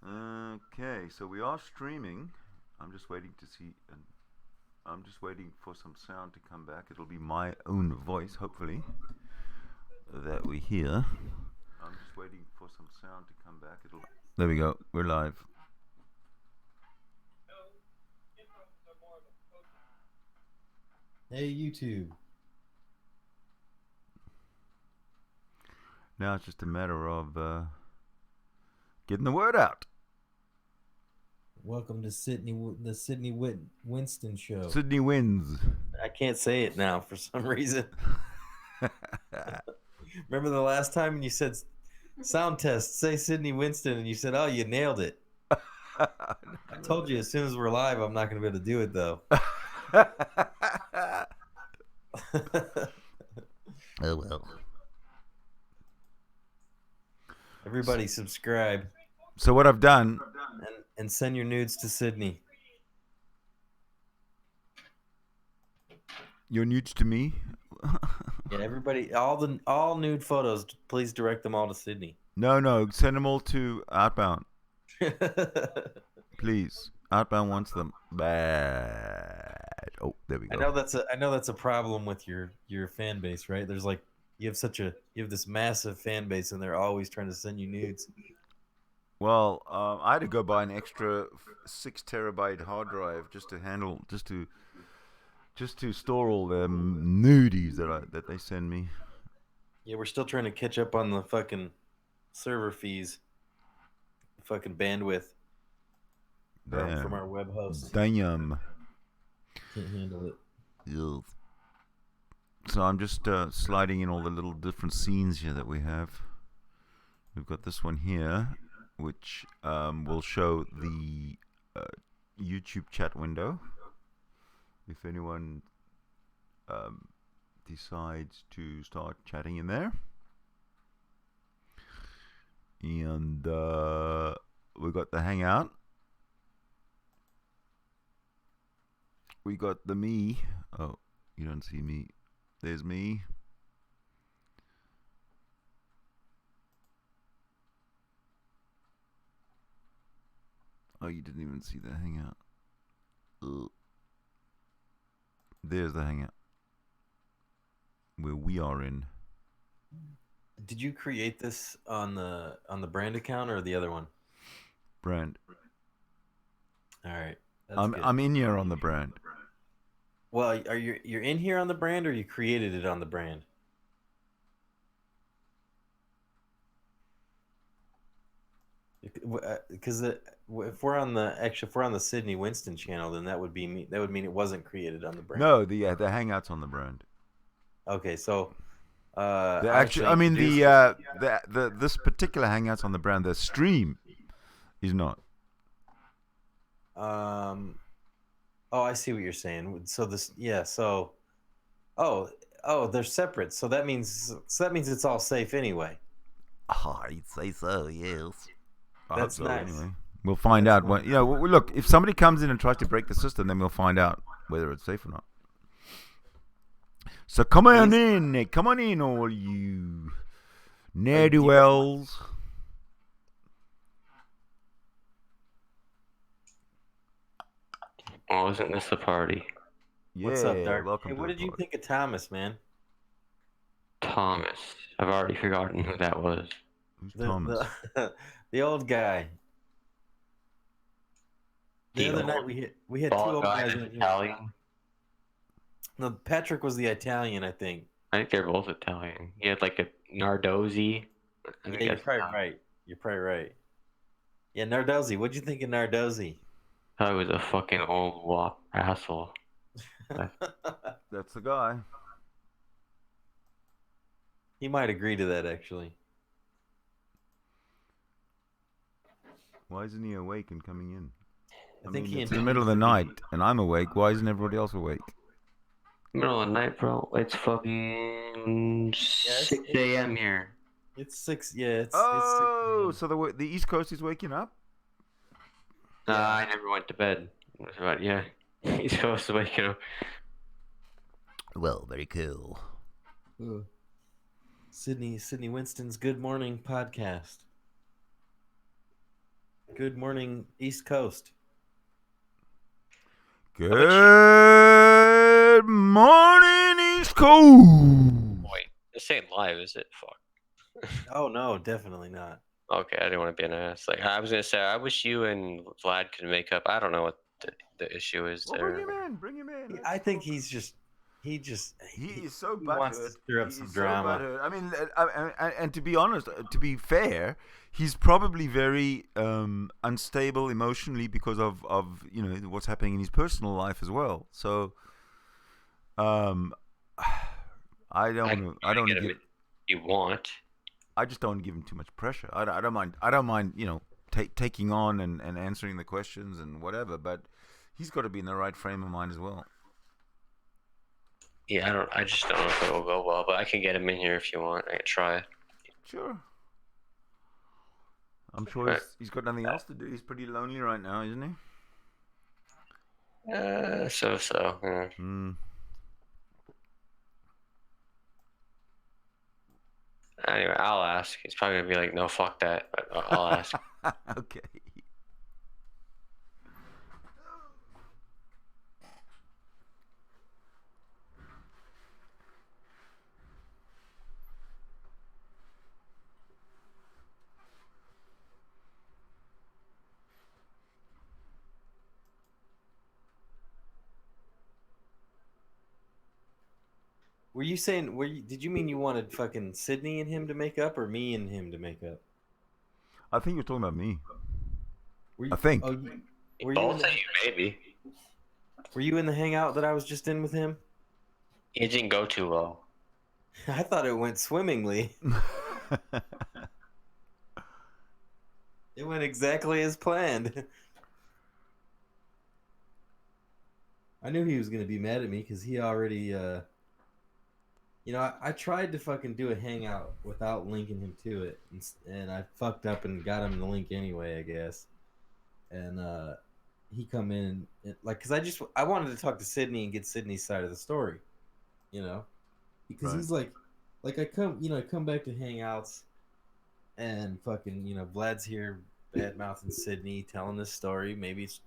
Okay, so we are streaming. I'm just waiting to see. I'm just waiting for some sound to come back. It'll be my own voice, hopefully, that we hear. I'm just waiting for some sound to come back. There we go. We're live. Hey, YouTube. Now it's just a matter of getting the word out. Welcome to the Sydney Winston show. Sydney wins. I can't say it now for some reason. Remember the last time you said sound test, say Sydney Winston, and you said, "Oh, you nailed it." I told you as soon as we're live, I'm not going to be able to do it though. Oh well. Everybody subscribe. So what I've done, and send your nudes to Sydney. your nudes to me. Yeah, everybody, all nude photos, please direct them all to Sydney. No, send them all to Outbound. Please. Outbound wants them bad. Oh, there we go. I know that's a problem with your fan base, right? There's like you have this massive fan base, and they're always trying to send you nudes. Well, I had to go buy an extra 6 terabyte hard drive just to store all the nudies that they send me. Yeah, we're still trying to catch up on the fucking server fees, fucking bandwidth from our web host. Damn. Can't handle it. Yes. So I'm just sliding in all the little different scenes here that we have. We've got this one here, which will show the YouTube chat window. If anyone decides to start chatting in there. And we got the hangout. We got the me. Oh, you don't see me. There's me. Oh, you didn't even see the hangout. Ugh. There's the hangout. Where we are in. Did you create this on the brand account or the other one? Brand. All right. I'm in here on the brand. Well, you're in here on the brand, or you created it on the brand? Because if we're on the Sydney Winston channel, then that would mean it wasn't created on the brand. No, the hangout's on the brand. Okay, so this particular hangout's on the brand. The stream is not. Oh, I see what you're saying. So they're separate. So that means it's all safe anyway. Oh, I'd say so. Yes. That's nice. Anyway, we'll find out. When, look, if somebody comes in and tries to break the system, then we'll find out whether it's safe or not. So come on in, all you ne'er-do-wells. Oh, isn't this the party? Yeah, what's up, Dark? Welcome. Hey, what did you think of Thomas, man? Thomas. I've already forgotten who that was. Who's Thomas? The old guy. The other night we had two old guys. Italian. No, Patrick was the Italian, I think. I think they're both Italian. He had like a Nardozzi. Yeah, you're probably right. Yeah, Nardozzi. What'd you think of Nardozzi? I was a fucking old wop asshole. That's the guy. He might agree to that, actually. Why isn't he awake and coming in? I think it's in the middle of the night, and I'm awake. Why isn't everybody else awake? Middle of the night, bro. It's fucking 6 a.m. here. It's 6. Yeah, it's. Oh, it's 6 so the East Coast is waking up? I never went to bed. But yeah, he's supposed to wake up. Well, very cool. Sydney Winston's Good Morning podcast. Good morning, East Coast. Good morning, East Coast. Wait, this ain't live, is it? Fuck. Oh no, definitely not. Okay, I didn't want to be an ass. Like I was gonna say, I wish you and Vlad could make up. I don't know what the issue is Well, there. bring him in. I think he is so wants to stir up some drama. So I mean, and to be honest, to be fair, he's probably very unstable emotionally because of what's happening in his personal life as well. So, I don't give. You want? I just don't give him too much pressure. I don't mind. I don't mind. Taking on and answering the questions and whatever. But he's got to be in the right frame of mind as well. Yeah, I just don't know if it will go well. But I can get him in here if you want. I can try. Sure. I'm sure he's got nothing else to do. He's pretty lonely right now, isn't he? So. Yeah. Anyway, I'll ask. He's probably gonna be like, "No, fuck that," but I'll ask. Okay. Were you saying? Did you mean you wanted fucking Sydney and him to make up, or me and him to make up? I think you're talking about me. Were You maybe. Were you in the hangout that I was just in with him? It didn't go too well. I thought it went swimmingly. It went exactly as planned. I knew he was gonna be mad at me because he already, I tried to fucking do a hangout without linking him to it, and I fucked up and got him the link anyway, I guess. And he come in because I wanted to talk to Sydney and get Sydney's side of the story, because Right. he's like I come back to hangouts, and fucking Vlad's here bad mouthing Sydney, telling this story. Maybe it's,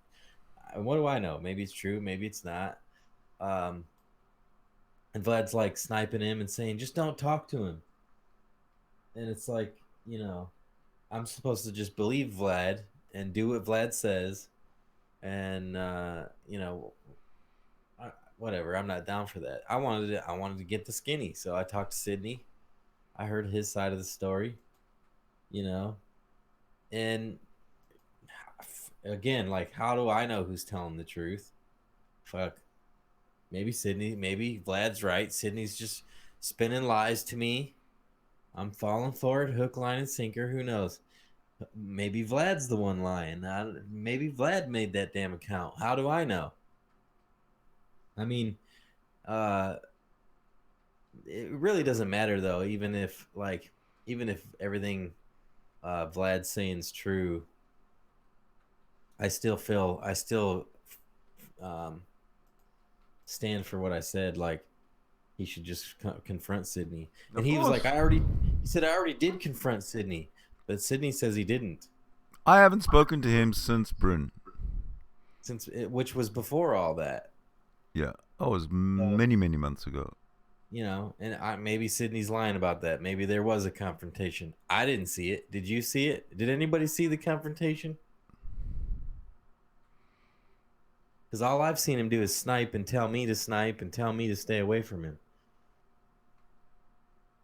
what do I know? Maybe it's true, maybe it's not. And Vlad's like sniping him and saying, just don't talk to him. And it's like, I'm supposed to just believe Vlad and do what Vlad says. And, whatever. I'm not down for that. I wanted to get the skinny. So I talked to Sydney. I heard his side of the story, and again, like, how do I know who's telling the truth? Fuck. Maybe Sydney, maybe Vlad's right. Sydney's just spinning lies to me. I'm falling for it, hook, line, and sinker. Who knows? Maybe Vlad's the one lying. Maybe Vlad made that damn account. How do I know? I mean, it really doesn't matter though. Even if everything Vlad's saying is true, I still stand for what I said. Like, he should just confront Sydney. And he was like, he said, I already did confront Sydney, but Sydney says he didn't. I haven't spoken to him since Bryn. Which was before all that. Yeah. Oh, it was many months ago. And maybe Sydney's lying about that. Maybe there was a confrontation. I didn't see it. Did you see it? Did anybody see the confrontation? Because all I've seen him do is snipe and tell me to snipe and tell me to stay away from him.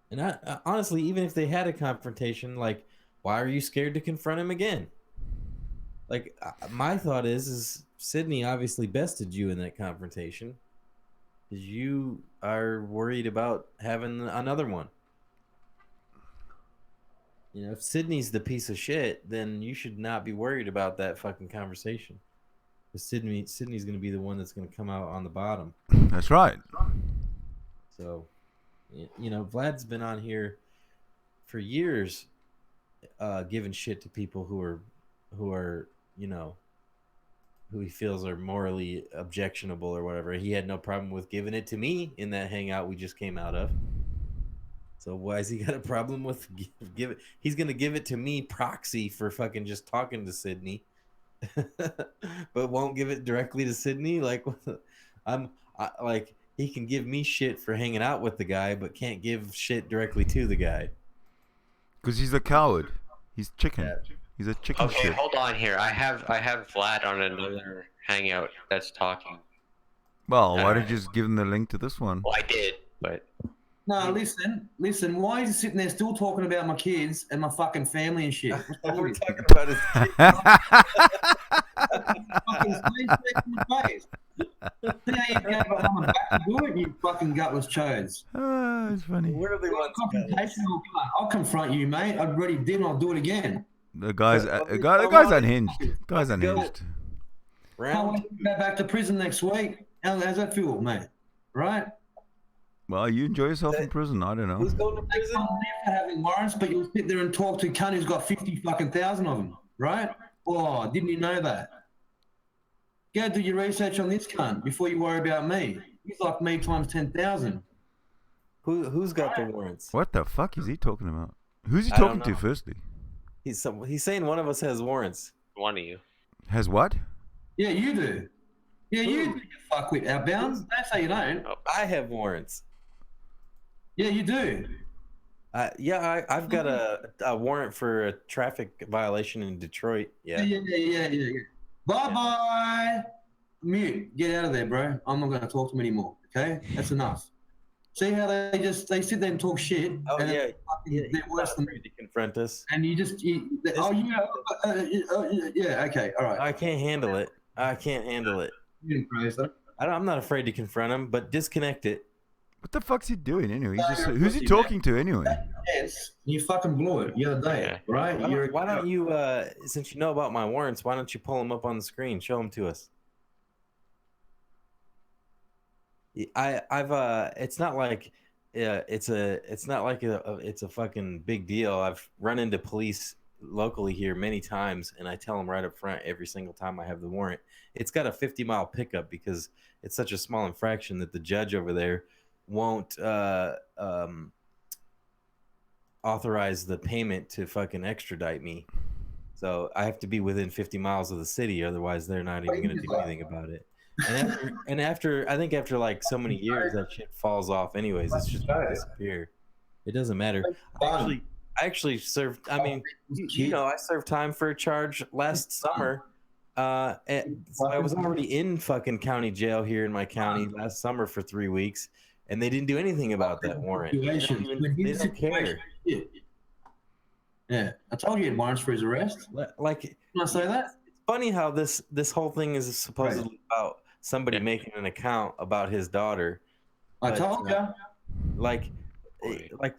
And I honestly, even if they had a confrontation, like, why are you scared to confront him again? Like, my thought is Sydney obviously bested you in that confrontation because you are worried about having another one. If Sydney's the piece of shit, then you should not be worried about that fucking conversation. Sydney's going to be the one that's going to come out on the bottom. That's right. So, Vlad's been on here for years, giving shit to people who are, who he feels are morally objectionable or whatever. He had no problem with giving it to me in that hangout we just came out of. So why has he got a problem with give it? He's gonna give it to me proxy for fucking just talking to Sydney, but won't give it directly to Sydney. Like, like he can give me shit for hanging out with the guy, but can't give shit directly to the guy. Because he's a coward. He's chicken. Yeah. He's a chicken Okay, shit. hold on here. I have Vlad on another hangout that's talking. Well, why don't you just give him the link to this one? Well, I did, but No, listen. Why is he sitting there still talking about my kids and my fucking family and shit? We're talking about his Fucking stage straight in the face. See how you gave up on the back to do it, you fucking gutless chodes. Ah, it's funny. We're the ones. Confrontational cunt. I'll confront you, mate. I already did, and I'll do it again. The guy's unhinged. Guy's unhinged. Can't Round. wait to go back to prison next week. How's that feel, mate? Right? Well, you enjoy yourself in prison. I don't know. Who's going to They prison? can't live for having warrants, but you'll sit there and talk to a cunt who's got 50 fucking thousand of them, right? Oh, didn't you know that? Go do your research on this cunt before you worry about me. He's like me times 10,000. Who's got the warrants? What the fuck is he talking about? Who's he I don't talking to, know. firstly? He's saying one of us has warrants. one of you. Has what? Yeah, you do. Yeah, you do, you fuckwit outbound. Don't say you don't. I have warrants. Yeah, you do. I've got a warrant for a traffic violation in Detroit. Yeah. Yeah. Bye-bye. Mute. Get out of there, bro. I'm not going to talk to him anymore, okay? That's enough. See how they sit there and talk shit? Oh, and yeah. they're worse than Afraid to confront us. And you just, yeah, okay, all right. I can't handle it. I'm not afraid to confront him, but disconnect it. What the fuck's he doing anyway? Who's he talking to anyway? Yes, you fucking blew it the other day, right? Why don't you, since you know about my warrants, why don't you pull them up on the screen? Show them to us. It's not like it's a fucking big deal. I've run into police locally here many times, and I tell them right up front every single time I have the warrant. It's got a 50-mile pickup because it's such a small infraction that the judge over there won't authorize the payment to fucking extradite me. So I have to be within 50 miles of the city, otherwise they're not even going to do anything about it. And after I think after like so many years, that shit falls off anyways. It's just going to disappear. It doesn't matter. I actually served. I mean, I served time for a charge last summer. So I was already in fucking county jail here in my county last summer for 3 weeks, and they didn't do anything about that warrant. They don't care. Yeah, I told you he had warrants for his arrest. Like, Can I say that? It's funny how this whole thing is supposedly about somebody making an account about his daughter. I told you. Like,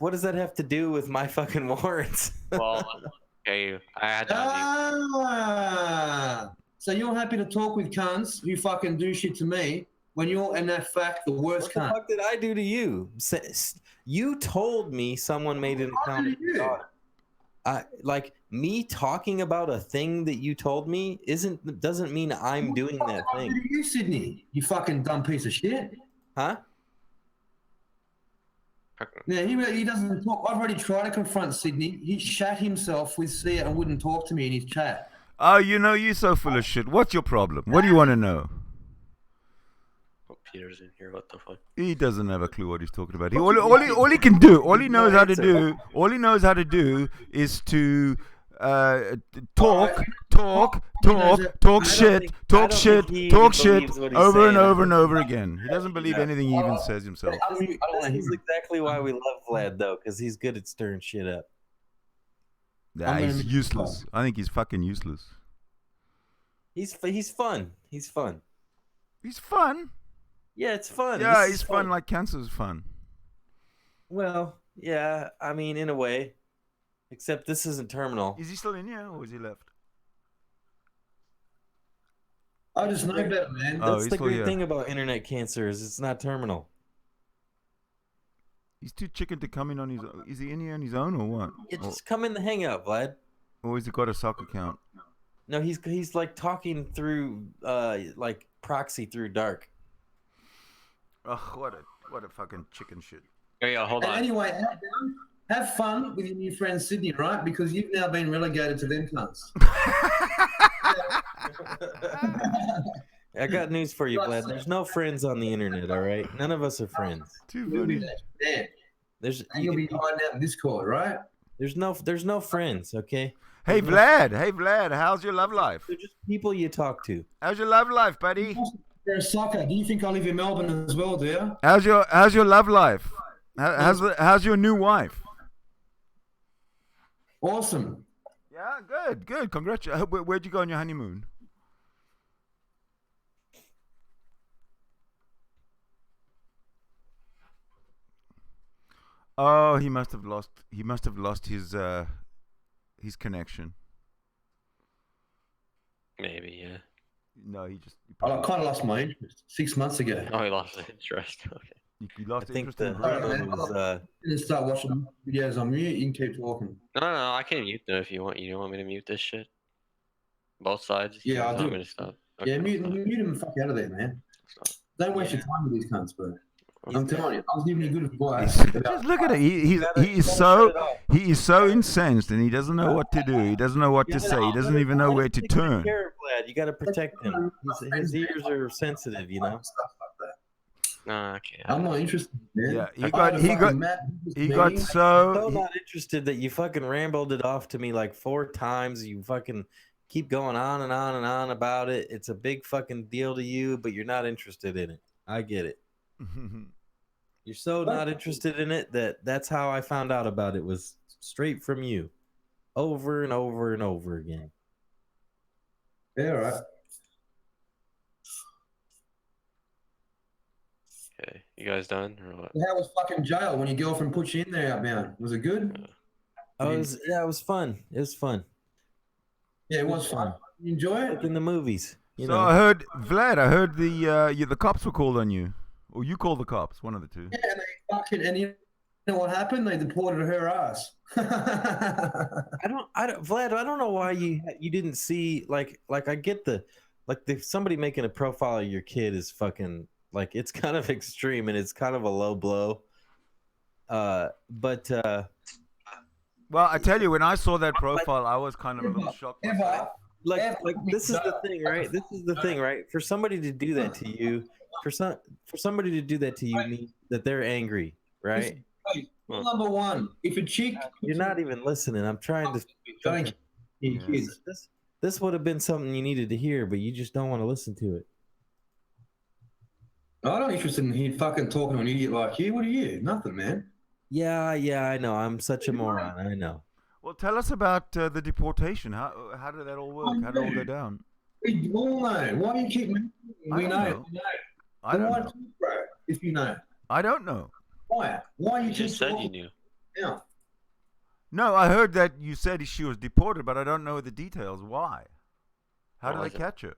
what does that have to do with my fucking warrants? Well, okay, I had to. So you're happy to talk with cunts who fucking do shit to me when you're, in that fact, the worst cunt. What the fuck did I do to you? You told me someone made an account of your daughter. Like, me talking about a thing that you told me doesn't mean I'm doing that thing. What did you, Sydney? You fucking dumb piece of shit. Huh? Yeah, he doesn't talk. I've already tried to confront Sydney. He shat himself with Sia and wouldn't talk to me in his chat. Oh, you're so full of shit. What's your problem? What do you want to know? Oh, Peter's in here. What the fuck? He doesn't have a clue what he's talking about. All he can do, all he knows how to do is to talk shit over and over and over again. He doesn't believe anything he even says himself. This is exactly why we love Vlad, though, because he's good at stirring shit up. Nah, he's useless. I think he's fucking useless. He's fun. He's fun. He's fun. Yeah, it's fun. Yeah, he's fun like cancer's fun. Well, yeah, I mean, in a way. Except this isn't terminal. Is he still in here or is he left? I just know better, man. Oh, That's the great thing about internet cancer is it's not terminal. He's too chicken to come in on his own. Is he in here on his own or what? Yeah, just come in the hangout, Vlad. Or has he got a sock account? No, he's like talking through like proxy through dark. Oh, what a fucking chicken shit. Oh, yeah, hold And on. anyway, have fun with your new friend Sydney, right? Because you've now been relegated to them cunts. I got news for you, Vlad. There's no friends on the internet, all right? None of us are friends. Too You'll be funny. there. There's And you'll be hiding out in Discord, right? there's no friends, okay? Hey Vlad, how's your love life? They're just people you talk to. How's your love life, buddy? You're a sucker. Do you think I live in Melbourne as well, do you? How's your love life? How's your new wife? Awesome. Yeah, good. Congratulations. Where'd you go on your honeymoon? Oh, he must have lost his connection. Maybe, yeah. No, he I kind of lost my interest 6 months ago. Oh, he lost interest. Okay. he lost I think interest the in problem was Didn't start watching videos on mute. You can keep talking. No, I can mute them if you want. You don't want me to mute this shit? Both sides? Yeah, You I'll want do me it. to stop? Yeah, Okay, mute I'll stop. them and fuck out of there, man. Stop. Don't waste your time with these cunts, bro. I'm telling you, I was giving you good advice. Just look at it. He is so incensed, and he doesn't know what to do. He doesn't know what to say. He doesn't even know where to turn. Vlad, you got to protect him. His ears are sensitive, you know. No, okay. I'm not interested, man. Yeah, he I got had a fucking mad so meeting. So not interested that you fucking rambled it off to me like 4 times. You fucking keep going on and on and on about it. It's a big fucking deal to you, but you're not interested in it. I get it. You're so not interested in it that's how I found out about it, was straight from you, over and over and over again. Yeah, right. Okay, you guys done or what? How was fucking jail when your girlfriend put you in there outbound? Was it good? It was fun. It was fun. Yeah, it was fun. You enjoy it? Like in the movies. You So know. I heard the cops were called on you, or you called the cops, one of the two. Yeah, and they fucking, and you know what happened? They deported her ass. I don't, Vlad. I don't know why you didn't see like I get somebody making a profile of your kid is fucking like, it's kind of extreme and it's kind of a low blow. But Well, I tell you, when I saw that profile, I was kind of a little shocked myself. like this is the thing, right? This is the thing, right? For somebody to do that to you, for somebody to do that to you means that they're angry, right? Rule number one: if a chick, You're not even listening. I'm trying to. don't kill kids. This would have been something you needed to hear, but you just don't want to listen to it. I'm not interested in hearing fucking talking to an idiot like you. What are you? Nothing, man. Yeah, I know. I'm such a moron. I know. Well, tell us about the deportation. How did that all work? How did it all go down? We all know. Why do you keep mentioning it? I We don't know. know. We know. I Then don't why know. talk, bro, if you know. I don't know. Why? Why you You just keep said you talking? knew. Yeah. No, I heard that you said she was deported, but I don't know the details. Why? How did What they was it? catch her?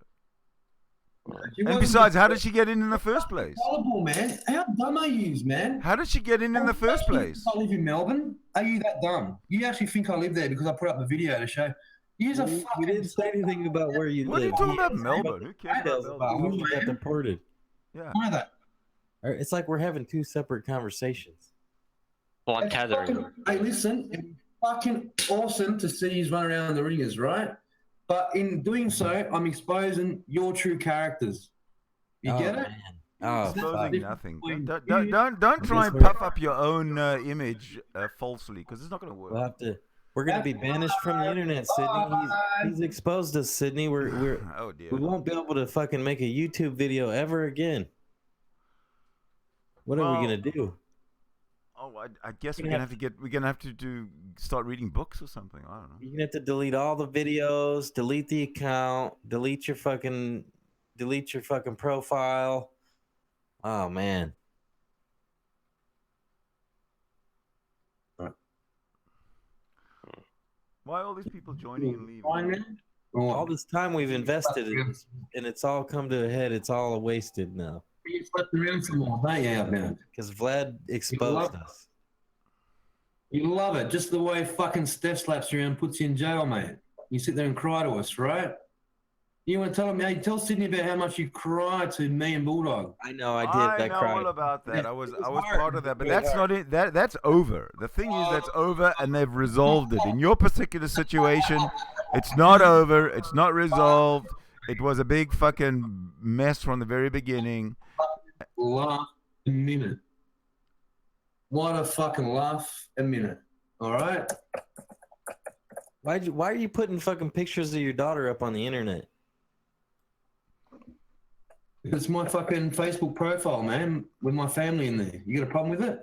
She And wasn't besides, how did deported. she get in the first place? Gullible, man. How dumb are you, man? How did she get in the first place? I live in Melbourne. Are you that dumb? You actually think I live there because I put up the video to show. You're a We fucking. didn't say anything about where you What are you live. talking We about, didn't say Melbourne? Who cares details about about Melbourne? how you got deported. Yeah. Know that. It's like we're having 2 separate conversations. Well, I'm It's tethering. fucking- Hey, listen. It's fucking awesome to see you run around the ringers, right? But in doing so, I'm exposing your true characters. You Oh, get it? man. Oh, Exposing fuck. nothing. Point. Don't try guess and we're- puff up your own image falsely, because it's not going to work. We're gonna be banished from the internet, Sydney. He's exposed us, Sydney. Oh dear. We won't be able to fucking make a YouTube video ever again. What are we gonna do? Oh, I guess we're gonna have to start reading books or something. I don't know. You're gonna have to delete all the videos, delete the account, delete your fucking profile. Oh man. Why are all these people joining and leaving? Fine, man? All this time we've invested in this, and it's all come to a head. It's all wasted now You slept around some more, don't you, outbound? because Vlad exposed us. You love it. Just the way fucking Steph slaps you around, puts you in jail, mate. You sit there and cry to us, right? You want to tell him? Hey, tell Sydney about how much you cry to me and Bulldog. I know I did. I I know cried. all about that. Yeah, I was it was part hard. of that, but It was that's hard. not it. That's over. The thing is, that's over, and they've resolved it. In your particular situation, it's not over. It's not resolved. It was a big fucking mess from the very beginning. Laugh a minute. What a fucking laugh a minute. All right. Why are you putting fucking pictures of your daughter up on the internet? It's my fucking Facebook profile, man, with my family in there. You got a problem with it?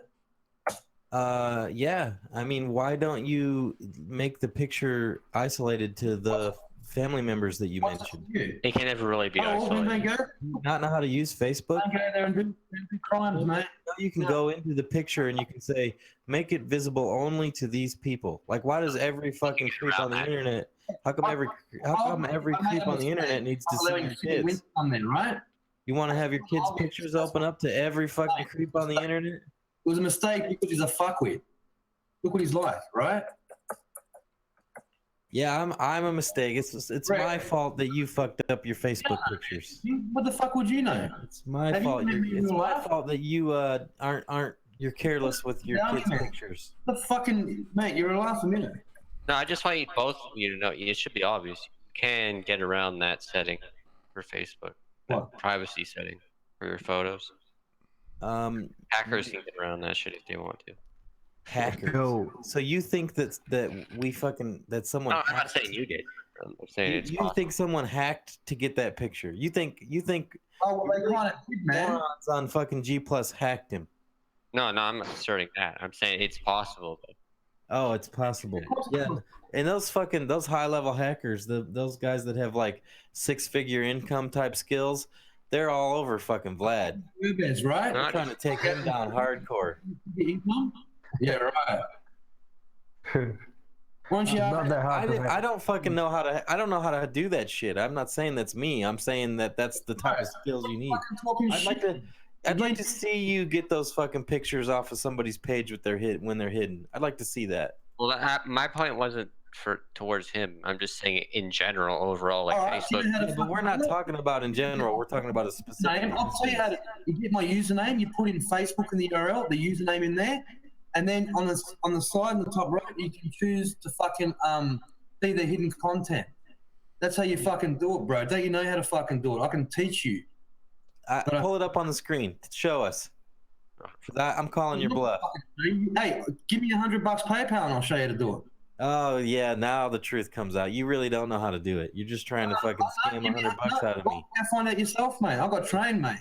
Yeah. I mean, why don't you make the picture isolated to the family members that you mentioned? It can never really be Oh, when they isolated. go, You not know how to use Facebook? they go there and do crimes, mate. You can go into the picture and you can say, make it visible only to these people. Like, why does every fucking creep on the internet? How come every creep on the internet needs to see your kids? On there, right? You want to have your kids' pictures open up to every fucking creep on the internet? It was a mistake because he's a fuckwit. Look what he's like, right? Yeah, I'm a mistake. It's Right. my fault that you fucked up your Facebook pictures. What the fuck would you know? It's my Have you fault. been in It's your my life? fault that you aren't you're careless with your No, kids' man. pictures. The fucking mate, you're a laugh a minute. No, I just want you both of you to know. It should be obvious. You can get around that setting for Facebook. That What? privacy setting for your photos. Hackers can get around that shit if they want to. Hackers. So you think that someone No, I'm not hacked- saying you did. I'm saying it's you possible. think someone hacked to get that picture? You think Oh, well, they kind of did, man. morons on fucking G Plus hacked him? No, I'm not asserting that. I'm saying it's possible. Though. Oh, it's possible. Yeah, and those high level hackers, those guys that have like 6-figure income type skills, they're all over fucking Vlad. Rubens, right? No. They're trying to take him down hardcore. Yeah, right. Once you Not that hard to I don't fucking know how to. I don't know how to do that shit. I'm not saying that's me. I'm saying that's the type of skills you need. fucking talking shit. I'd like to see you get those fucking pictures off of somebody's page with their when they're hidden. I'd like to see that. Well, my point wasn't towards him. I'm just saying it in general, overall, like All right, Facebook. you know how to Yeah, but we're not fucking talking about in general. We're talking about a specific. name. I'll tell you how to. You get my username. You put in Facebook in the URL, the username in there, and then on the side in the top right, you can choose to fucking see the hidden content. That's how you fucking do it, bro. Don't you know how to fucking do it? I can teach you. Pull it up on the screen. Show us. I'm calling your bluff. Hey, give me $100 PayPal and I'll show you how to do it. Oh yeah, now the truth comes out. You really don't know how to do it. You're just trying to fucking scam $100 out of me. Go find out yourself, mate. I got trained, mate.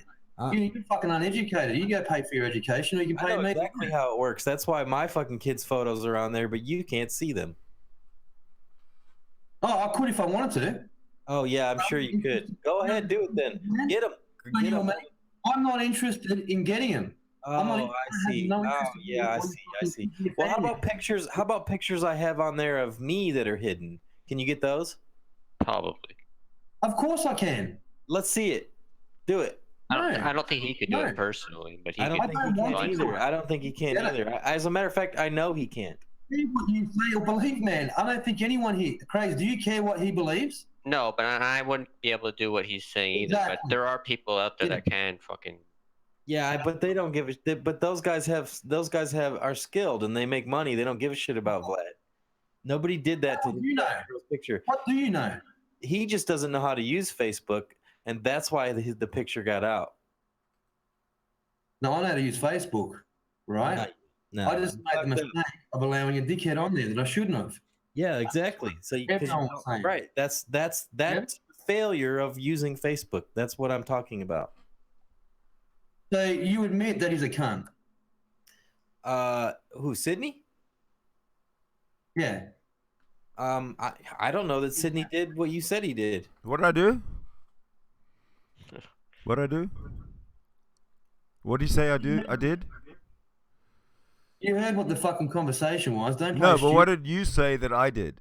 You're fucking uneducated. You go pay for your education, or you can I pay know me. exactly how it works. That's why my fucking kids' photos are on there, but you can't see them. Oh, I could if I wanted to. Oh yeah, I'm sure you could. Go ahead, do it then. Get them. Get them. I'm not interested in getting him. Oh, I see. Oh yeah, I see. Well, how about pictures? How about pictures I have on there of me that are hidden? Can you get those? Probably. Of course I can. Let's see it. Do it. I don't think he could do No. it personally, but he I don't could. think he can either. I don't think he can either. As a matter of fact, I know he can't. Believe what you say or believe, man. I don't think anyone here. Crazy. Do you care what he believes? No, but I wouldn't be able to do what he's saying either. But Exactly. there are people out there Yeah. that can fucking. Yeah, but they don't give a. But those guys are skilled and they make money. They don't give a shit about Vlad. Nobody did that to What do you know? his picture. What do you know? He just doesn't know how to use Facebook, and that's why the picture got out. No, I know how to use Facebook, right? No, I just made the mistake of allowing a dickhead on there that I shouldn't have. Yeah, exactly. So you, 'cause you Everyone's don't- saying. right, that's failure of using Facebook. That's what I'm talking about. So you admit that he's a cunt? Who, Sydney? Yeah. I don't know that Sydney did what you said he did. What did I do? What did I do? What did you say I did? You heard what the fucking conversation was. Don't play No, but stupid. what did you say that I did?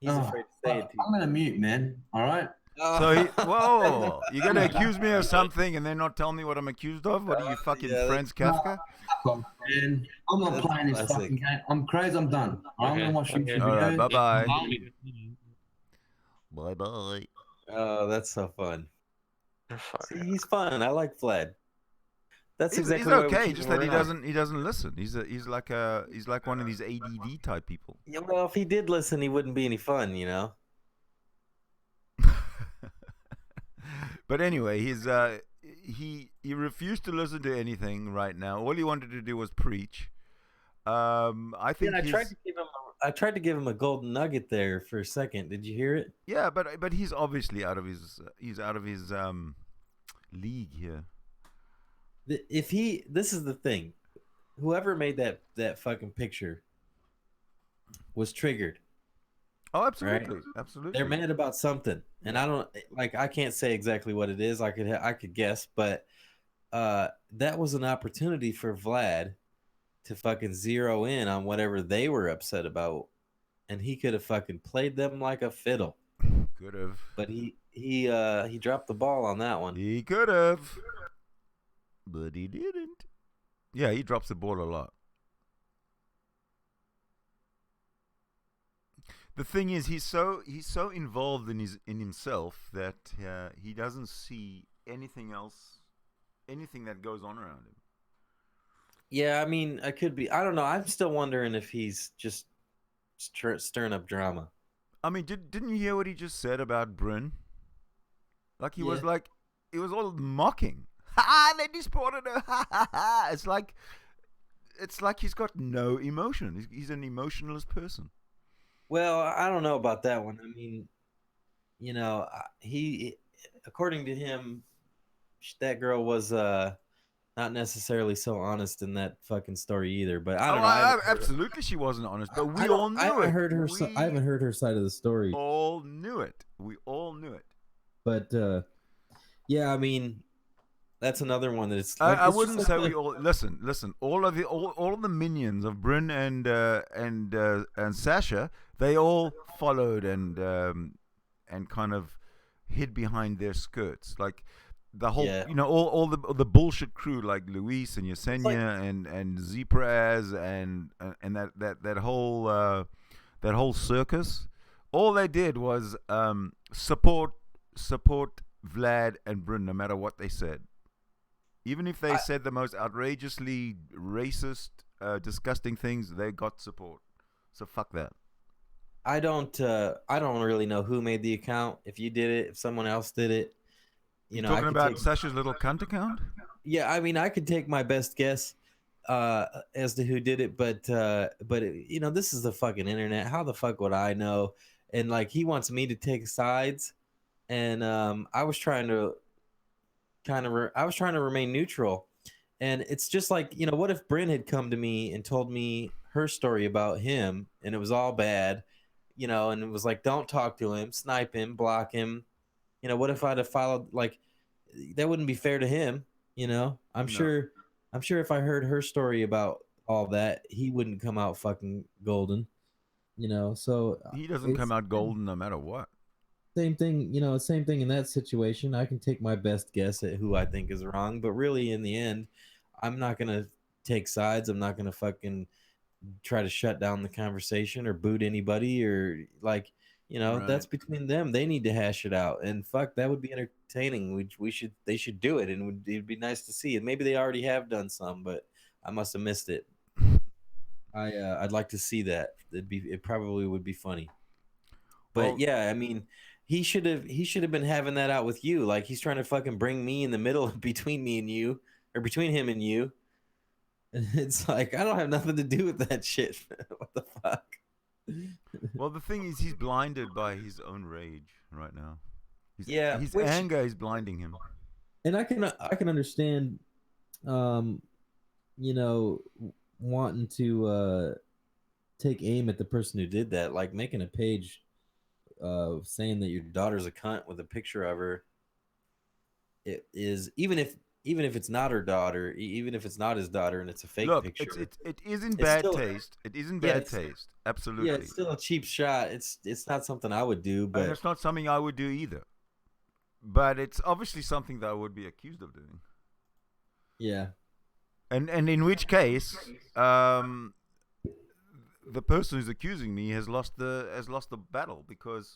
He's afraid to say it to I'm gonna mute, man. All right. you. So, whoa, you're going to accuse me of something and then not tell me what I'm accused of? What are you, fucking yeah, Franz Kafka? Man, I'm not That's playing this classic. fucking game. I'm crazy. I'm done. I'm Okay, gonna watch YouTube okay. All right, videos. bye-bye. Bye bye. Oh, that's so fun. Fuck. See, he's fun. I like Vlad. That's He's exactly why we okay. keep Just him that he around. doesn't listen. He's like one of these ADD type people. Yeah, well, if he did listen, he wouldn't be any fun, you know. But anyway, he refused to listen to anything right now. All he wanted to do was preach. I think Yeah, I tried to give him a golden nugget there for a second. Did you hear it? yeah, but he's obviously out of his league here. This is the thing. Whoever made that fucking picture was triggered. Oh, absolutely, absolutely. They're mad about something, and I can't say exactly what it is. I could guess, but that was an opportunity for Vlad to fucking zero in on whatever they were upset about, and he could have fucking played them like a fiddle. Could have, but he dropped the ball on that one. He could have, but he didn't. Yeah, he drops the ball a lot. The thing is, he's so involved in himself that he doesn't see anything else, anything that goes on around him. Yeah, I mean, I could be. I don't know. I'm still wondering if he's just stirring up drama. I mean, didn't you hear what he just said about Bryn? Like he was all mocking. Ha! They deported her. Ha ha ha! It's like he's got no emotion. He's an emotionless person. Well, I don't know about that one. I mean, you know, he, according to him, that girl was not necessarily so honest in that fucking story either. But I don't know. Absolutely, she wasn't honest. But we all knew it. I haven't heard her side of the story. All knew it. We all knew it. But yeah, I mean, that's another one that it's. I wouldn't say we all listen. All of the minions of Bryn and Sasha, they all followed and kind of hid behind their skirts, like the whole, all the bullshit crew, like Luis and Yesenia and Zipraz and that whole circus. All they did was support Vlad and Bryn, no matter what they said. Even if they said the most outrageously racist, disgusting things, they got support. So fuck that. I don't really know who made the account. If you did it, if someone else did it, talking about Sasha's little cunt account. Yeah, I mean, I could take my best guess as to who did it, but this is the fucking internet. How the fuck would I know? And like, he wants me to take sides, and I was trying to remain neutral. And it's just like, what if Bryn had come to me and told me her story about him, and it was all bad, and it was like, don't talk to him, snipe him, block him. What if I'd have followed? Like, that wouldn't be fair to him. I'm sure if I heard her story about all that, he wouldn't come out fucking golden. So he doesn't come out golden no matter what. Same thing, same thing in that situation. I can take my best guess at who I think is wrong, but really in the end, I'm not going to take sides. I'm not going to fucking try to shut down the conversation or boot anybody or like, Right. That's between them. They need to hash it out. And fuck, that would be entertaining. They should do it, and it'd be nice to see it. Maybe they already have done some, but I must have missed it. I'd like to see that. It probably would be funny. But yeah, I mean, he should have been having that out with you. Like, he's trying to fucking bring me in the middle between me and you, or between him and you. And it's like, I don't have nothing to do with that shit. What the fuck? Well, the thing is, he's blinded by his own rage right now. His which, anger is blinding him. And I can understand, wanting to take aim at the person who did that, like making a page saying that your daughter's a cunt with a picture of her. It is, even if it's not her daughter, even if it's not his daughter and it's a fake picture. It is in bad taste. It is in bad taste. Absolutely. Yeah, it's still a cheap shot. It's not something I would do, but and it's not something I would do either. But it's obviously something that I would be accused of doing. Yeah. And in which case, Vlad the person who's accusing me has lost the battle because.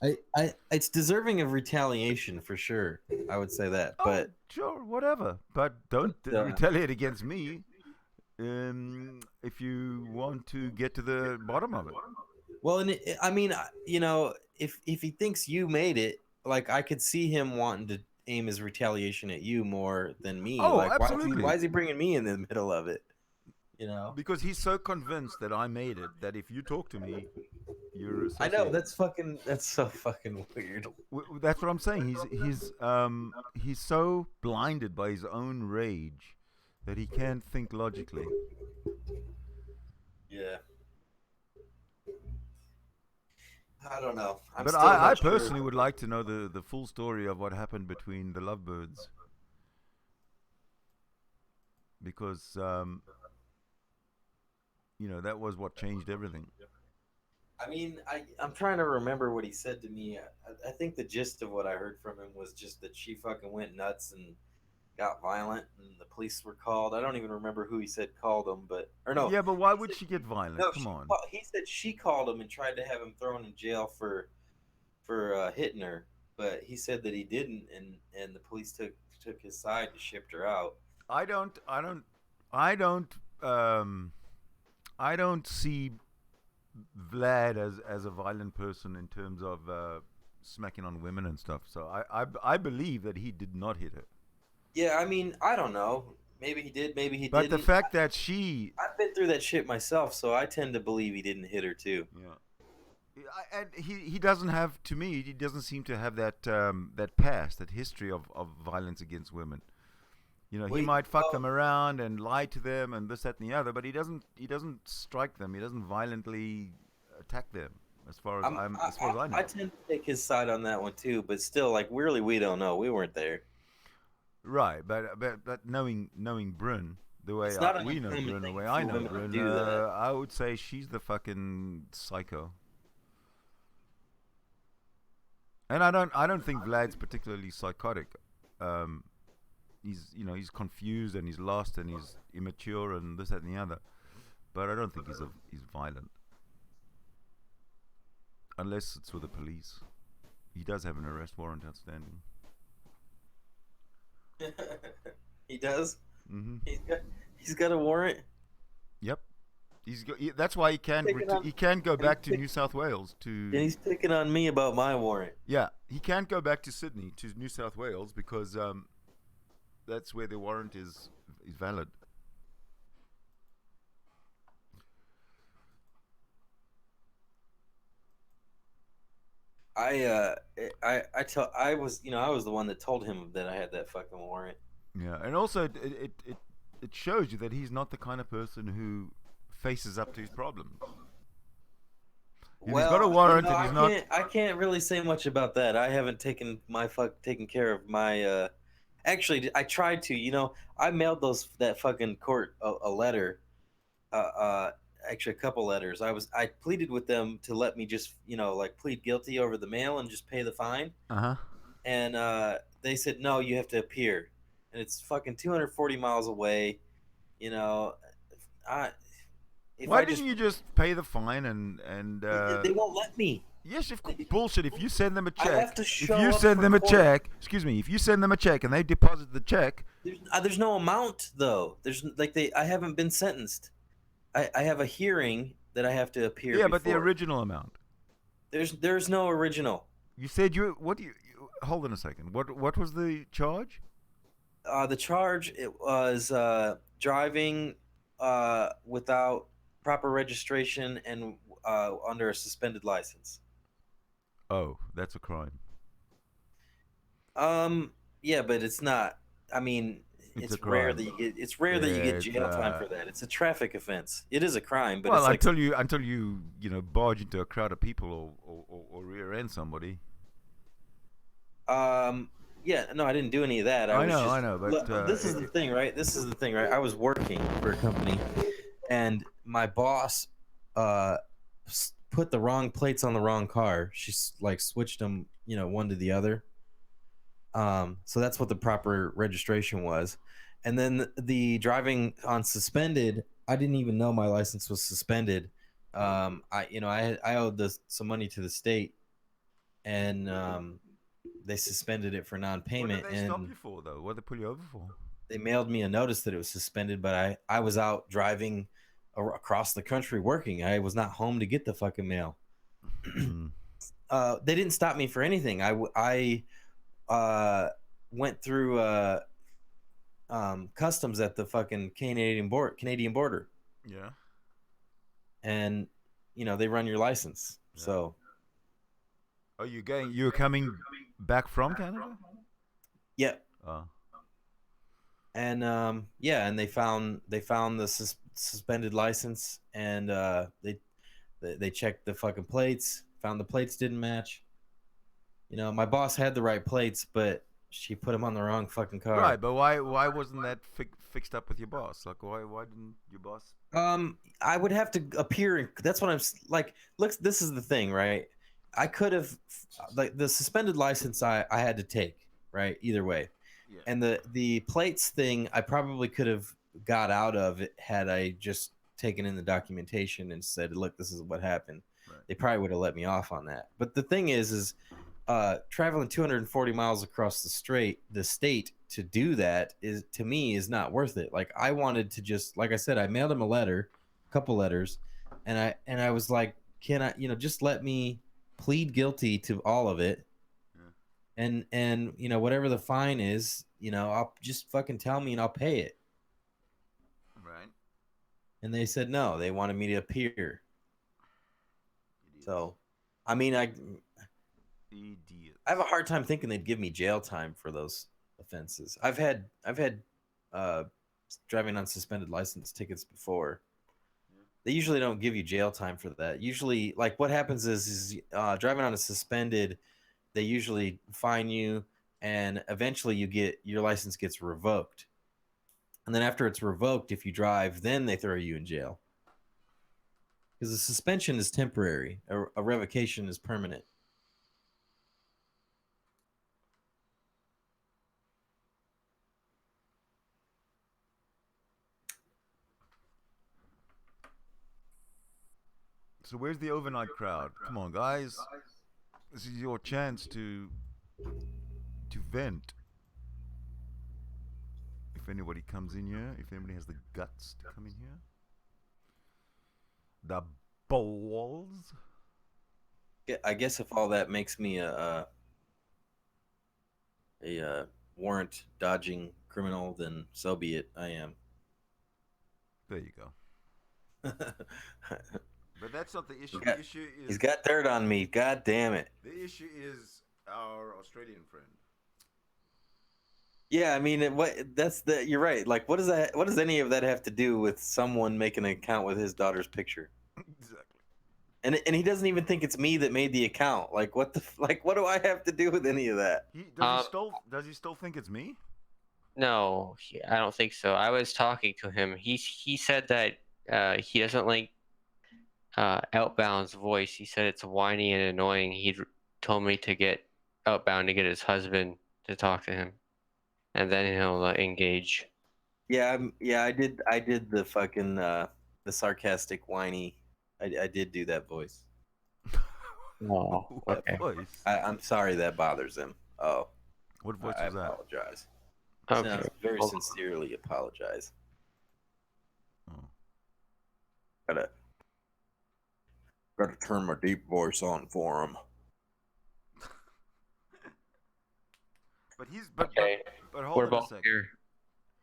It's deserving of retaliation for sure. I would say that, but sure, whatever. But don't retaliate against me. If you want to get to the bottom of it. Well, and I mean, you know, if he thinks you made it, like I could see him wanting to aim his retaliation at you more than me. Oh, like, absolutely. Why is he bringing me in the middle of it? You know, because he's so convinced that I made it that if you talk to me, you're. I know that's so fucking weird. That's what I'm saying. He's so blinded by his own rage that he can't think logically. Yeah. I don't know. But I personally would like to know the full story of what happened between the lovebirds. Because, you know, that was what changed everything. I mean, I'm trying to remember what he said to me. I think the gist of what I heard from him was just that she fucking went nuts and got violent and the police were called. I don't even remember who he said called them, but or no. Yeah, but why would she get violent? No, Come on. He said she called him and tried to have him thrown in jail for hitting her, but he said that he didn't, and the police took his side and shipped her out. I don't see Vlad as a violent person in terms of smacking on women and stuff. So I believe that he did not hit her. Yeah, I mean, I don't know. Maybe he did, maybe he didn't. But the fact that I've been through that shit myself, so I tend to believe he didn't hit her too. Yeah. And he doesn't have, to me, he doesn't seem to have that past, that history of violence against women. You know, he might fuck them around and lie to them and this, that, and the other, but he doesn't strike them. He doesn't violently attack them, as far as I know. I tend to take his side on that one too, but still, like, really, we don't know. We weren't there. Right, but knowing Bryn the way we know Bryn, the way I know Bryn, I would say she's the fucking psycho. And I don't think Vlad's particularly psychotic. He's confused and he's lost and he's immature and this, that, and the other. But I don't think he's violent, unless it's with the police. He does have an arrest warrant outstanding. He does. Mm-hmm. He's got a warrant. Yep. That's why he can't go back to New South Wales to. And he's picking on me about my warrant. Yeah, he can't go back to Sydney, to New South Wales, because that's where the warrant is valid. I was the one that told him that I had that fucking warrant. Yeah, and also it shows you that he's not the kind of person who faces up to his problems. He's got a warrant, and he's not. I can't really say much about that. I haven't taken care of my. Actually, I tried to. You know, I mailed that fucking court a letter. Actually, a couple letters. I pleaded with them to let me just, plead guilty over the mail and just pay the fine. And they said, no, you have to appear, and it's fucking 240 miles away. You know, why didn't you just pay the fine and they won't let me. Yes, of course. Bullshit. If you send them a check, I have to show if you up send them a court. check, excuse me, if you send them a check and they deposit the check, there's no amount though. I haven't been sentenced. I have a hearing that I have to appear. Yeah, before. but the original amount. There's no original. You said hold on a second. What was the charge? The charge was driving without proper registration and under a suspended license. Oh, that's a crime. Yeah, but it's not. I mean, it's rare that you get jail time for that. It's a traffic offense. It is a crime, but well, it's until you barge into a crowd of people or rear end somebody. Yeah, no, I didn't do any of that. I know, but this is the thing, right? I was working for a company, and my boss put the wrong plates on the wrong car. She switched them, one to the other. So that's what the proper registration was. And then the driving on suspended, I didn't even know my license was suspended. I owed some money to the state, and they suspended it for What non-payment, did they stop and you for, though? What did they pull you over for? they mailed me a notice that it was suspended. But I was out driving across the country working. I was not home to get the fucking mail. Mm. They didn't stop me for anything. I went through customs at the fucking Canadian border, Yeah. and they run your license. Yeah. So Are you going? You're coming back from Canada? yeah, Oh. and and they found the suspended license, and they checked the fucking plates, found the plates didn't match. My boss had the right plates, but she put them on the wrong fucking car. Right, but why wasn't that fixed up with your boss? Like, why didn't your boss? I would have to appear. That's what I'm like. Look, this is the thing, right? I could have, like, the suspended license. I had to take, right, either way. Yeah. And the plates thing, I probably could have got out of it had I just taken in the documentation and said, "Look, this is what happened." Right. They probably would have let me off on that. But the thing is traveling 240 miles across the state to do that to me is not worth it. Like, I wanted to just, like I said, I mailed him a couple letters, and I was like, can I, just let me plead guilty to all of it. Yeah. And whatever the fine is, I'll just fucking tell me and I'll pay it. Right. And they said no, they wanted me to appear. Idiots. So, I mean, I have a hard time thinking they'd give me jail time for those offenses. I've had driving on suspended license tickets before. Yeah. They usually don't give you jail time for that. Usually, like, what happens is driving on a suspended, they usually fine you, and eventually your license gets revoked. And then after it's revoked, if you drive, then they throw you in jail. Because the suspension is temporary. A revocation is permanent. So where's the overnight crowd? Come on, guys. This is your chance to vent. If anybody comes in here, if anybody has the guts to come in here. The balls. Yeah, I guess if all that makes me a warrant dodging criminal, then so be it. I am. There you go. But that's not the issue. The issue is he's got dirt on me. God damn it. The issue is our Australian friend. Yeah, I mean, you're right. Like, what does any of that have to do with someone making an account with his daughter's picture? Exactly. And he doesn't even think it's me that made the account. Like, what do I have to do with any of that? Does he still think it's me? No, I don't think so. I was talking to him. He said that he doesn't like Outbound's voice. He said it's whiny and annoying. He told me to get Outbound to get his husband to talk to him, and then he'll engage. Yeah, I did the fucking the sarcastic whiny. I did do that voice. Oh, okay. What voice? I'm sorry that bothers him. Oh, what voice was that? I apologize. Okay. No, very sincerely apologize. Oh. Gotta turn my deep voice on for him. But okay. But hold We're on both a second. here.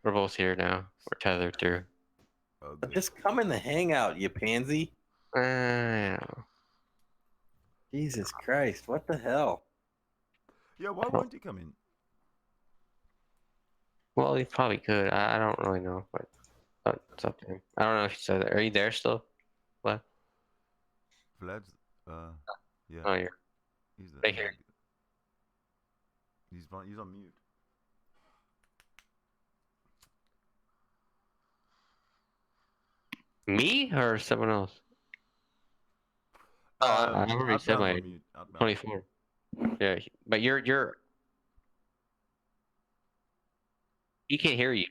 We're both here now. We're tethered through. Oh, just come in the hangout, you pansy. Jesus Christ, what the hell? Yeah, why won't he come in? Well, he probably could. I don't really know, but it's up to him. I don't know if he's there. Are you there still? What? Vlad's, yeah. Oh, you're He's there. right here. He's on mute. Me or someone else? Oh, I already said my 24. Yeah, but you're. He can't hear you.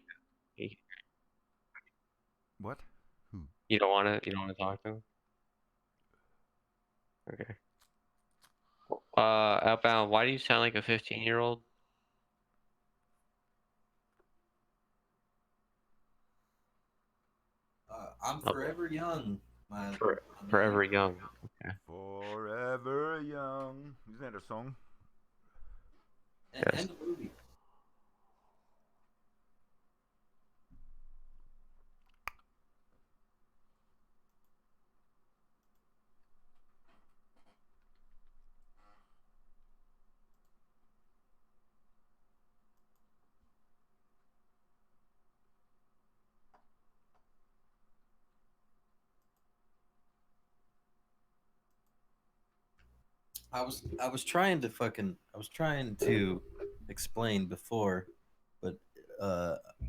What? Who? You don't want to talk to him? Okay. Outbound, why do you sound like a 15-year-old? I'm Oh. forever young. My Forever young. Okay. Forever young. Isn't that a song? and, Yes. and the movie. I was trying to explain before, but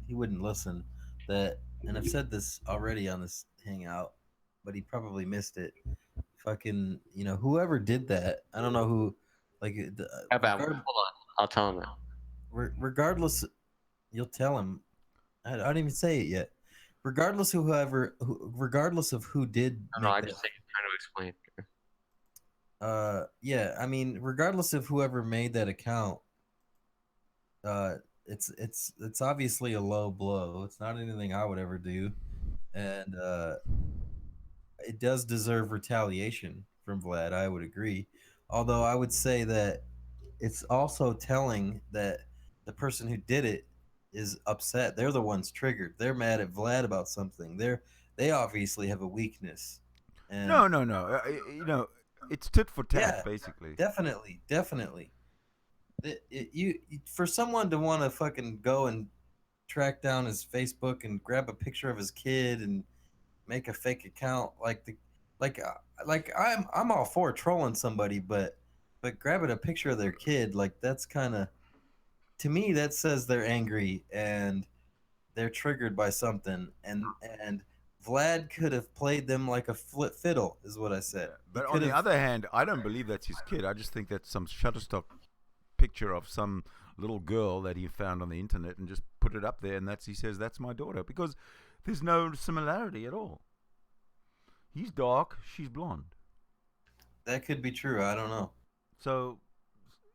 he wouldn't listen. That, and I've said this already on this hangout, but he probably missed it. Fucking, whoever did that, I don't know who. Like, Outbound, hold on. I'll tell him that. regardless, you'll tell him. I don't even say it yet. Regardless regardless of who did No, make I that. just think I'm trying to explain. Yeah, I mean, regardless of whoever made that account, it's obviously a low blow. It's not anything I would ever do, and it does deserve retaliation from Vlad. I would agree, although I would say that it's also telling that the person who did it is upset. They're the ones triggered. They're mad at Vlad about something. They obviously have a weakness, and No. It's tit for tat, yeah, basically. definitely. For someone to want to fucking go and track down his Facebook and grab a picture of his kid and make a fake account like I'm all for trolling somebody, but grabbing a picture of their kid, like, that's kind of, to me, that says they're angry and they're triggered by something, and Vlad could have played them like a fiddle, is what I said. But on the other hand, I don't believe that's his kid. I just think that's some Shutterstock picture of some little girl that he found on the internet and just put it up there, and he says that's my daughter, because there's no similarity at all. He's dark, she's blonde. That could be true. I don't know. So,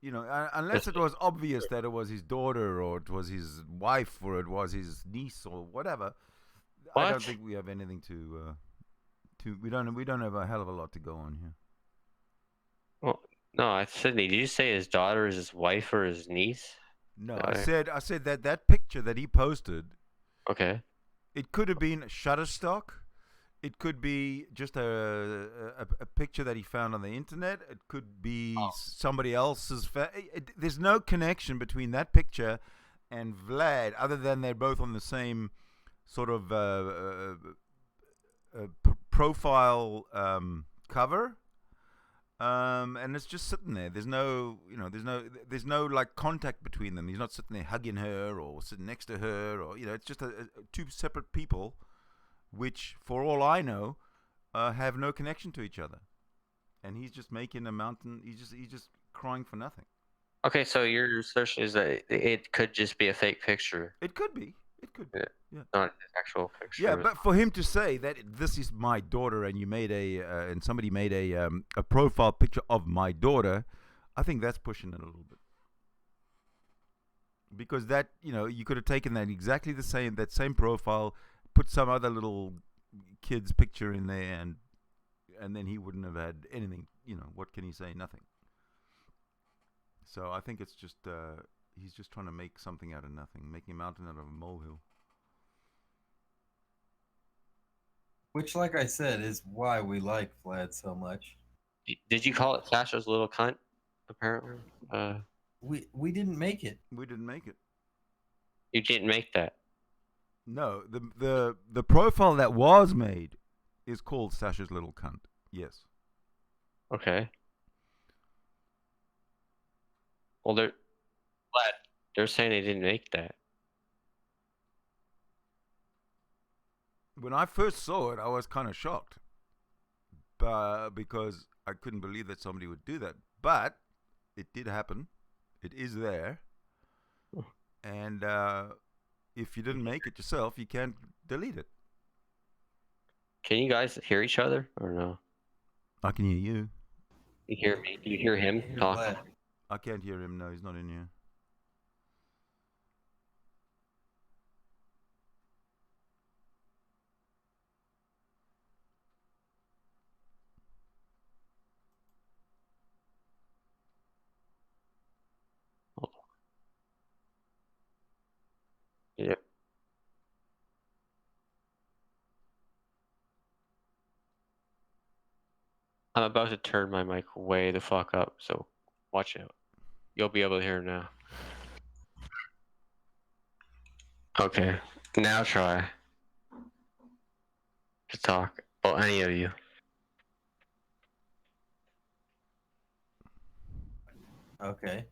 unless it was obvious that it was his daughter or it was his wife or it was his niece or whatever, I don't think we have anything to we don't have a hell of a lot to go on here. Well, no, Sydney, did you say his daughter is his wife or his niece? No, I said that picture that he posted. Okay. It could have been Shutterstock. It could be just a picture that he found on the internet. It could be somebody else's. There's no connection between that picture and Vlad, other than they're both on the same sort of profile cover. And it's just sitting there. There's no like contact between them. He's not sitting there hugging her or sitting next to her, or it's just two separate people, which, for all I know, have no connection to each other. And he's just making a mountain. He's just crying for nothing. Okay, so your assertion is that it could just be a fake picture. It could be. It could be. Yeah. Not an actual picture. Yeah, but for him to say that this is my daughter and you made and somebody made a profile picture of my daughter, I think that's pushing it a little bit. Because that, you could have taken that same profile, put some other little kid's picture in there, and then he wouldn't have had anything. What can he say? Nothing. So I think it's just he's just trying to make something out of nothing, making a mountain out of a molehill. Which, like I said, is why we like Vlad so much. Did you call it Sasha's little cunt? Apparently, we didn't make it. We didn't make it. You didn't make that. No, the profile that was made is called Sasha's little cunt. Yes. Okay. Well, they're saying they didn't make that. When I first saw it, I was kind of shocked, because I couldn't believe that somebody would do that. But it did happen. It is there, and if you didn't make it yourself, you can't delete it. Can you guys hear each other or no? I can hear you. You hear me? You hear him Here's talk? Vlad. I can't hear him. No, he's not in here. Yep. I'm about to turn my mic way the fuck up, so watch out. You'll be able to hear him now. Okay, now try to talk. Well, any of you. Okay.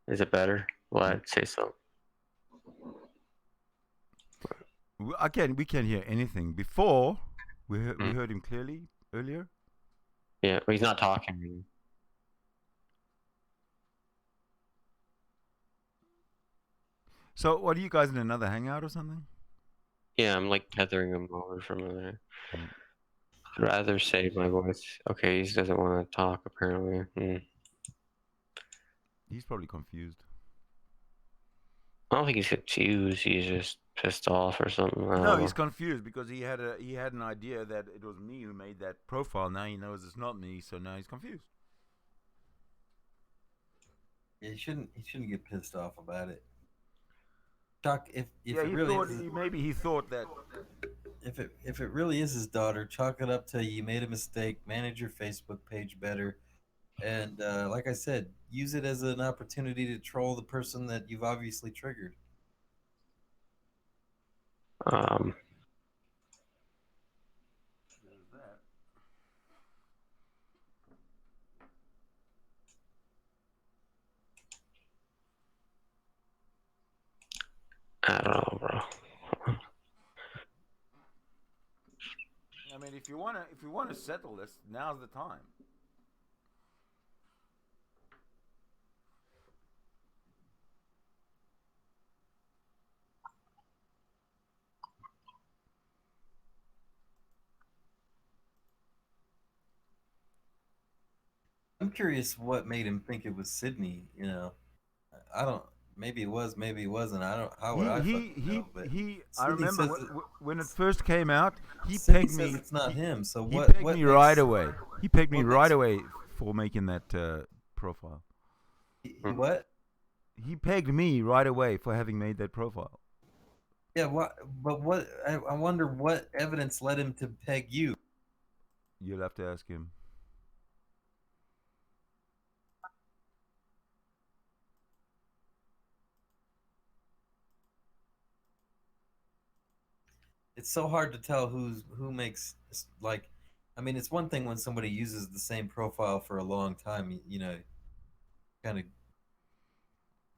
Is it better? Well, I'd say so. We can't hear anything. Before, we heard him clearly earlier. Yeah, but he's not talking. So, what are you guys in another hangout or something? Yeah, I'm like tethering him over from there. Mm. I'd rather save my voice. Okay, he doesn't want to talk apparently. He's probably confused. I don't think he's confused. He's just pissed off or something. I don't No, know. he's confused because he had an idea that it was me who made that profile. Now he knows it's not me, so now he's confused. Yeah, he shouldn't get pissed off about it. Chuck, if Yeah, it he really thought is, maybe he thought that. if it really is his daughter, chalk it up to you made a mistake. Manage your Facebook page better, and like I said, use it as an opportunity to troll the person that you've obviously triggered. I don't know, bro. I mean, if you wanna settle this, now's the time. I'm curious what made him think it was Sydney. You know, I don't. Maybe it was, maybe it wasn't. I don't. How would I fucking know? But I Sydney remember says when it first came out, he Sydney pegged says me. it's not him. So He what? pegged What me makes, right away. He pegged me what right makes- away for making that profile. What? He pegged me right away for having made that profile. Yeah. What? But what? I wonder what evidence led him to peg you. You'll have to ask him. It's so hard to tell who makes like. I mean, it's one thing when somebody uses the same profile for a long time. You know, kind of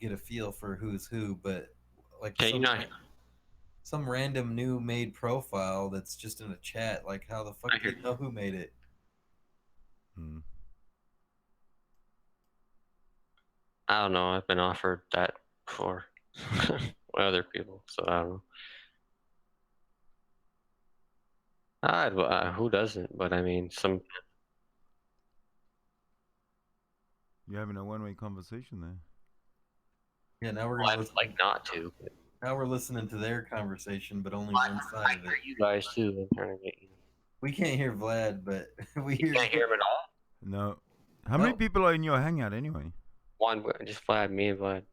get a feel for who's who. But like Can you not? some random new made profile that's just in a chat. Like, how the fuck I do you hear- know who made it? I don't know. I've been offered that before by other people, so I don't know. Who doesn't? But I mean, some. You're having a one-way conversation there. Yeah, now we're Well, gonna I'd like not to. But now we're listening to their conversation, but only I one I side of hear it. you guys too. I'm trying to get you. We can't hear Vlad, but we You can't hear him at all. No. How many No. people are in your hangout anyway? One, just Vlad, me and Vlad.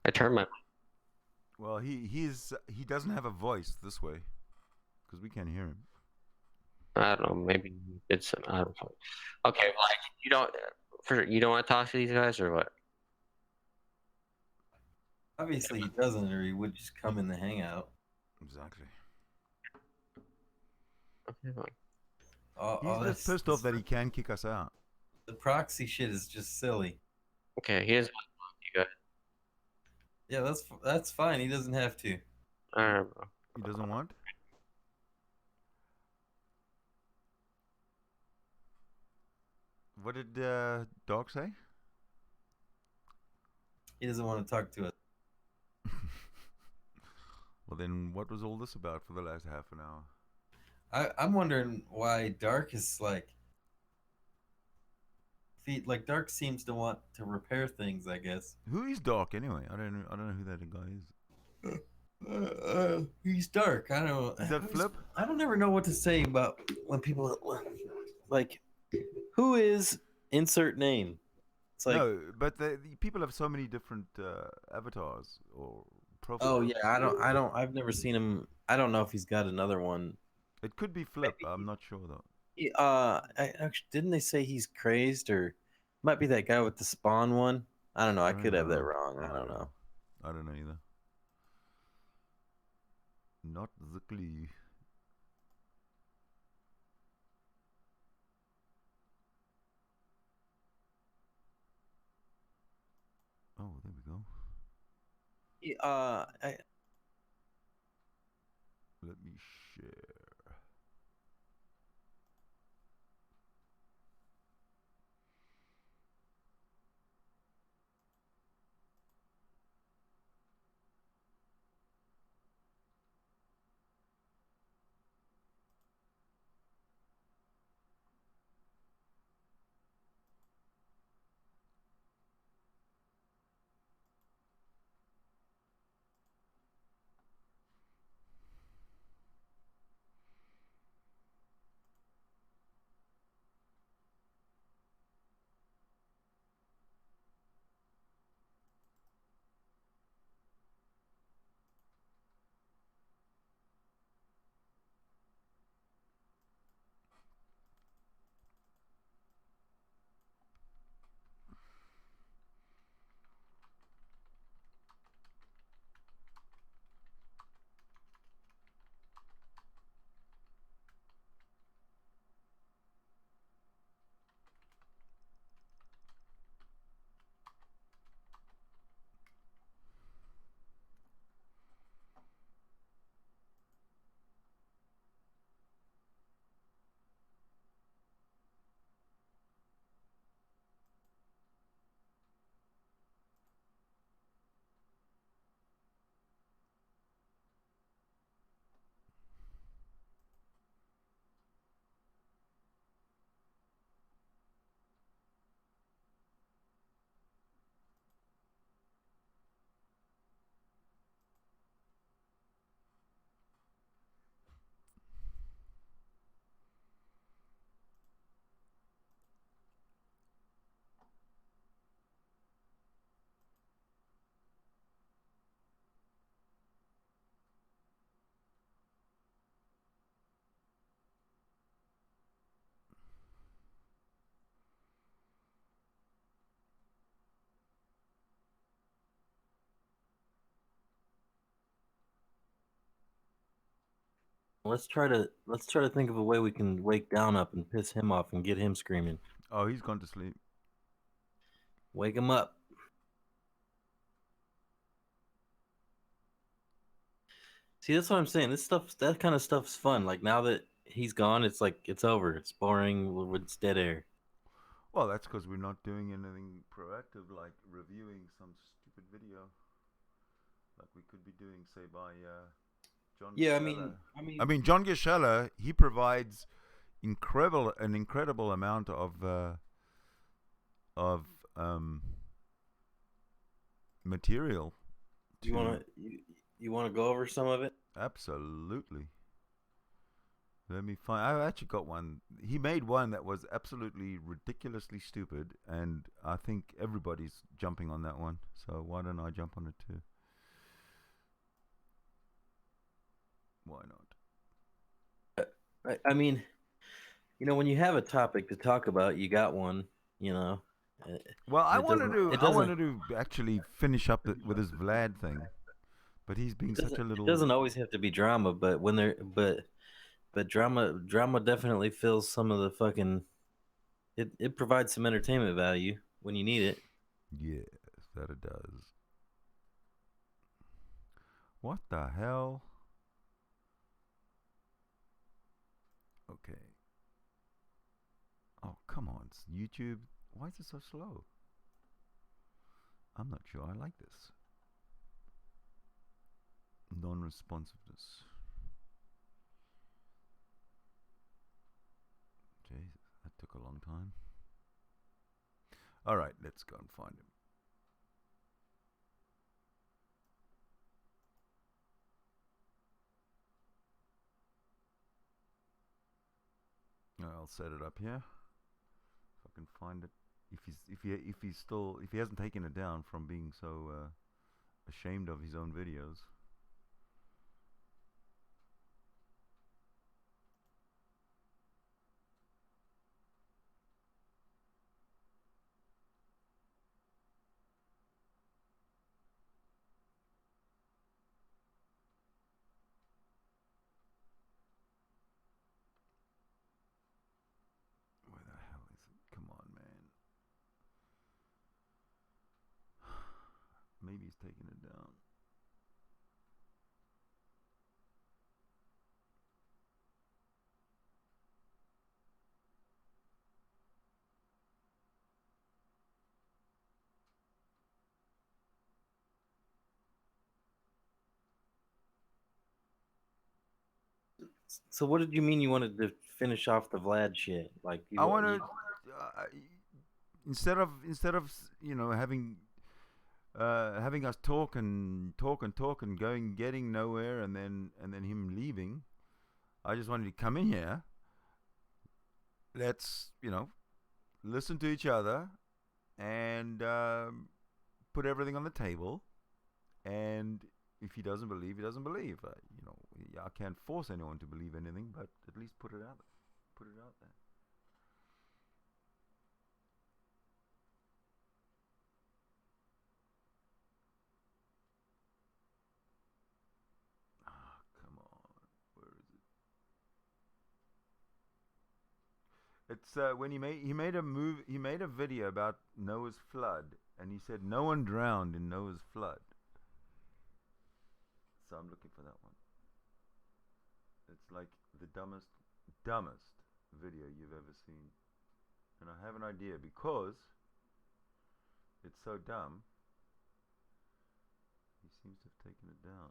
I turned my. Well, he doesn't have a voice this way because we can't hear him. I don't know. Maybe it's. I don't know. Okay, well, you don't. You don't want to talk to these guys or what? Obviously he doesn't, or he would just come in the hangout. Exactly. Okay, fine. He's just pissed off that he can kick us out. The proxy shit is just silly. Okay, here's what you guys. Yeah, that's fine. He doesn't have to. I don't know. He doesn't want. What did Dog say? He doesn't want to talk to us. Well, then what was all this about for the last half an hour? I'm wondering why Dark is like Like Dark seems to want to repair things, I guess. Who is Dark anyway? I don't know who that guy is. He's Dark. I don't. Is that Flip? I don't ever know what to say about when people like who is insert name. It's like, No, but the people have so many different avatars or profiles. oh yeah, I've never seen him. I don't know if he's got another one. It could be Flip. I'm not sure though. Actually, didn't they say he's crazed, or might be that guy with the spawn one? I don't know. I don't could have that know. wrong. I don't know. I don't know either. Not the clue. Oh, there we go. Let me share. Let's try to think of a way we can wake Down up and piss him off and get him screaming. Oh, he's gone to sleep. Wake him up. See, that's what I'm saying. That kind of stuff's fun. Like now that he's gone, it's like it's over. It's boring. It's dead air. Well, that's because we're not doing anything proactive, like reviewing some stupid video, like we could be doing, say, by John. Yeah, Gescheller. I mean, John Gescheller, he provides an incredible amount of material. you want to go over some of it? Absolutely. Let me find. I've actually got one. He made one that was absolutely ridiculously stupid, and I think everybody's jumping on that one. So why don't I jump on it too? Why not? I mean, when you have a topic to talk about, you got one. Well, I It wanted doesn't- to. I wanted to actually finish up with his Vlad thing, but he's being such a It little. doesn't always have to be drama, but but drama definitely fills some of the fucking. It provides some entertainment value when you need it. Yes, that it does. What the hell? Okay. Oh, come on, YouTube. Why is it so slow? I'm not sure I like this. Non-responsiveness. Jesus, that took a long time. All right, let's go and find him. I'll set it up here. If I can find it. If he hasn't taken it down from being so ashamed of his own videos. Where the hell is it? Come on, man. Maybe he's taking it down. So what did you mean you wanted to finish off the Vlad shit? Like I want to instead of having us talk and getting nowhere, and then him leaving. I just wanted to come in here. Let's listen to each other and put everything on the table. And if he doesn't believe, he doesn't believe. I can't force anyone to believe anything, but at least put it out there. Put it out there. Come on, where is it? It's when he made a video about Noah's flood, and he said no one drowned in Noah's flood. So I'm looking for that one. It's like the dumbest video you've ever seen, and I have an idea because it's so dumb. He seems to have taken it down.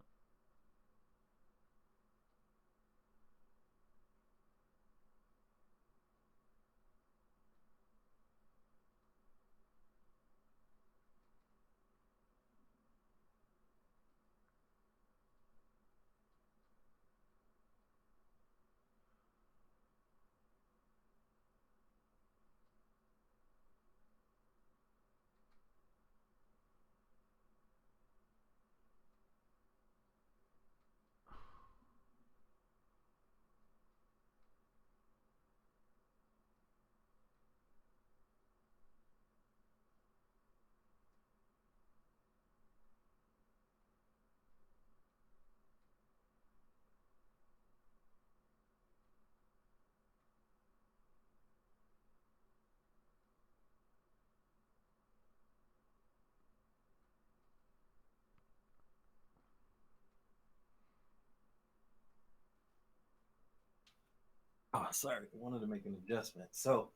Oh, sorry. I wanted to make an adjustment. So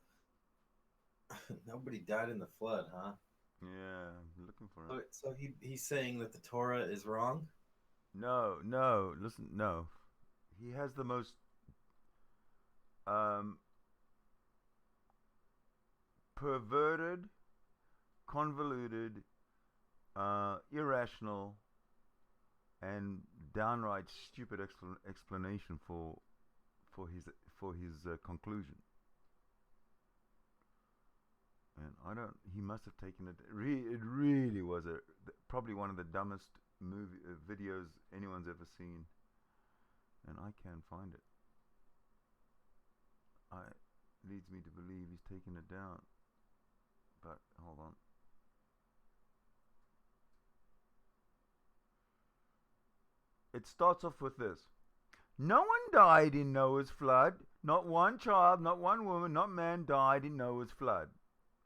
nobody died in the flood, huh? Yeah, I'm looking for it. So he's saying that the Torah is wrong? No, listen, no. He has the most perverted, convoluted, irrational, and downright stupid explanation for his conclusion. And he must have taken it. It really was probably one of the dumbest videos anyone's ever seen. And I can't find it. Leads me to believe he's taken it down. But hold on. It starts off with this. No one died in Noah's flood. Not one child, not one woman, not man died in Noah's flood.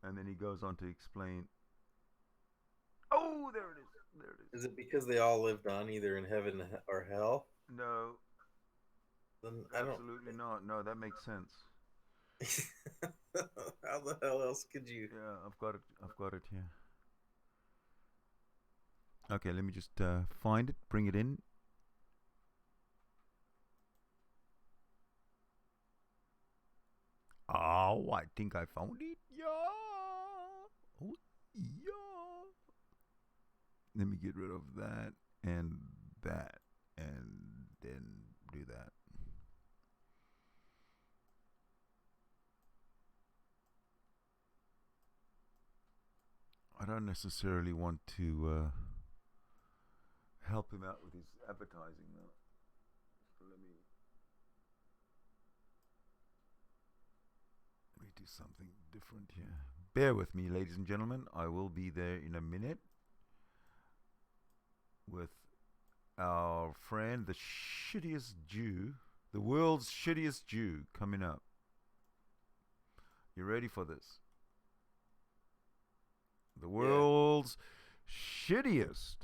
And then he goes on to explain. Oh, there it is. There it is. Is it because they all lived on either in heaven or hell? No. Then Absolutely not. No, that makes sense. How the hell else could you? Yeah, I've got it here. Okay, let me just find it, bring it in. Oh, I think I found it. Yeah. Oh, Let me get rid of that and then do that. I don't necessarily want to help him out with his advertising though. So let me do something different here. Bear with me, ladies and gentlemen. I will be there in a minute with our friend, the shittiest Jew, the world's shittiest Jew, coming up. You ready for this? The world's shittiest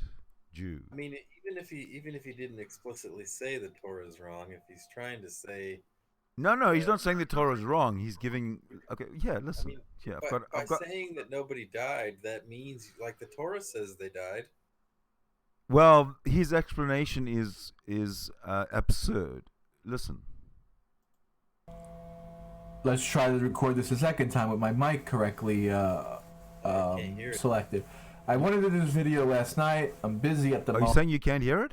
Jew. I mean, even if he didn't explicitly say the Torah is wrong, if he's trying to say No, he's not saying the Torah is wrong. He's giving. Okay, yeah, listen. I mean, yeah, by saying that nobody died, that means like the Torah says they died. Well, his explanation is absurd. Listen. Let's try to record this a second time with my mic correctly selected. I wanted to do this video last night. I'm busy at the moment. Are you saying you can't hear it?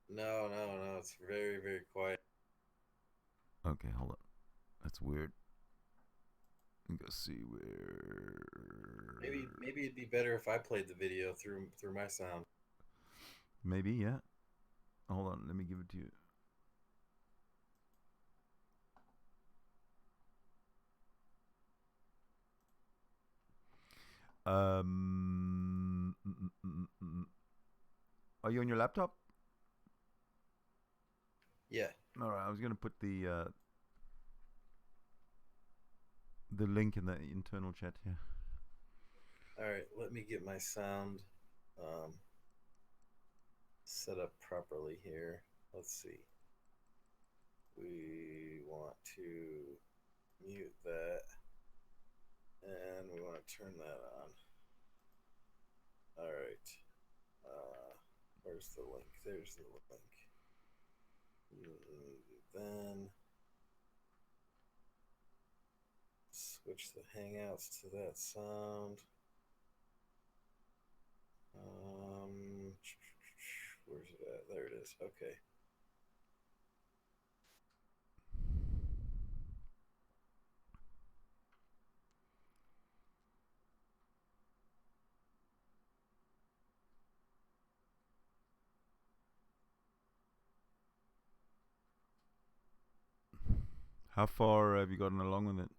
No, it's very, very quiet. Okay, hold on. That's weird. Let's see where. Maybe it'd be better if I played the video through my sound. Maybe, yeah. Hold on, let me give it to you. Are you on your laptop? Yeah. All right, I was gonna put the link in the internal chat here. All right, let me get my sound set up properly here. Let's see. We want to mute that, and we want to turn that on. All right. Where's the link? There's the link. Then switch the hangouts to that sound. Where's it at? There it is. Okay. How far have you gotten along with it?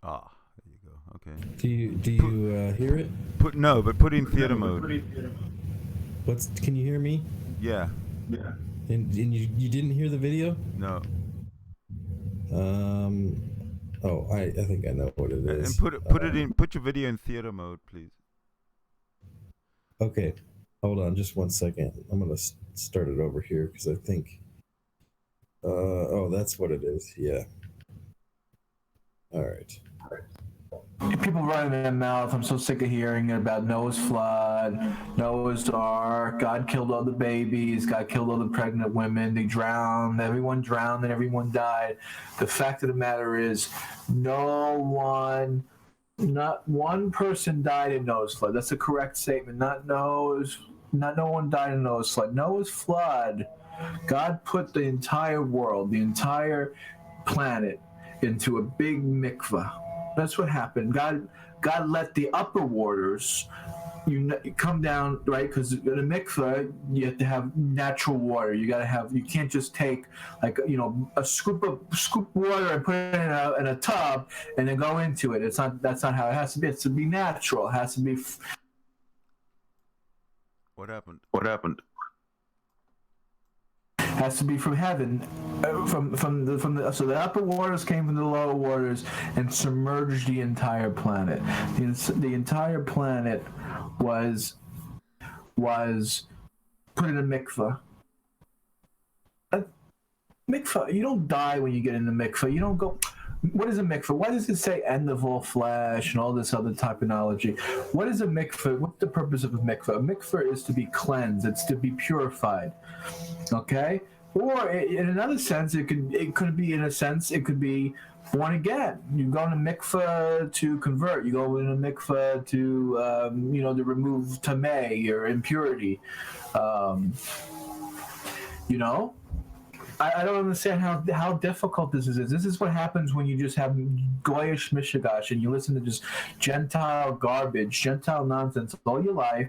Ah, there you go. Okay. Do you hear it? Put in theater mode. Can you hear me? Yeah. And you didn't hear the video? No. Oh, I think I know what it is. And put your video in theater mode, please. Okay. Hold on just 1 second. I'm going to start it over here because I think oh, that's what it is. Yeah. All right. People running their mouth. I'm so sick of hearing about Noah's flood, Noah's ark. God killed all the babies. God killed all the pregnant women. They drowned. Everyone drowned and everyone died. The fact of the matter is, not one person died in Noah's flood. That's a correct statement. Not no one died in Noah's flood. Noah's flood, God put the entire world, the entire planet, into a big mikvah. That's what happened. God let the upper waters come down, right? Because in a mikvah, you have to have natural water. You can't just take a scoop water and put it in a tub and then go into it. That's not how it has to be. It's to be natural. It has to be. What happened? Has to be from heaven, so the upper waters came from the lower waters and submerged the entire planet. The entire planet was put in a mikvah. Mikvah. You don't die when you get in the mikvah. You don't go. What is a mikvah? Why does it say end of all flesh and all this other terminology? What is a mikvah? What's the purpose of a mikvah? A mikvah is to be cleansed. It's to be purified. Okay? Or in another sense, it could be in a sense, it could be born again. You go in a mikveh to convert. You go in a mikveh to, to remove tameh or impurity. I don't understand how difficult this is. This is what happens when you just have goyish mishigash and you listen to just Gentile garbage, Gentile nonsense all your life.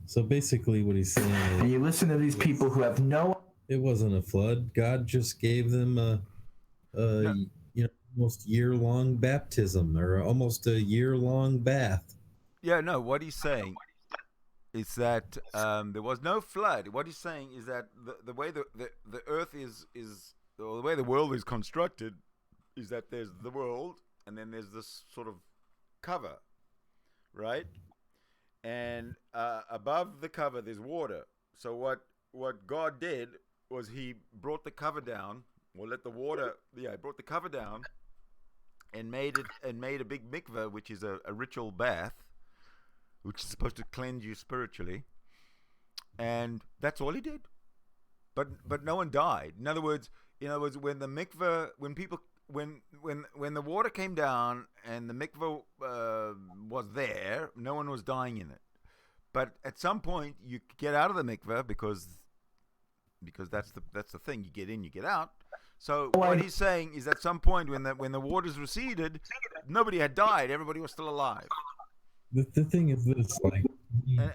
So basically, what he's saying is, and you listen to these people who have no. It wasn't a flood. God just gave them almost year-long baptism or almost a year-long bath. Yeah, no. What he's saying is that there was no flood. What he's saying is that the way the earth is or the way the world is constructed is that there's the world and then there's this sort of cover, right? And above the cover there's water. So what God did was he brought the cover down, or let the water, he brought the cover down and made a big mikveh, which is a ritual bath, which is supposed to cleanse you spiritually, and that's all he did. But no one died. In other words, when the mikveh, when the water came down and the mikveh was there, no one was dying in it. But at some point, you get out of the mikveh because that's the thing. You get in, you get out. So what he's saying is, at some point when the waters receded, nobody had died. Everybody was still alive. The thing is this, like,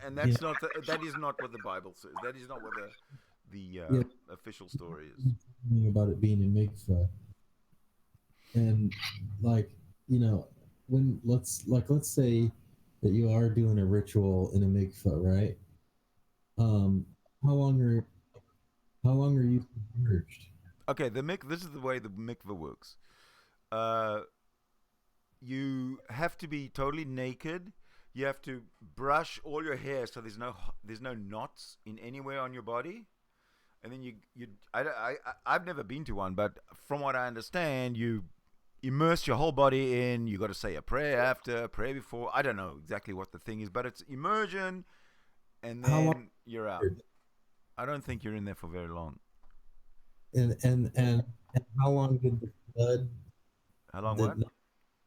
and that's not that is not what the Bible says. That is not what the official story is. About it being a mikveh, and when let's say that you are doing a ritual in a mikveh, right? How long are you submerged? Okay, this is the way the mikveh works. You have to be totally naked. You have to brush all your hair so there's no knots in anywhere on your body. And then I've never been to one, but from what I understand, you immerse your whole body in. You got to say a prayer after, a prayer before. I don't know exactly what the thing is, but it's immersion, and then you're out. I don't think you're in there for very long. And how long did the flood? How long what?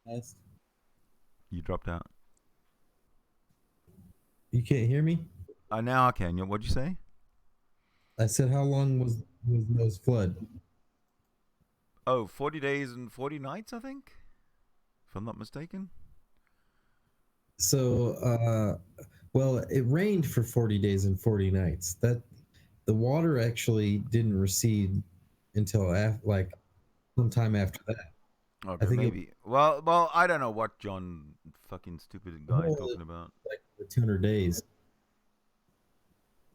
Last? You dropped out. You can't hear me? Now I can. What'd you say? I said, how long was Noah's flood? 40 days and 40 nights, I think, if I'm not mistaken. So, well, it rained for 40 days and 40 nights. That the water actually didn't recede until sometime after that. Okay, I think maybe. Well, I don't know what John, fucking stupid guy, is talking about. Like 200 days.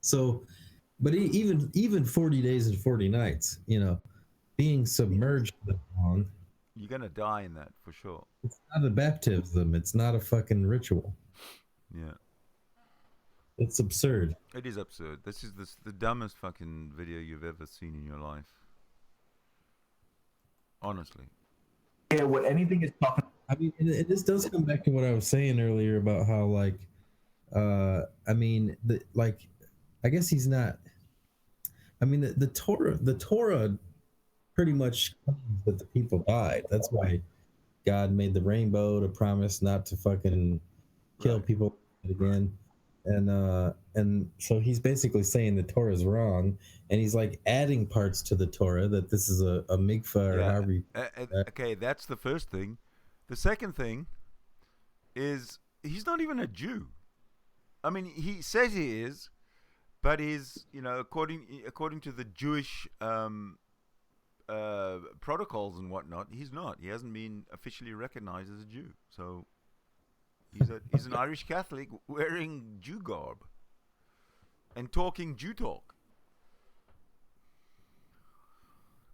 So, but even 40 days and 40 nights, being submerged that long, you're gonna die in that for sure. It's not a baptism. It's not a fucking ritual. Yeah. It's absurd. It is absurd. This is the dumbest fucking video you've ever seen in your life. Honestly. Yeah, what anything is talking. I mean, and this does come back to what I was saying earlier about how, I guess he's not. I mean, the Torah pretty much claims that the people died. That's why God made the rainbow to promise not to fucking kill people again. And so he's basically saying the Torah is wrong, and he's like adding parts to the Torah that this is a mikveh or however you. Okay, that's the first thing. The second thing is he's not even a Jew. I mean, he says he is, but he's, according to the Jewish protocols and whatnot, he's not. He hasn't been officially recognized as a Jew. So he's an Irish Catholic wearing Jew garb and talking Jew talk.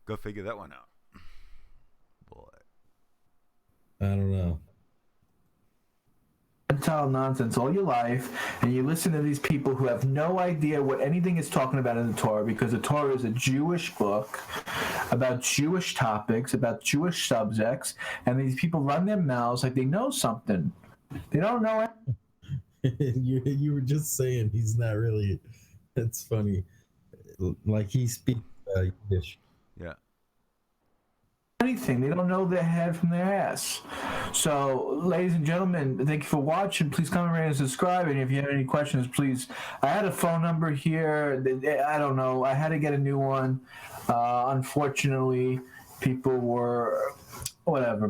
Go figure that one out. Boy. I don't know. Gentile nonsense all your life, and you listen to these people who have no idea what anything is talking about in the Torah, because the Torah is a Jewish book about Jewish topics, about Jewish subjects, and these people run their mouths like they know something. They don't know it. You were just saying he's not really. That's funny. Like he speaks Yiddish. Yeah. anything. They don't know their head from their ass. So, ladies and gentlemen, thank you for watching. Please comment, rate, and subscribe. And if you have any questions, please. I had a phone number here. I don't know. I had to get a new one. Unfortunately, people were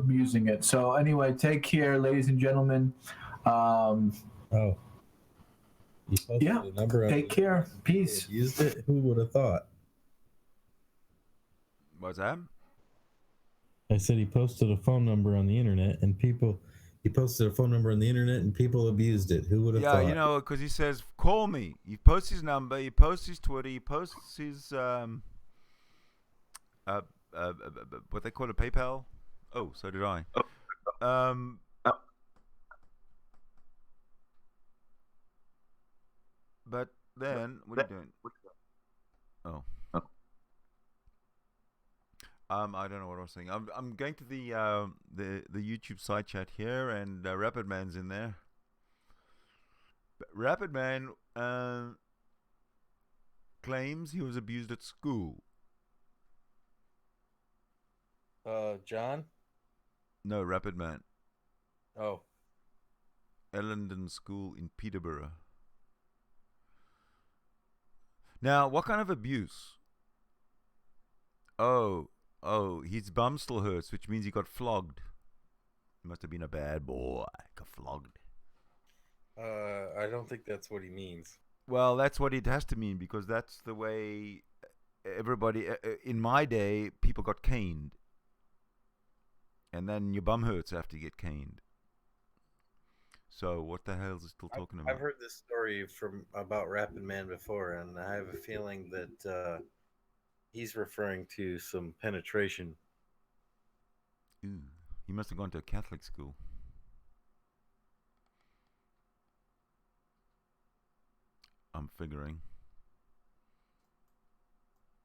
using it. So anyway, take care, ladies and gentlemen. Oh. You posted Yeah. a number of Take care. Peace. Used it? Who would have thought? What's that? I said he posted a phone number on the internet, and people. He posted a phone number on the internet, and people abused it. Who would have thought? Yeah, you know, because he says, "Call me." He posts his number. He posts his Twitter. He posts his what they call it, PayPal. Oh, so did I. But then, what are you doing? Oh. I don't know what I was saying. I'm going to the YouTube side chat here, and Rapid Man's in there. Rapid Man claims he was abused at school. John? No, Rapid Man. Oh. Ellendon School in Peterborough. Now, what kind of abuse? Oh, his bum still hurts, which means he got flogged. He must have been a bad boy. Got flogged. I don't think that's what he means. Well, that's what it has to mean, because that's the way everybody, in my day, people got caned. And then your bum hurts after you get caned. So what the hell is he still talking about? I've heard this story about Rapid Man before, and I have a feeling that he's referring to some penetration. Ooh, he must have gone to a Catholic school. I'm figuring.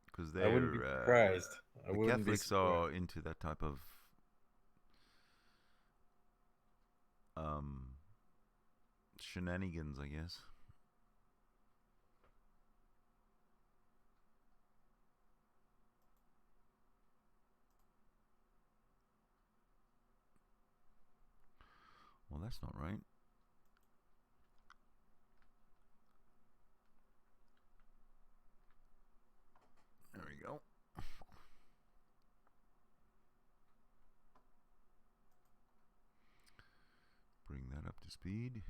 Because they're... I wouldn't be surprised. The Catholics are into that type of... shenanigans, I guess. Well, that's not right. There we go. Bring that up to speed.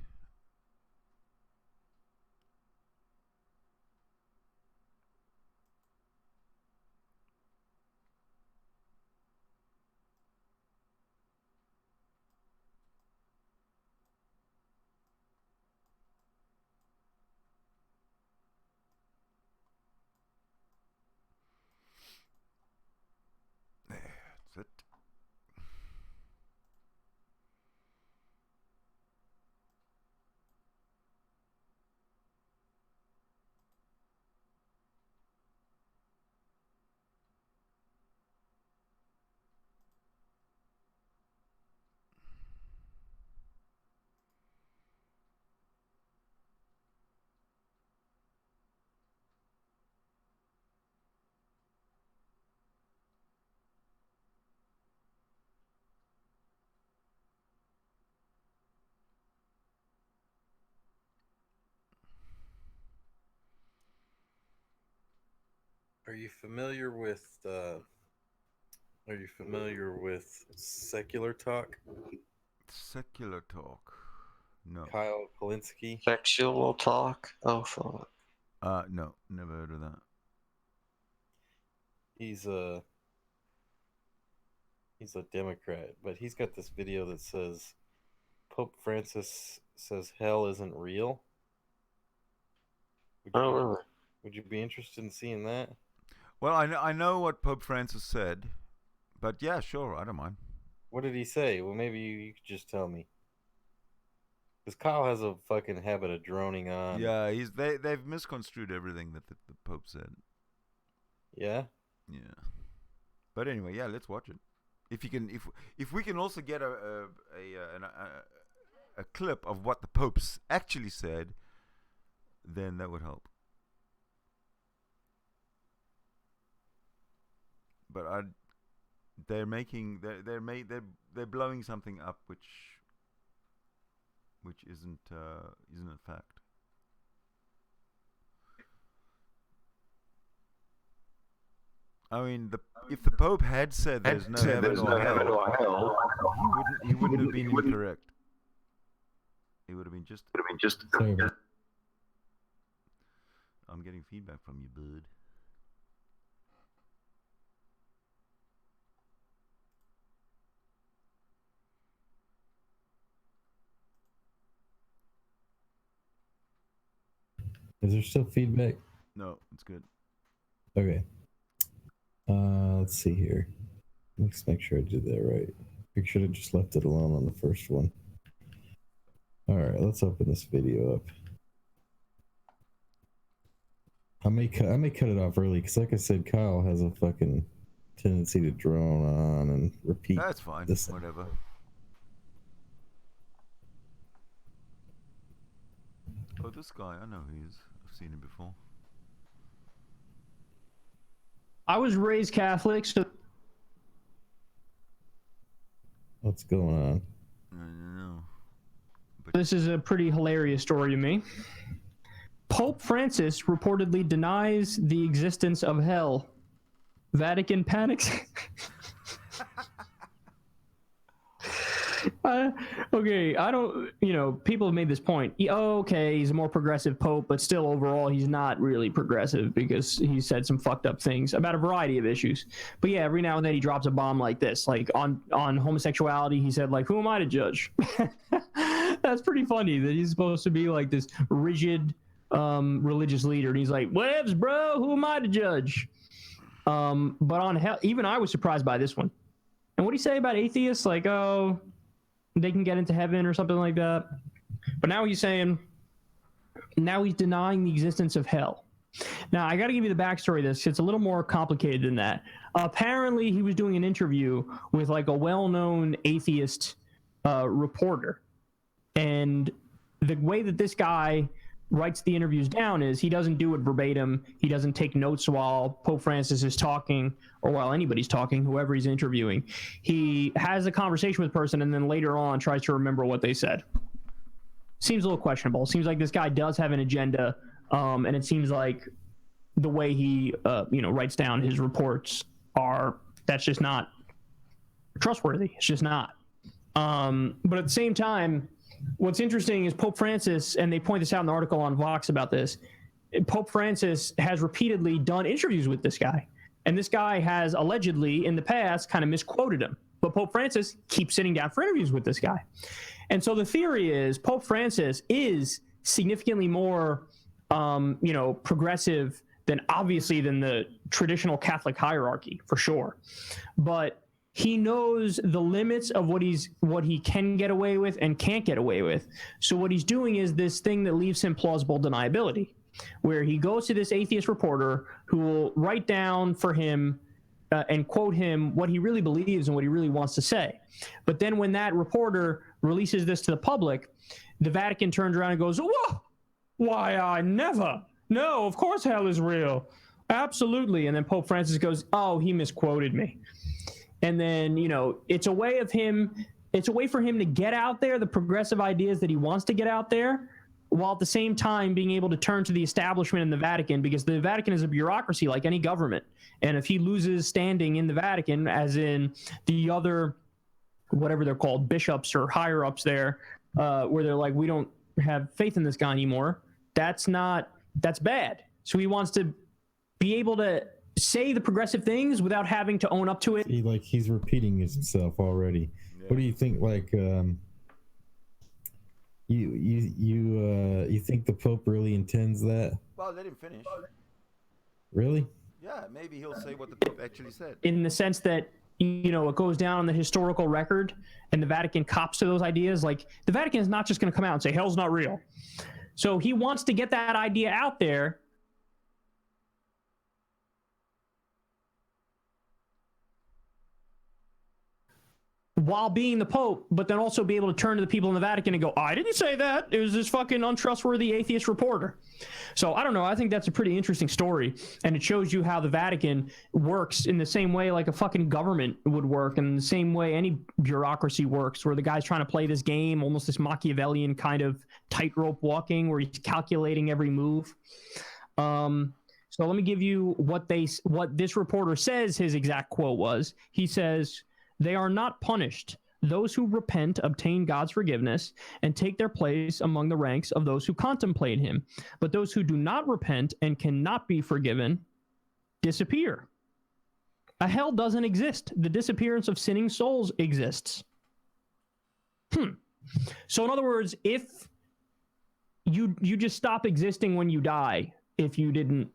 That's it. Are you familiar with Secular Talk? Secular Talk. No. Kyle Polinsky. Sexual talk. Oh, fuck. No, never heard of that. He's a Democrat, but he's got this video that says Pope Francis says hell isn't real. Would you be interested in seeing that? Well, I know what Pope Francis said, but yeah, sure, I don't mind. What did he say? Well, maybe you could just tell me. Because Kyle has a fucking habit of droning on. Yeah, they've misconstrued everything that the Pope said. Yeah? Yeah. But anyway, yeah, let's watch it. If you can, if we can also get a clip of what the Pope's actually said, then that would help. But they're blowing something up which isn't a fact. I mean, if the Pope had said there's no heaven or hell, he wouldn't have been incorrect. It would have been just. Sorry about I'm getting feedback from you, bud. Is there still feedback? No, it's good. Okay. Let's see here. Let's make sure I did that right. I should have just left it alone on the first one. All right, let's open this video up. I may cut it off early because, like I said, Kyle has a fucking tendency to drone on and repeat. That's fine. This. Whatever. Oh, this guy, I know who he is. I've seen him before. I was raised Catholic, so What's going on? I don't know. But this is a pretty hilarious story to me. Pope Francis reportedly denies the existence of hell. Vatican panics. Okay, I don't, people have made this point. Okay, he's a more progressive pope, but still overall he's not really progressive because he said some fucked up things about a variety of issues. But yeah, every now and then he drops a bomb like this, like on homosexuality. He said, like, who am I to judge? That's pretty funny that he's supposed to be like this rigid religious leader, and he's like, whatevs, bro, who am I to judge? But on hell, even I was surprised by this one. And what do you say about atheists? Like, oh, they can get into heaven or something like that. But now he's saying, now he's denying the existence of hell. Now, I got to give you the backstory of this. It's a little more complicated than that. Apparently, he was doing an interview with like a well-known atheist reporter. And the way that this guy writes the interviews down is he doesn't do it verbatim. He doesn't take notes while Pope Francis is talking or while anybody's talking, whoever he's interviewing. He has a conversation with the person and then later on tries to remember what they said. Seems a little questionable. Seems like this guy does have an agenda, and it seems like the way he writes down his reports that's just not trustworthy. It's just not. But at the same time, what's interesting is Pope Francis, and they point this out in the article on Vox about this, Pope Francis has repeatedly done interviews with this guy. And this guy has allegedly, in the past, kind of misquoted him. But Pope Francis keeps sitting down for interviews with this guy. And so the theory is Pope Francis is significantly more, progressive than the traditional Catholic hierarchy, for sure. But he knows the limits of what he can get away with and can't get away with. So what he's doing is this thing that leaves him plausible deniability, where he goes to this atheist reporter who will write down for him and quote him what he really believes and what he really wants to say. But then when that reporter releases this to the public, the Vatican turns around and goes, whoa, why, I never. No, of course hell is real. Absolutely. And then Pope Francis goes, oh, he misquoted me. And then, it's a way for him to get out there the progressive ideas that he wants to get out there, while at the same time being able to turn to the establishment in the Vatican, because the Vatican is a bureaucracy like any government. And if he loses standing in the Vatican, as in the other, whatever they're called, bishops or higher ups there, where they're like, we don't have faith in this guy anymore, that's bad. So he wants to be able to say the progressive things without having to own up to it. He's repeating himself already. Yeah. What do you think? You think the Pope really intends that? Well, let him finish. Really? Yeah, maybe he'll say what the Pope actually said. In the sense that, it goes down on the historical record and the Vatican cops to those ideas. Like, the Vatican is not just going to come out and say, hell's not real. So he wants to get that idea out there. while being the Pope, but then also be able to turn to the people in the Vatican and go, I didn't say that. It was this fucking untrustworthy atheist reporter. So I don't know. I think that's a pretty interesting story. And it shows you how the Vatican works in the same way like a fucking government would work, and the same way any bureaucracy works, where the guy's trying to play this game, almost this Machiavellian kind of tightrope walking where he's calculating every move. So let me give you what this reporter says his exact quote was. He says, "They are not punished. Those who repent obtain God's forgiveness and take their place among the ranks of those who contemplate him. But those who do not repent and cannot be forgiven disappear. A hell doesn't exist. The disappearance of sinning souls exists." So in other words, if you just stop existing when you die, if you didn't,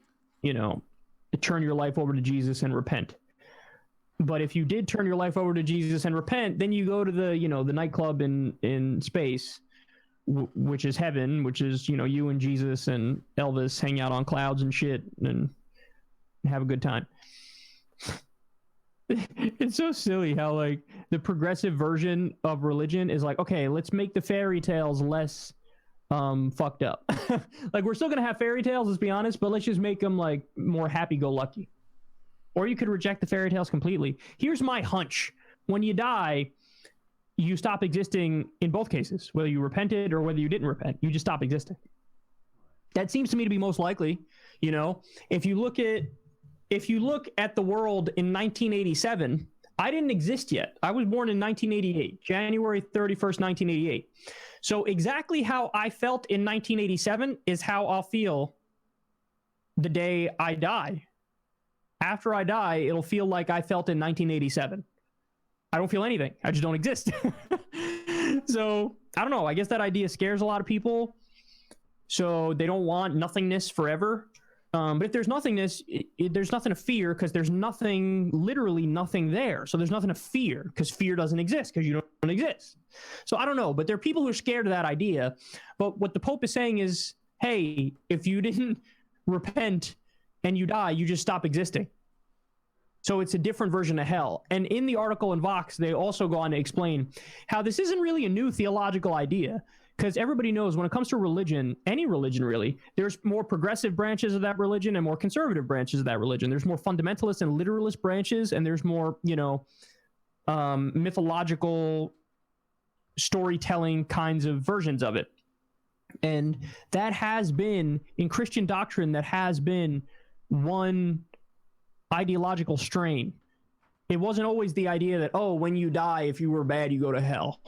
turn your life over to Jesus and repent. But if you did turn your life over to Jesus and repent, then you go to the nightclub in space, which is heaven, which is, you and Jesus and Elvis hang out on clouds and shit and have a good time. It's so silly how like the progressive version of religion is like, okay, let's make the fairy tales less fucked up. Like, we're still gonna have fairy tales, let's be honest, but let's just make them like more happy-go-lucky. Or you could reject the fairy tales completely. Here's my hunch: when you die, you stop existing in both cases, whether you repented or whether you didn't repent. You just stop existing. That seems to me to be most likely. If you look at the world in 1987, I didn't exist yet. I was born in 1988, January 31st, 1988. So exactly how I felt in 1987 is how I'll feel the day I die. After I die, it'll feel like I felt in 1987. I don't feel anything. I just don't exist. So, I don't know. I guess that idea scares a lot of people. So they don't want nothingness forever. But if there's nothingness, there's nothing to fear, because there's literally nothing there. So there's nothing to fear, because fear doesn't exist, because you don't exist. So I don't know, but there are people who are scared of that idea. But what the Pope is saying is, hey, if you didn't repent and you die, you just stop existing. So it's a different version of hell. And in the article in Vox, they also go on to explain how this isn't really a new theological idea, because everybody knows when it comes to religion, any religion really, there's more progressive branches of that religion and more conservative branches of that religion. There's more fundamentalist and literalist branches, and there's more, mythological storytelling kinds of versions of it. And that has been, in Christian doctrine, that has been one ideological strain. It wasn't always the idea that, when you die, if you were bad, you go to hell.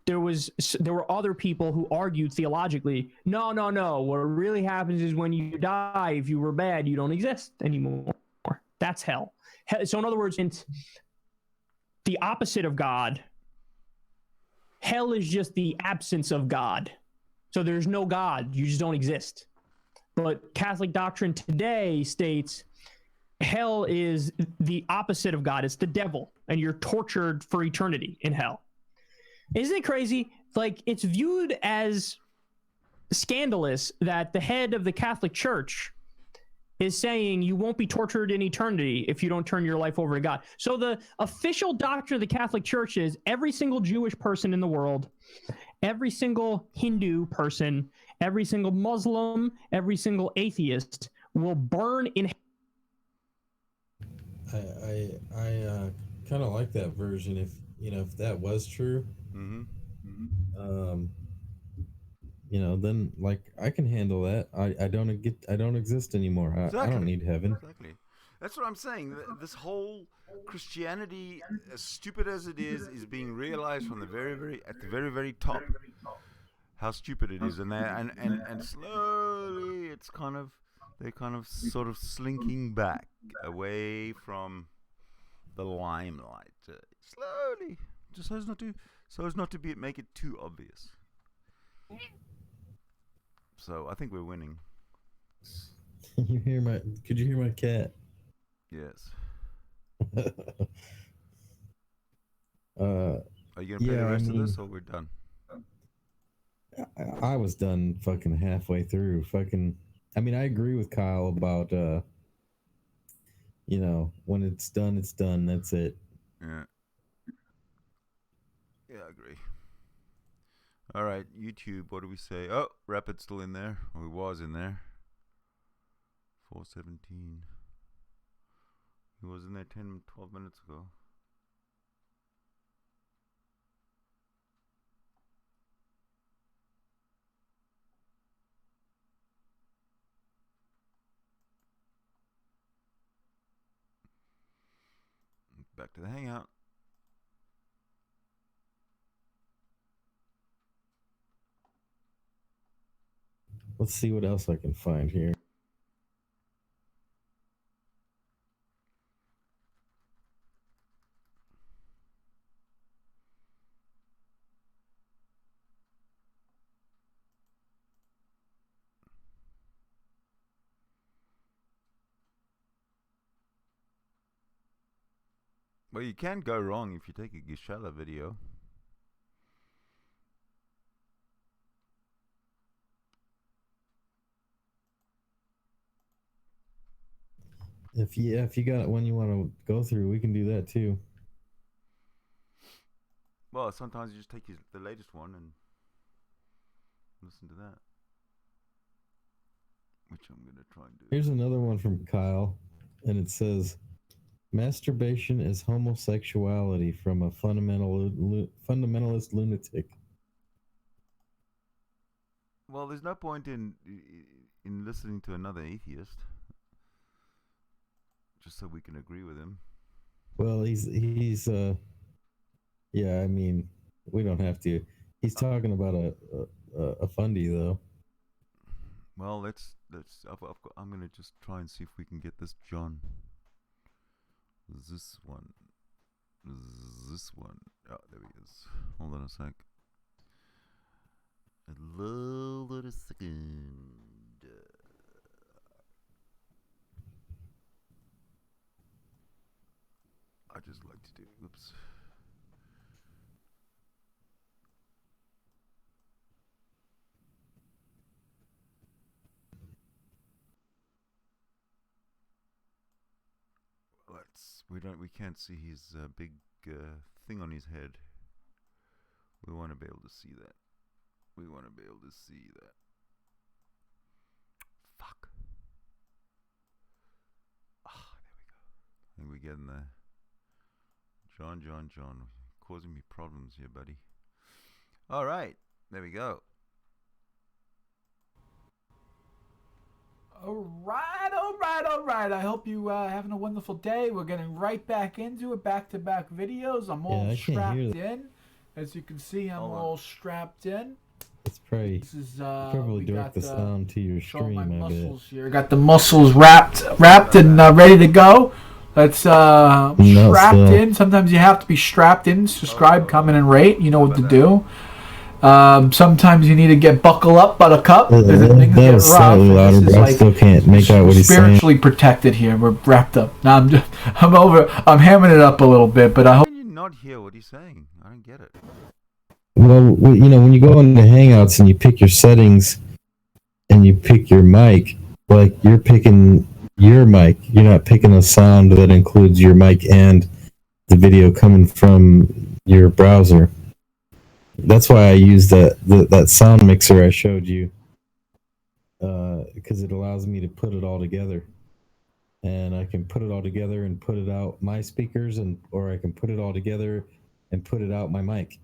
There were other people who argued theologically, no. What really happens is when you die, if you were bad, you don't exist anymore. That's hell. So in other words, it's the opposite of God. Hell is just the absence of God. So there's no God. You just don't exist. But Catholic doctrine today states hell is the opposite of God. It's the devil, and you're tortured for eternity in hell. Isn't it crazy? Like, it's viewed as scandalous that the head of the Catholic Church is saying you won't be tortured in eternity if you don't turn your life over to God. So the official doctrine of the Catholic Church is every single Jewish person in the world, every single Hindu person, every single Muslim, every single atheist will burn in. I kind of like that version. If that was true, then like I can handle that. I don't exist anymore. I don't need heaven. Exactly. That's what I'm saying. This whole Christianity, as stupid as it is being realized from the very top. How stupid it is, and slowly they're kind of sort of slinking back away from the limelight, slowly, just so as not to make it too obvious. So I think we're winning. Could you hear my cat? Yes. Are you gonna play the rest of this, or we're done? I was done fucking halfway through. I agree with Kyle about when it's done, it's done. That's it. Yeah. Yeah, I agree. All right, YouTube, what do we say? Oh, Rapid's still in there. Or he was in there. 417. He was in there 10, 12 minutes ago. Back to the hangout. Let's see what else I can find here. Well, you can't go wrong if you take a Gisela video. If you got one you want to go through, we can do that too. Well, sometimes you just take the latest one and listen to that. Which I'm going to try and do. Here's another one from Kyle, and it says, masturbation is homosexuality from a fundamentalist lunatic. Well, there's no point in listening to another atheist. Just so we can agree with him. Well, he's yeah, I mean, we don't have to. He's talking about a fundy though. Well, I'm gonna just try and see if we can get this John. This one. Oh, there he is. Hold on a sec. Hold on a second. I just like to do. Oops. We can't see his big thing on his head. We want to be able to see that. Fuck. Ah, there we go. I think we're getting there. John. Causing me problems here, buddy. All right. There we go. All right. I hope you having a wonderful day. We're getting right back into it, back-to-back videos. I'm all strapped in. As you can see, I'm all strapped in. It's probably, this is, probably direct the sound to your stream. My muscles here. I got the muscles wrapped and ready to go. Let's strapped in. Sometimes you have to be strapped in. Subscribe, comment, and rate. You know what to do. Sometimes you need to get buckle up, buttercup. That was slightly louder, but I still can't make out what he's saying. Spiritually protected here. We're wrapped up. Now I'm hamming it up a little bit, but I hope. How can you not hear what he's saying? I don't get it. Well, when you go into Hangouts and you pick your settings and you pick your mic, like you're picking your mic. You're not picking a sound that includes your mic and the video coming from your browser. That's why I use that sound mixer I showed you, because it allows me to put it all together, and I can put it all together and put it out my speakers, or I can put it all together and put it out my mic.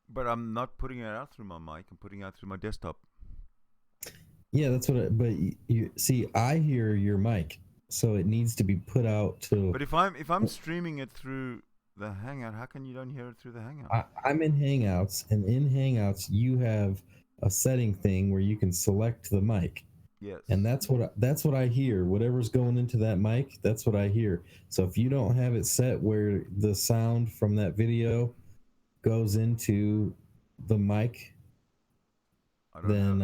But I'm not putting it out through my mic. I'm putting it out through my desktop. Yeah, that's what. But you see, I hear your mic, so it needs to be put out to. But if I'm streaming it through the Hangout, how can you don't hear it through the Hangout? I'm in Hangouts, and in Hangouts you have a setting thing where you can select the mic. Yes. And that's what I hear. Whatever's going into that mic, that's what I hear. So if you don't have it set where the sound from that video goes into the mic, then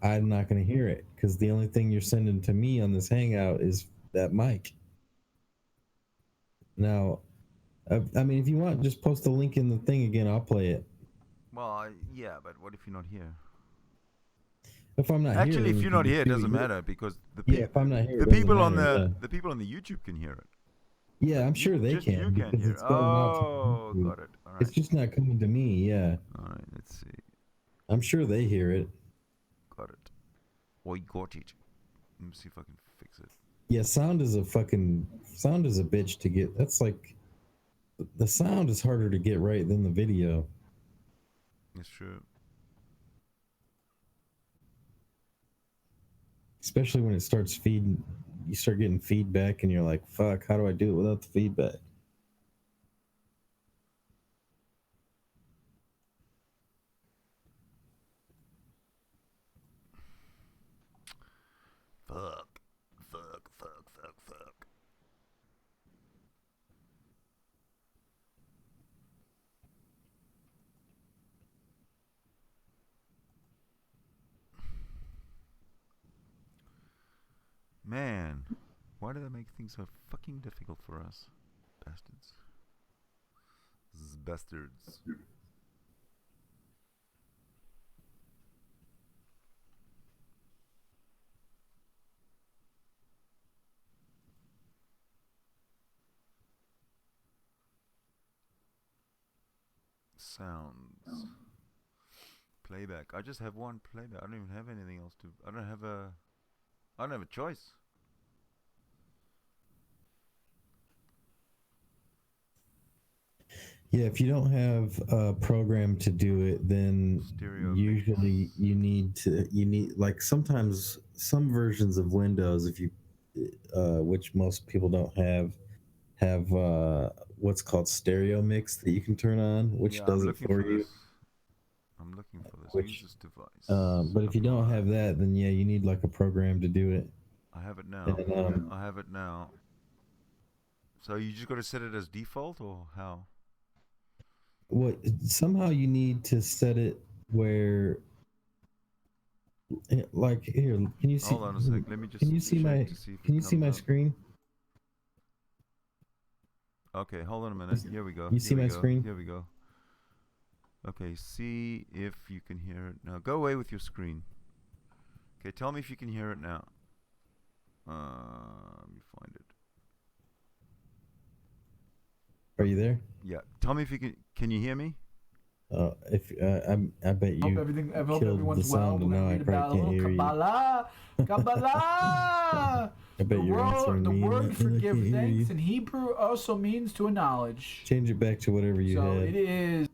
I'm not going to hear it, because the only thing you're sending to me on this Hangout is that mic. Now, I mean, if you want, just post the link in the thing again. I'll play it. Well, yeah, but what if you're not here? If I'm not Actually, here, if you're not here, it doesn't matter, because if I'm not here, the people on the YouTube can hear it. Yeah, I'm sure they just can. you can because hear. it's going out to Oh, YouTube. got it. All right. It's just not coming to me. Yeah, All right. Let's see. I'm sure they hear it. Got it. I got it. Let me see if I can fix it. Yeah, sound is a bitch to get. That's like the sound is harder to get right than the video. It's true. Especially when it starts feeding, you start getting feedback, and you're like, "Fuck, how do I do it without the feedback?" Fuck. Man, why do they make things so fucking difficult for us? Bastards. Bastards. Sounds. Playback. I just have one playback. I don't even have anything else to. I don't have a choice. Yeah, if you don't have a program to do it, then Stereo usually you need like sometimes some versions of Windows, if you which most people don't have what's called stereo mix that you can turn on, which does it for you. I'm looking for this. Which, Use this device. But if you don't have that, then yeah, you need like a program to do it. I have it now. And, I have it now. So you just got to set it as default, or how? What somehow you need to set it where, like here. Can you see? Hold on a sec. Let me just. Can you see my? Can you see my screen? Okay, hold on a minute. Here we go. You see my screen? Here we go. Okay, see if you can hear it now. Go away with your screen. Okay, tell me if you can hear it now. Let me find it. Are you there? Yeah. Tell me if you can. Can you hear me? If I bet you. I hope everyone's well. We're gonna read about a little Kabbalah. Kabbalah. I bet you're answering the me. word and for I give can't hear thanks you. in Hebrew also means to acknowledge. Change it back to whatever you So had. it is.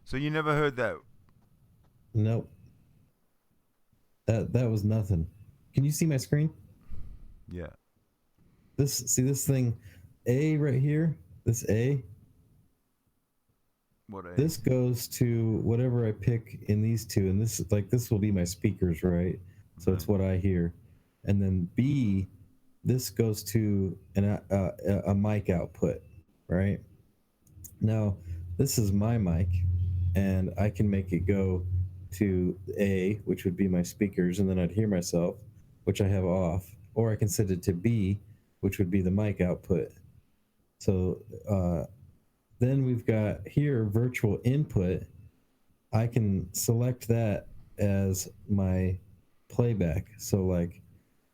So you never heard that? Nope. That was nothing. Can you see my screen? Yeah. This thing, A right here. This A. What A? This goes to whatever I pick in these two, and this will be my speakers, right? So it's what I hear, and then B, this goes to a mic output, right? Now this is my mic, and I can make it go to A, which would be my speakers, and then I'd hear myself, which I have off, or I can set it to B, which would be the mic output. So then we've got here virtual input. I can select that as my playback. So like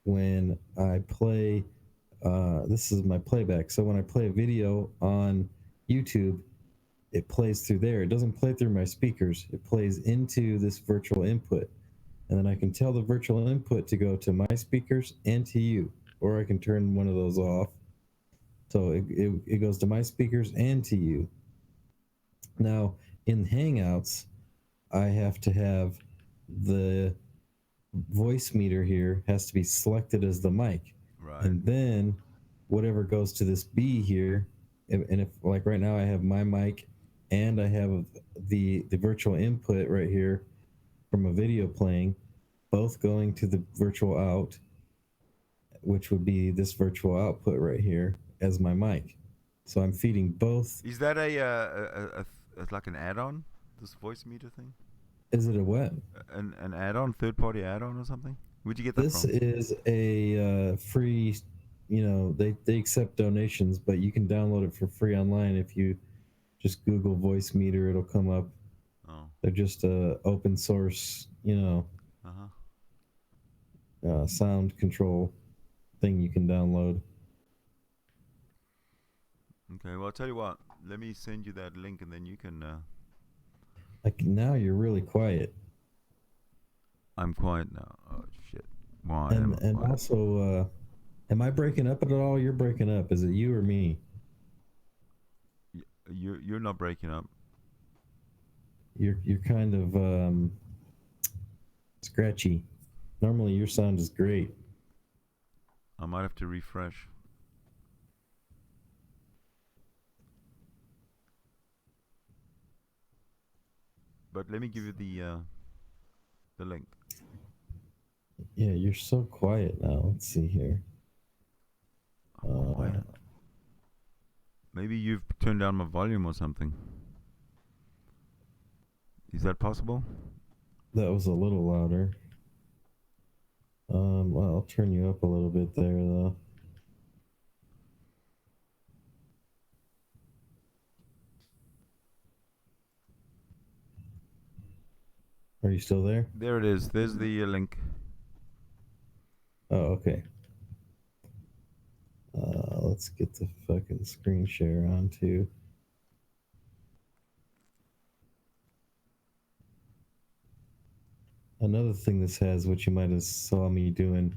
when I play, this is my playback. So when I play a video on YouTube, it plays through there. It doesn't play through my speakers. It plays into this virtual input. And then I can tell the virtual input to go to my speakers and to you, or I can turn one of those off. So it goes to my speakers and to you. Now, in Hangouts, I have to have the voice meter here has to be selected as the mic. Right. And then whatever goes to this B here, and if like right now I have my mic and I have the virtual input right here from a video playing, both going to the virtual out, which would be this virtual output right here as my mic. So I'm feeding both. Is that a like an add-on? This voice meter thing? Is it a what? An add-on, third-party add-on or something? Where'd you get that This from? is a free, they accept donations, but you can download it for free online. If you just Google voice meter, it'll come up. Oh. They're just a open source, sound control thing you can download. Okay, well, I'll tell you what. Let me send you that link, and then you can... Now you're really quiet. I'm quiet now. Oh, shit. Why And am I quiet? also, am I breaking up at all? You're breaking up. Is it you or me? You're not breaking up. You're kind of scratchy. Normally your sound is great. I might have to refresh. But let me give you the link. Yeah, you're so quiet now. Let's see here. Quiet. Maybe you've turned down my volume or something. Is that possible? That was a little louder. Well, I'll turn you up a little bit there, though. Are you still there? There it is. There's the link. Oh, okay. Let's get the fucking screen share on too. Another thing this has, which you might have saw me doing,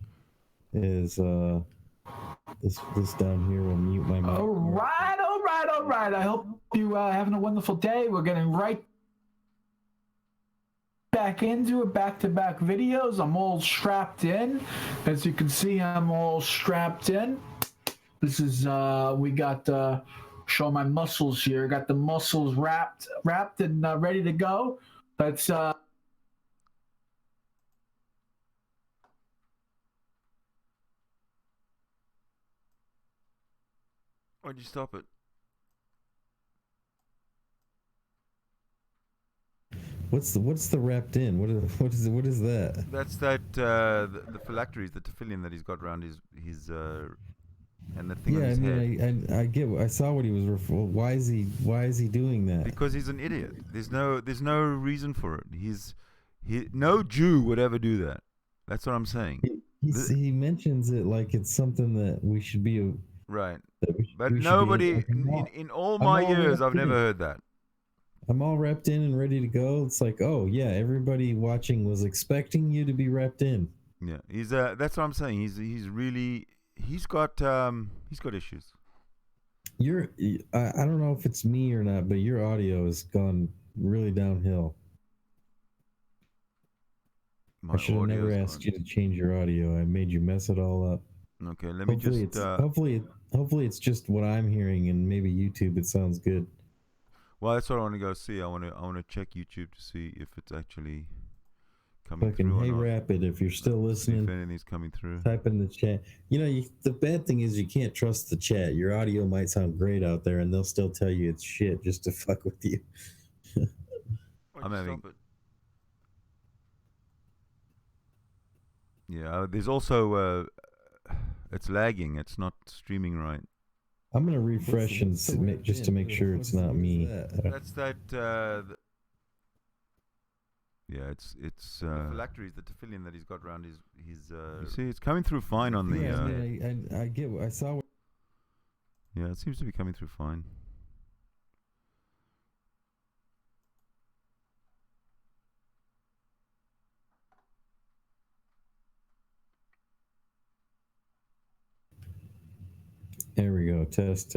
is this down here will mute my mic. All right. I hope you having a wonderful day. We're getting right back into it, back-to-back videos. I'm all strapped in. As you can see, I'm all strapped in. This is we got show my muscles here. Got the muscles wrapped and ready to go. Let's Why'd you stop it? What's the wrapped in? What is that? That's the phylacteries, the tefillin that he's got around his and the thing on his head. I get. I saw what he was Why is he doing that? Because he's an idiot. There's no reason for it. No Jew would ever do that. That's what I'm saying. He mentions it like it's something that we should be right. We But should nobody be, in all my years, I've never heard that. I'm all wrapped in and ready to go. It's like, oh yeah, everybody watching was expecting you to be wrapped in. Yeah, he's that's what I'm saying. He's got issues. I don't know if it's me or not, but your audio has gone really downhill. I should have never asked you to change your audio. I made you mess it all up. Okay, let me just hopefully it's just what I'm hearing, and maybe YouTube it sounds good. Well, that's what I want to go see. I want to check YouTube to see if it's actually coming Fucking through. Hey Rapid, if you're still listening, if anything's coming through. Type in the chat. The bad thing is you can't trust the chat. Your audio might sound great out there, and they'll still tell you it's shit just to fuck with you. I'm having. Yeah, there's also it's lagging. It's not streaming right. I'm gonna refresh just to make sure it's not me. That's that. Yeah, it's the phylacteries, the tefillin that he's got around his. You see, it's coming through fine on the. Yeah, I get. I saw. Yeah, it seems to be coming through fine. There we go. Test.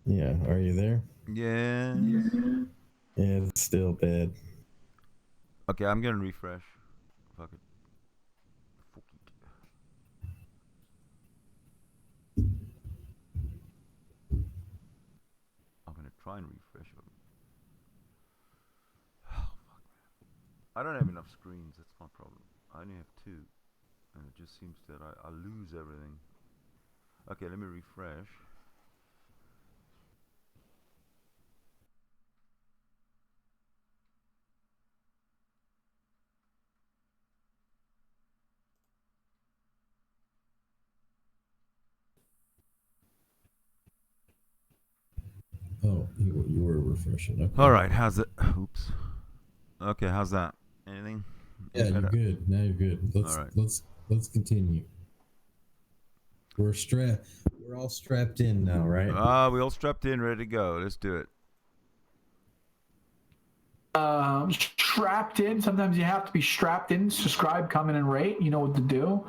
Yeah, are you there? Yeah. Yeah, it's still bad. Okay, I'm gonna refresh. Fuck it. I'm gonna try and refresh it. Oh, fuck, man. I don't have enough screens. That's my problem. I only have 2, and it just seems that I lose everything. Okay, let me refresh. Oh, you were refreshing. Okay. All right, how's it? Oops. Okay, how's that? Anything? Yeah, you're good. Now you're good. All right. Let's continue. We're all strapped in now, right? We all strapped in, ready to go. Let's do it. Strapped in. Sometimes you have to be strapped in. Subscribe, comment, and rate. You know what to do.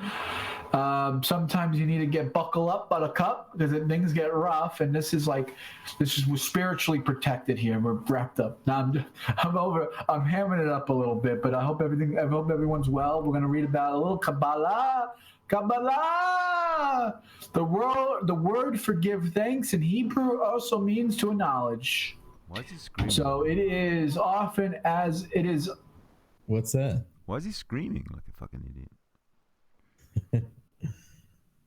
Sometimes you need to get buckle up, buttercup, because things get rough. And we're spiritually protected here. We're wrapped up. Now I'm hammering it up a little bit, but I hope everyone's well. We're gonna read about a little Kabbalah. Kabbalah. The word for give thanks in Hebrew also means to acknowledge. Why is he screaming? So it is often as it is. What's that? Why is he screaming like a fucking idiot?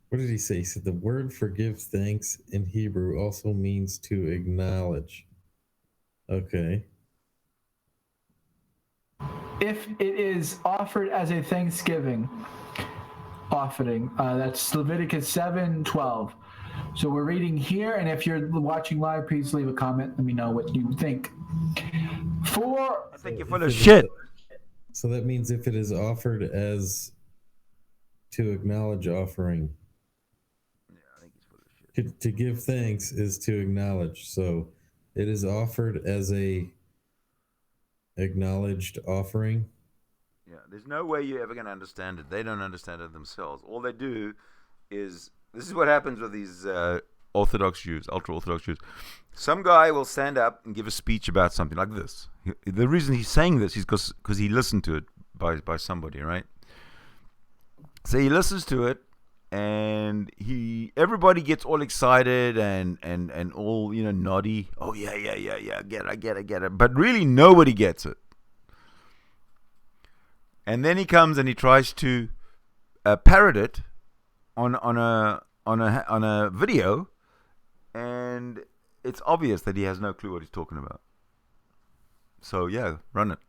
What did he say? He said the word for give thanks in Hebrew also means to acknowledge. Okay. If it is offered as a thanksgiving offering, that's Leviticus 7:12. So we're reading here, and if you're watching live, please leave a comment. Let me know what you think. I think you're full of shit. So that means if it is offered as to acknowledge offering. Yeah, I think he's full of shit. To give thanks is to acknowledge. So it is offered as a acknowledged offering. Yeah, there's no way you're ever going to understand it. They don't understand it themselves. All they do is, this is what happens with these Orthodox Jews, ultra-Orthodox Jews. Some guy will stand up and give a speech about something like this. The reason he's saying this is because he listened to it by somebody, right? So he listens to it, and everybody gets all excited and all, noddy. Oh, yeah, I get it. But really nobody gets it. And then he comes and he tries to parrot it on a video, and it's obvious that he has no clue what he's talking about. So yeah, run it.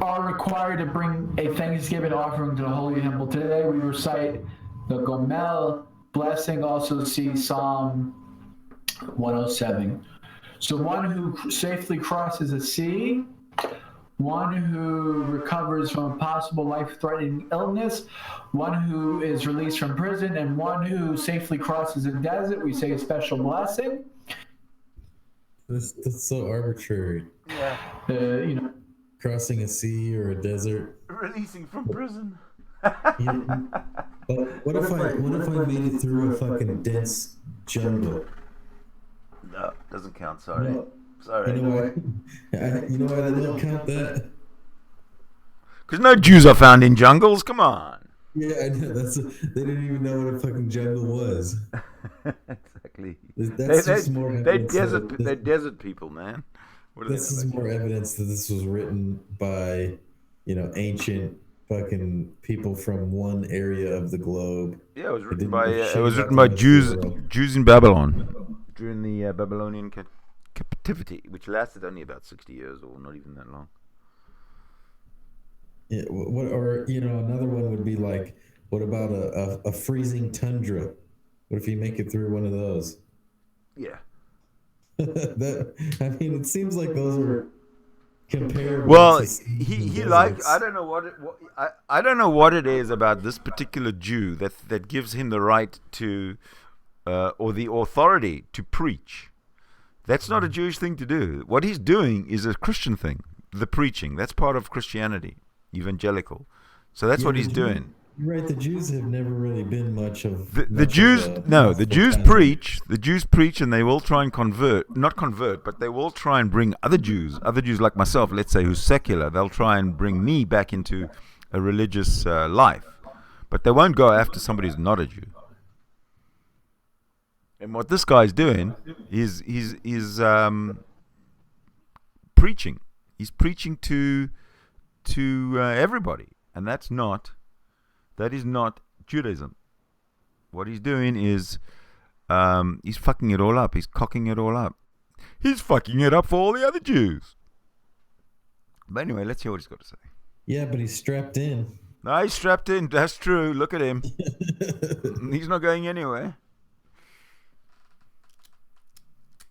Are required to bring a Thanksgiving offering to the Holy Temple. Today we recite the Gomel blessing. Also see Psalm 107. So one who safely crosses a sea, one who recovers from a possible life-threatening illness, one who is released from prison, and one who safely crosses a desert, we say a special blessing. That's so arbitrary. Yeah. Crossing a sea or a desert. Releasing from prison. What if I made it through a fucking dense jungle? No, doesn't count. Sorry. No. Sorry. You know why they don't count that? Because no Jews are found in jungles. Come on. Yeah, I know. They didn't even know what a fucking jungle was. Exactly. They're desert people, man. This is more evidence that this was written by, ancient fucking people from one area of the globe. Yeah, it was written by Jews in Babylon during the Babylonian captivity, which lasted only about 60 years, or not even that long. Yeah, another one would be like, what about a freezing tundra? What if you make it through one of those? Yeah. It seems like those are comparable. Well, I don't know what it is about this particular Jew that gives him the right to, or the authority to preach. That's not a Jewish thing to do. What he's doing is a Christian thing. The preaching. That's part of Christianity, evangelical. So that's what he's doing. You're right. The Jews have never really been much of the Jews. The Jews preach. The Jews preach, and they will try and not convert, but they will try and bring other Jews like myself, let's say, who's secular. They'll try and bring me back into a religious life, but they won't go after somebody who's not a Jew. And what this guy's doing is preaching. He's preaching to everybody, and that is not Judaism. What he's doing is he's fucking it all up. He's cocking it all up. He's fucking it up for all the other Jews. But anyway, let's hear what he's got to say. Yeah, but he's strapped in. No, he's strapped in. That's true. Look at him. He's not going anywhere.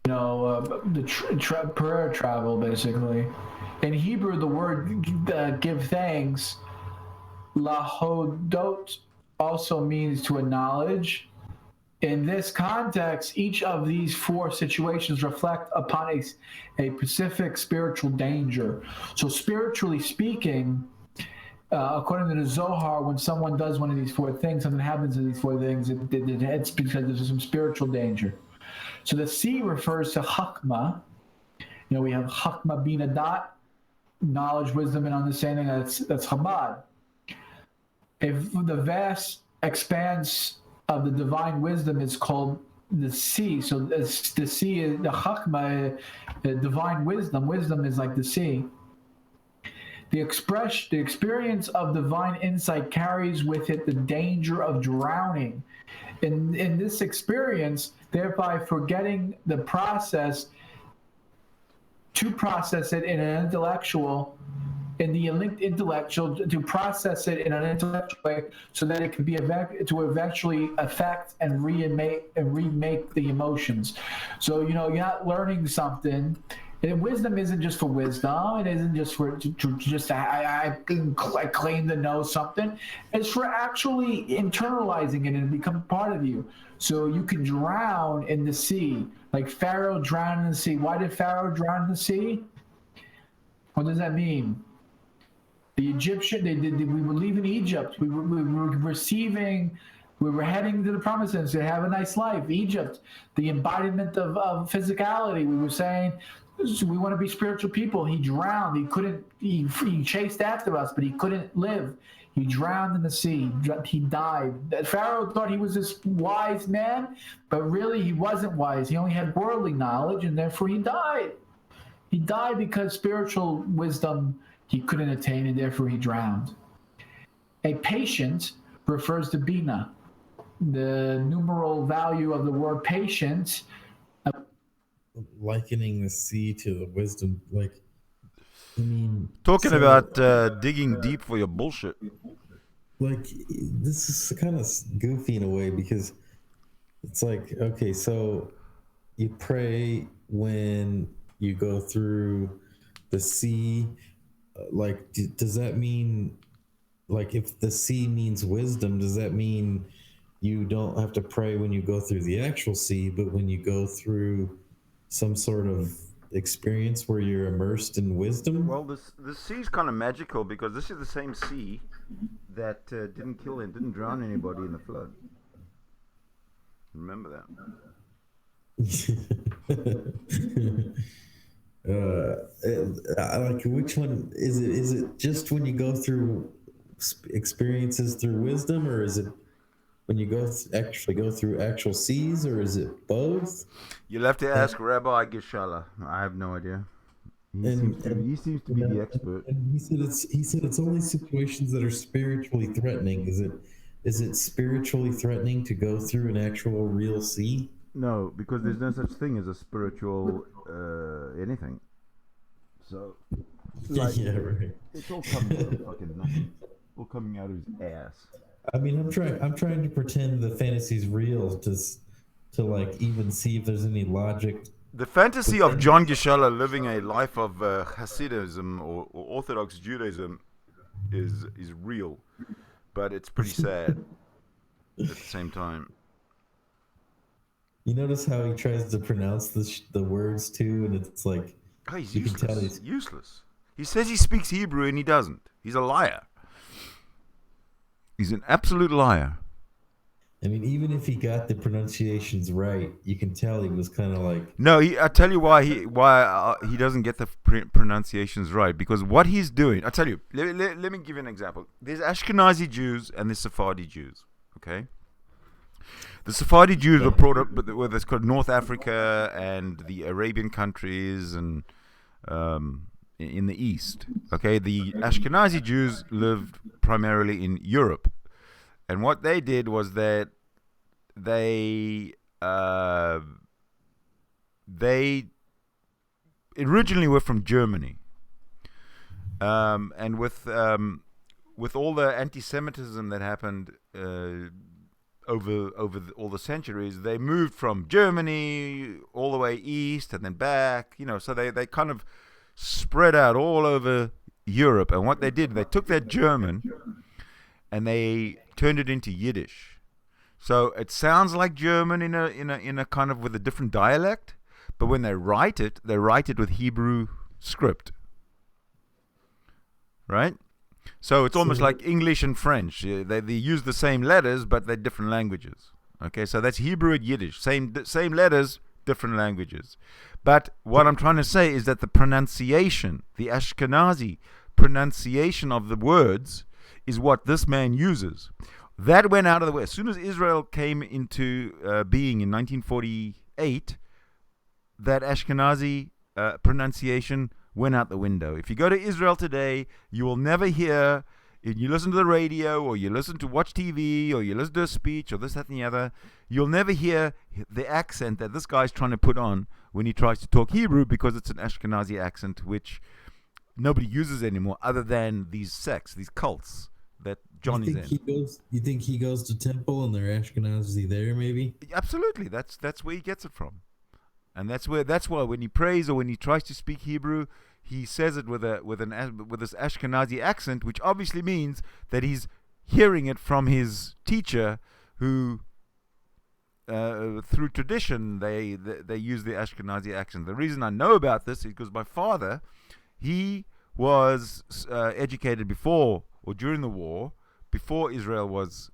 the prayer travel, basically. In Hebrew, the word give thanks, lahodot, also means to acknowledge. In this context, each of these four situations reflect upon a specific spiritual danger. So spiritually speaking, according to the Zohar, when someone does one of these four things, something happens to these four things, it's because there's some spiritual danger. So the C refers to Chakma. We have Chakma Bina Dot, knowledge, wisdom, and understanding. That's Chabad. If the vast expanse of the divine wisdom is called the sea, so the sea is the Chakma, the divine wisdom. Wisdom is like the sea. The experience of divine insight carries with it the danger of drowning. In this experience, thereby forgetting the process to process it in an intellectual, to process it in an intellectual way, so that it can be to eventually affect and remake the emotions. So you're not learning something. And wisdom isn't just for wisdom. It isn't just for I claim to know something. It's for actually internalizing it and become part of you. So you can drown in the sea, like Pharaoh drowned in the sea. Why did Pharaoh drown in the sea? What does that mean? The Egyptian, we were leaving Egypt. We were heading to the promised land to have a nice life. Egypt, the embodiment of physicality. We were saying, we want to be spiritual people. He drowned. He chased after us, but he couldn't live. He drowned in the sea. He died. Pharaoh thought he was this wise man, but really he wasn't wise. He only had worldly knowledge, and therefore he died. He died because spiritual wisdom he couldn't attain, and therefore he drowned. A patient refers to Bina. The numeral value of the word patient, likening the sea to the wisdom, talking about digging deep for your bullshit. This is kind of goofy in a way, because it's like, okay, so you pray when you go through the sea. Does that mean, if the sea means wisdom, does that mean you don't have to pray when you go through the actual sea, but when you go through some sort of experience where you're immersed in wisdom? Well, the sea's kind of magical, because this is the same sea that didn't drown anybody in the flood. Remember that. Which one is it? Is it just when you go through experiences through wisdom, or is it when you actually go through actual seas, or is it both? You'll have to ask Rabbi Geshala. I have no idea. He seems to be the expert. And he said it's only situations that are spiritually threatening. Is it spiritually threatening to go through an actual real sea? No, because there's no such thing as a spiritual anything. So, yeah, right. It's all coming out of fucking nothing. All coming out of his ass. I mean, I'm trying to pretend the fantasy's real to even see if there's any logic. The fantasy of John Geshala living a life of Hasidism or Orthodox Judaism is real, but it's pretty sad at the same time. You notice how he tries to pronounce the words too, and it's like, oh, he's useless. He's useless. He says he speaks Hebrew and he doesn't. He's a liar. He's an absolute liar. I mean, even if he got the pronunciations right, you can tell he was kind of like... No, I tell you why he doesn't get the pronunciations right. Because what he's doing... I tell you, let me give you an example. There's Ashkenazi Jews and there's Sephardi Jews, okay? The Sephardi Jews were brought up with what's called North Africa and the Arabian countries and in the East, okay? The Ashkenazi Jews lived primarily in Europe. And what they did was that they originally were from Germany, and with all the anti-Semitism that happened all the centuries, they moved from Germany all the way east and then back. So they kind of spread out all over Europe. And what they did, they took that German and they turned it into Yiddish. So it sounds like German in a kind of with a different dialect, but when they write it with Hebrew script, right? So it's almost like English and French. They use the same letters, but they're different languages. Okay, so that's Hebrew and Yiddish, same letters, different languages. But what I'm trying to say is that the pronunciation, the Ashkenazi pronunciation of the words, is what this man uses. That went out of the way. As soon as Israel came into being in 1948, that Ashkenazi pronunciation went out the window. If you go to Israel today, you will never hear, you listen to the radio or you watch TV or you listen to a speech or this, that, and the other, you'll never hear the accent that this guy's trying to put on when he tries to talk Hebrew, because it's an Ashkenazi accent which nobody uses anymore other than these sects, these cults that John is in. You think he goes to temple and they're Ashkenazi there, maybe? Absolutely. That's where he gets it from. And that's why when he prays or when he tries to speak Hebrew, he says it with this Ashkenazi accent, which obviously means that he's hearing it from his teacher, who through tradition they use the Ashkenazi accent. The reason I know about this is because my father, he was educated before or during the war, before Israel was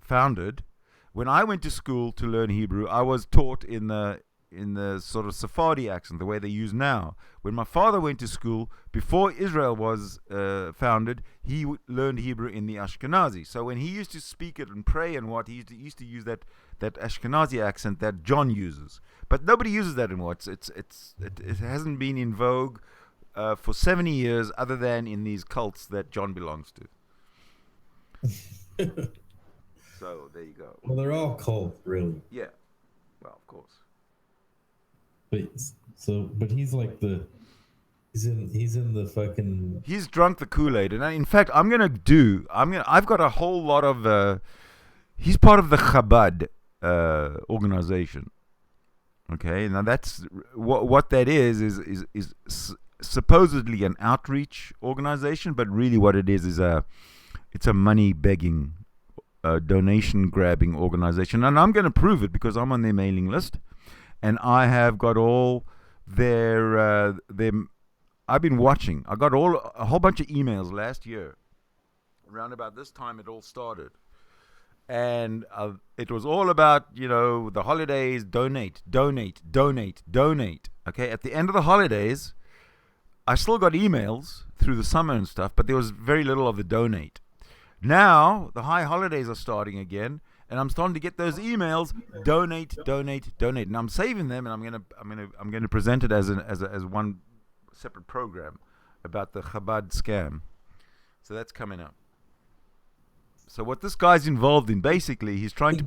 founded. When I went to school to learn Hebrew, I was taught in the sort of Sephardi accent, the way they use now. When my father went to school, before Israel was founded, he learned Hebrew in the Ashkenazi. So when he used to speak it and pray and what, he used to use that Ashkenazi accent that John uses. But nobody uses that anymore. It hasn't been in vogue for 70 years, other than in these cults that John belongs to. So there you go. Well, they're all cult, really. Yeah. Well, of course. But he's like he's in the fucking. He's drunk the Kool-Aid, and in fact, I've got a whole lot of. He's part of the Chabad organization. Okay, now that's what that is supposedly an outreach organization, but really what it is it's a money begging, donation grabbing organization, and I'm going to prove it because I'm on their mailing list, and I have got all their. I've been watching. I got a whole bunch of emails last year, around about this time it all started, and it was all about the holidays. Donate. Okay, at the end of the holidays, I still got emails through the summer and stuff, but there was very little of the donate. Now the high holidays are starting again, and I'm starting to get those emails. Donate, and I'm saving them, and I'm gonna present it as one separate program about the Chabad scam. So that's coming up. So what this guy's involved in, basically, he's trying to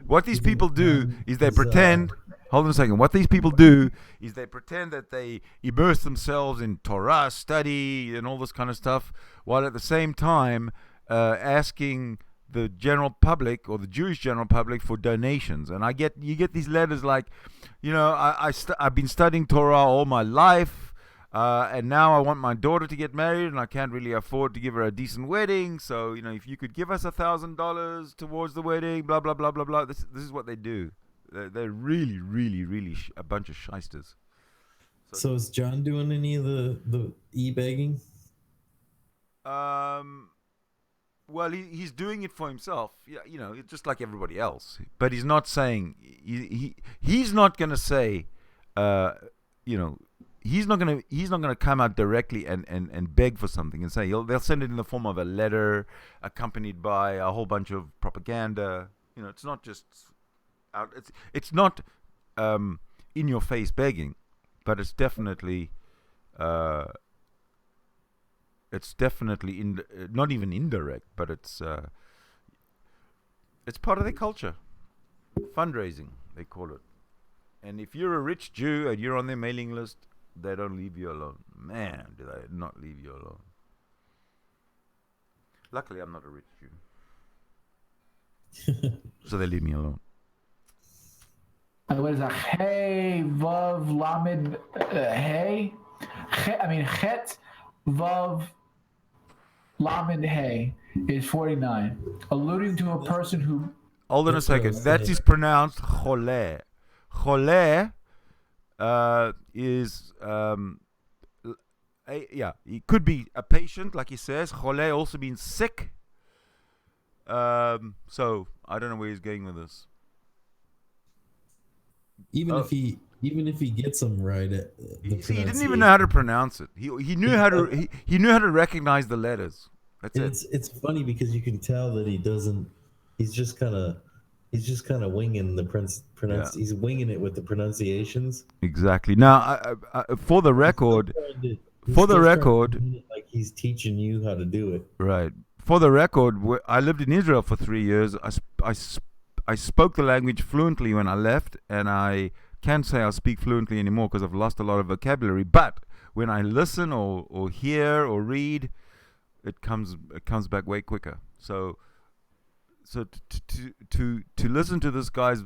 what these people do is they pretend. Hold on a second. What these people do is they pretend that they immerse themselves in Torah study and all this kind of stuff, while at the same time asking the general public or the Jewish general public for donations. And you get these letters like, I've been studying Torah all my life, and now I want my daughter to get married, and I can't really afford to give her a decent wedding. So if you could give us $1,000 towards the wedding, blah blah blah blah blah. This is what they do. They're really, really, really a bunch of shysters. So is John doing any of the e-begging? Well, he's doing it for himself. It's just like everybody else. But he's not saying he's not going to say, he's not going to come out directly and beg for something and say they'll send it in the form of a letter accompanied by a whole bunch of propaganda. It's not just out. It's not in your face begging, but it's definitely. It's definitely not even indirect, but it's part of their culture. Fundraising, they call it. And if you're a rich Jew and you're on their mailing list, they don't leave you alone. Man, do they not leave you alone. Luckily, I'm not a rich Jew. So they leave me alone. What is that? Hey, Vav, Lamed, Hey? Chet, Vav, Lamed, Hey is 49, alluding to a person who. Hold on a That's what I second. was That saying. is pronounced cholé. Cholé is yeah, it could be a patient, like he says. Cholé also means sick. So I don't know where he's going with this. Even if he gets them right, You see, he didn't even know how to pronounce it. He knew how to he knew how to recognize the letters. That's it. It's funny because you can tell that he doesn't. He's just kind of winging the pronounce. He's winging it with the pronunciations. Exactly. Now, for the record, like he's teaching you how to do it. right? For the record, I lived in Israel for 3 years. I spoke the language fluently when I left, and I can't say I speak fluently anymore because I've lost a lot of vocabulary. But when I listen or hear or read, it comes back way quicker. So to listen to this guy's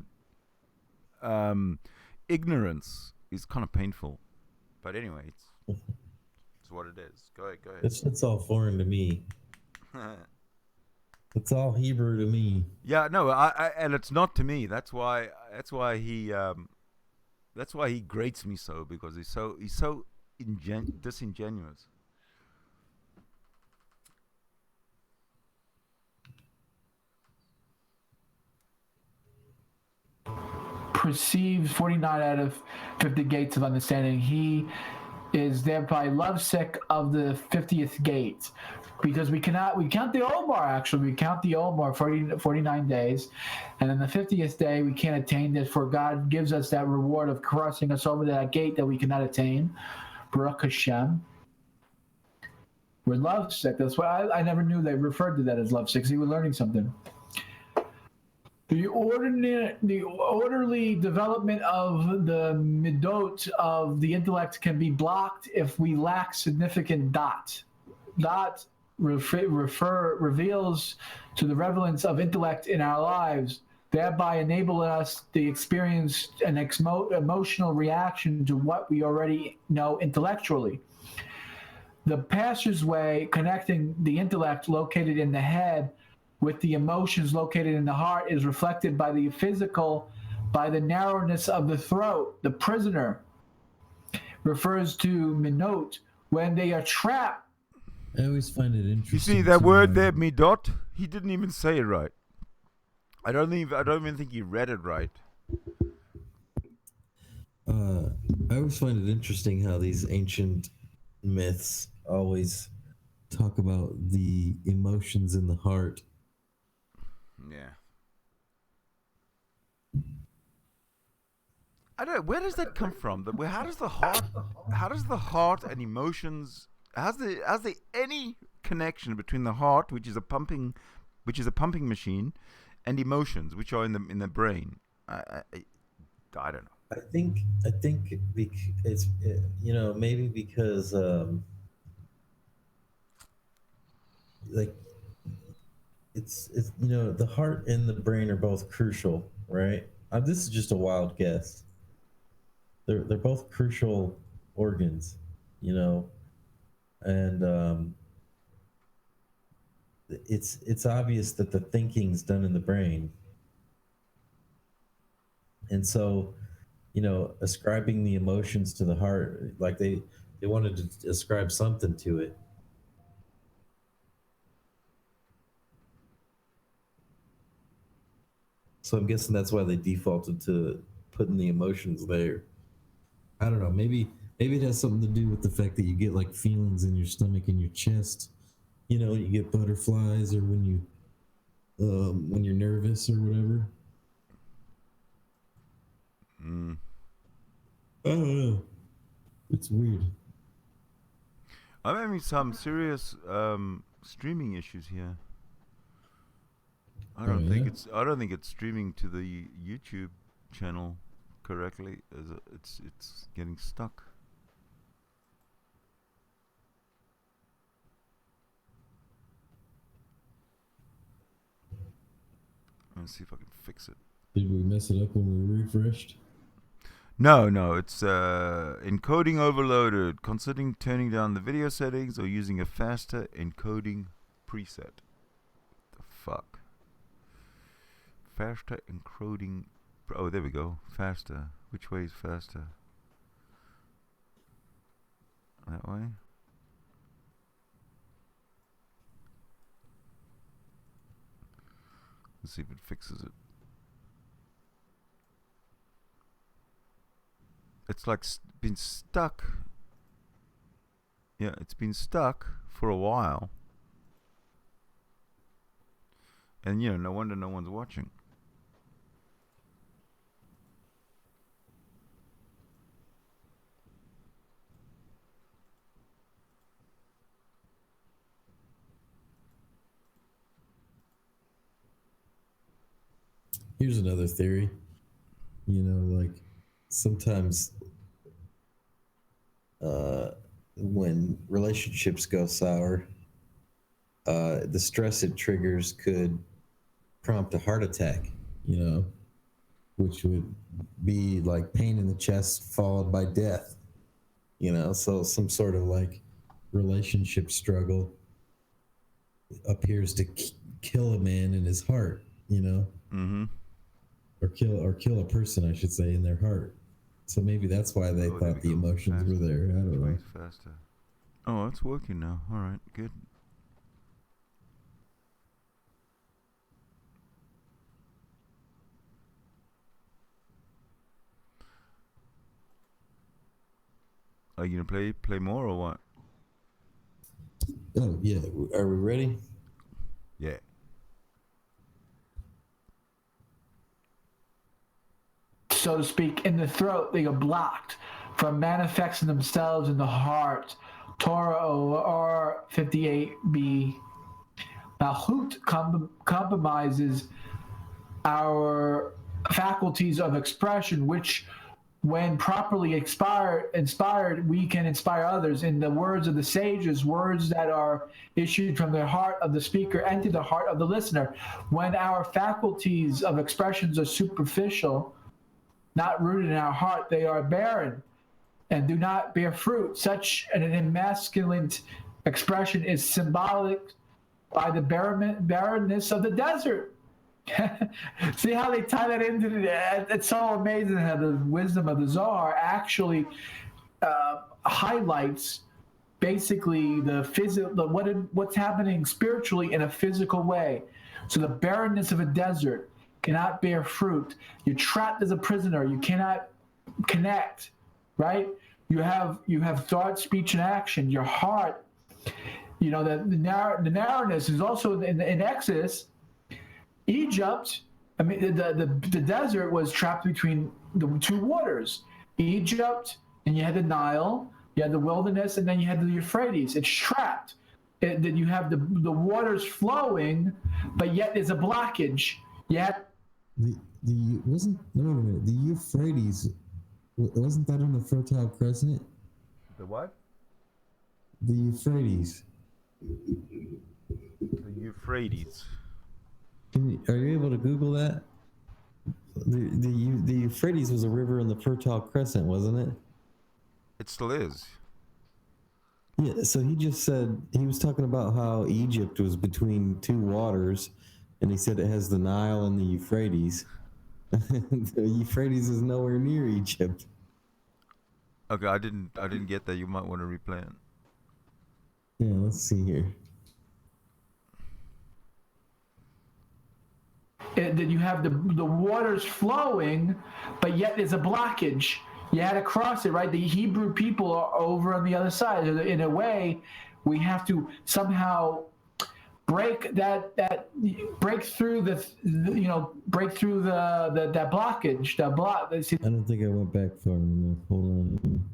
ignorance is kind of painful. But anyway, it's what it is. Go ahead. It's all foreign to me. It's all Hebrew to me. Yeah, no, and it's not to me. That's why he grates me so, because he's so disingenuous. Perceives 49 out of 50 gates of understanding. He is thereby lovesick of the 50th gate, because we count the Omar. Actually, we count the Omar 49 days, and then the 50th day we can't attain this, for God gives us that reward of crossing us over that gate that we cannot attain. Baruch Hashem. We're lovesick. That's why I never knew they referred to that as lovesick. See, we're learning something. The orderly development of the midot of the intellect can be blocked if we lack significant dot. Dot reveals to the relevance of intellect in our lives, thereby enabling us to experience an emotional reaction to what we already know intellectually. The passageway connecting the intellect located in the head with the emotions located in the heart is reflected by the physical, by the narrowness of the throat. The prisoner refers to minot when they are trapped. I always find it interesting. You see that word there, midot? He didn't even say it right. I don't even think he read it right. I always find it interesting how these ancient myths always talk about the emotions in the heart. Yeah. I don't. Where does that come from? How does the heart and emotions? Has there any connection between the heart, which is a pumping machine, and emotions, which are in the brain? I don't know. I think it's maybe because like it's the heart and the brain are both crucial, right? This is just a wild guess. They're both crucial organs, and it's obvious that the thinking's done in the brain, and so ascribing the emotions to the heart, like they wanted to ascribe something to it. So I'm guessing that's why they defaulted to putting the emotions there. I don't know. Maybe it has something to do with the fact that you get like feelings in your stomach and your chest. You get butterflies, or when you're nervous or whatever. I don't know. It's weird. I'm having some serious streaming issues here. I don't think it's streaming to the YouTube channel correctly. It's getting stuck. Let me see if I can fix it. Did we mess it up when we refreshed? No, it's encoding overloaded. Considering turning down the video settings or using a faster encoding preset. The fuck? Faster encoding. Oh, there we go. Faster. Which way is faster? That way? Let's see if it fixes it. It's like been stuck. Yeah, it's been stuck for a while. And no wonder no one's watching. Here's another theory. Like sometimes when relationships go sour, the stress it triggers could prompt a heart attack, which would be like pain in the chest followed by death, so some sort of like relationship struggle appears to kill a man in his heart, Mm-hmm. or kill a person, I should say, in their heart. So maybe that's why they thought the emotions were there. I don't know. Faster. Oh, it's working now. All right, good. Are you gonna play more or what? Oh yeah, are we ready? Yeah. So to speak, in the throat, they are blocked from manifesting themselves in the heart. Torah or 58b. Malchut compromises our faculties of expression, which, when properly inspired, we can inspire others. In the words of the sages, words that are issued from the heart of the speaker enter the heart of the listener. When our faculties of expressions are superficial, not rooted in our heart, they are barren and do not bear fruit. Such an emasculant expression is symbolic by the barrenness of the desert. See how they tie that into it's so amazing how the wisdom of the Zohar actually highlights basically what's happening spiritually in a physical way. So the barrenness of a desert cannot bear fruit. You're trapped as a prisoner. You cannot connect, right? You have thought, speech, and action. Your heart, the narrowness is also in Exodus. Egypt, the desert was trapped between the two waters. Egypt, and you had the Nile, you had the wilderness, and then you had the Euphrates. It's trapped. Then you have the waters flowing, but yet there's a blockage. Yet The wait a minute. The Euphrates, wasn't that on the Fertile Crescent? The what? The Euphrates. The Euphrates. Are you able to Google that? The Euphrates was a river in the Fertile Crescent, wasn't it? It still is. Yeah, so he just said, he was talking about how Egypt was between two waters, and he said it has the Nile and the Euphrates. The Euphrates is nowhere near Egypt. Okay, I didn't get that. You might want to replay it. Yeah, let's see here. That you have the waters flowing, but yet there's a blockage. You had to cross it, right? The Hebrew people are over on the other side. In a way, we have to somehow break through that blockage. I don't think I went back far enough. Hold on.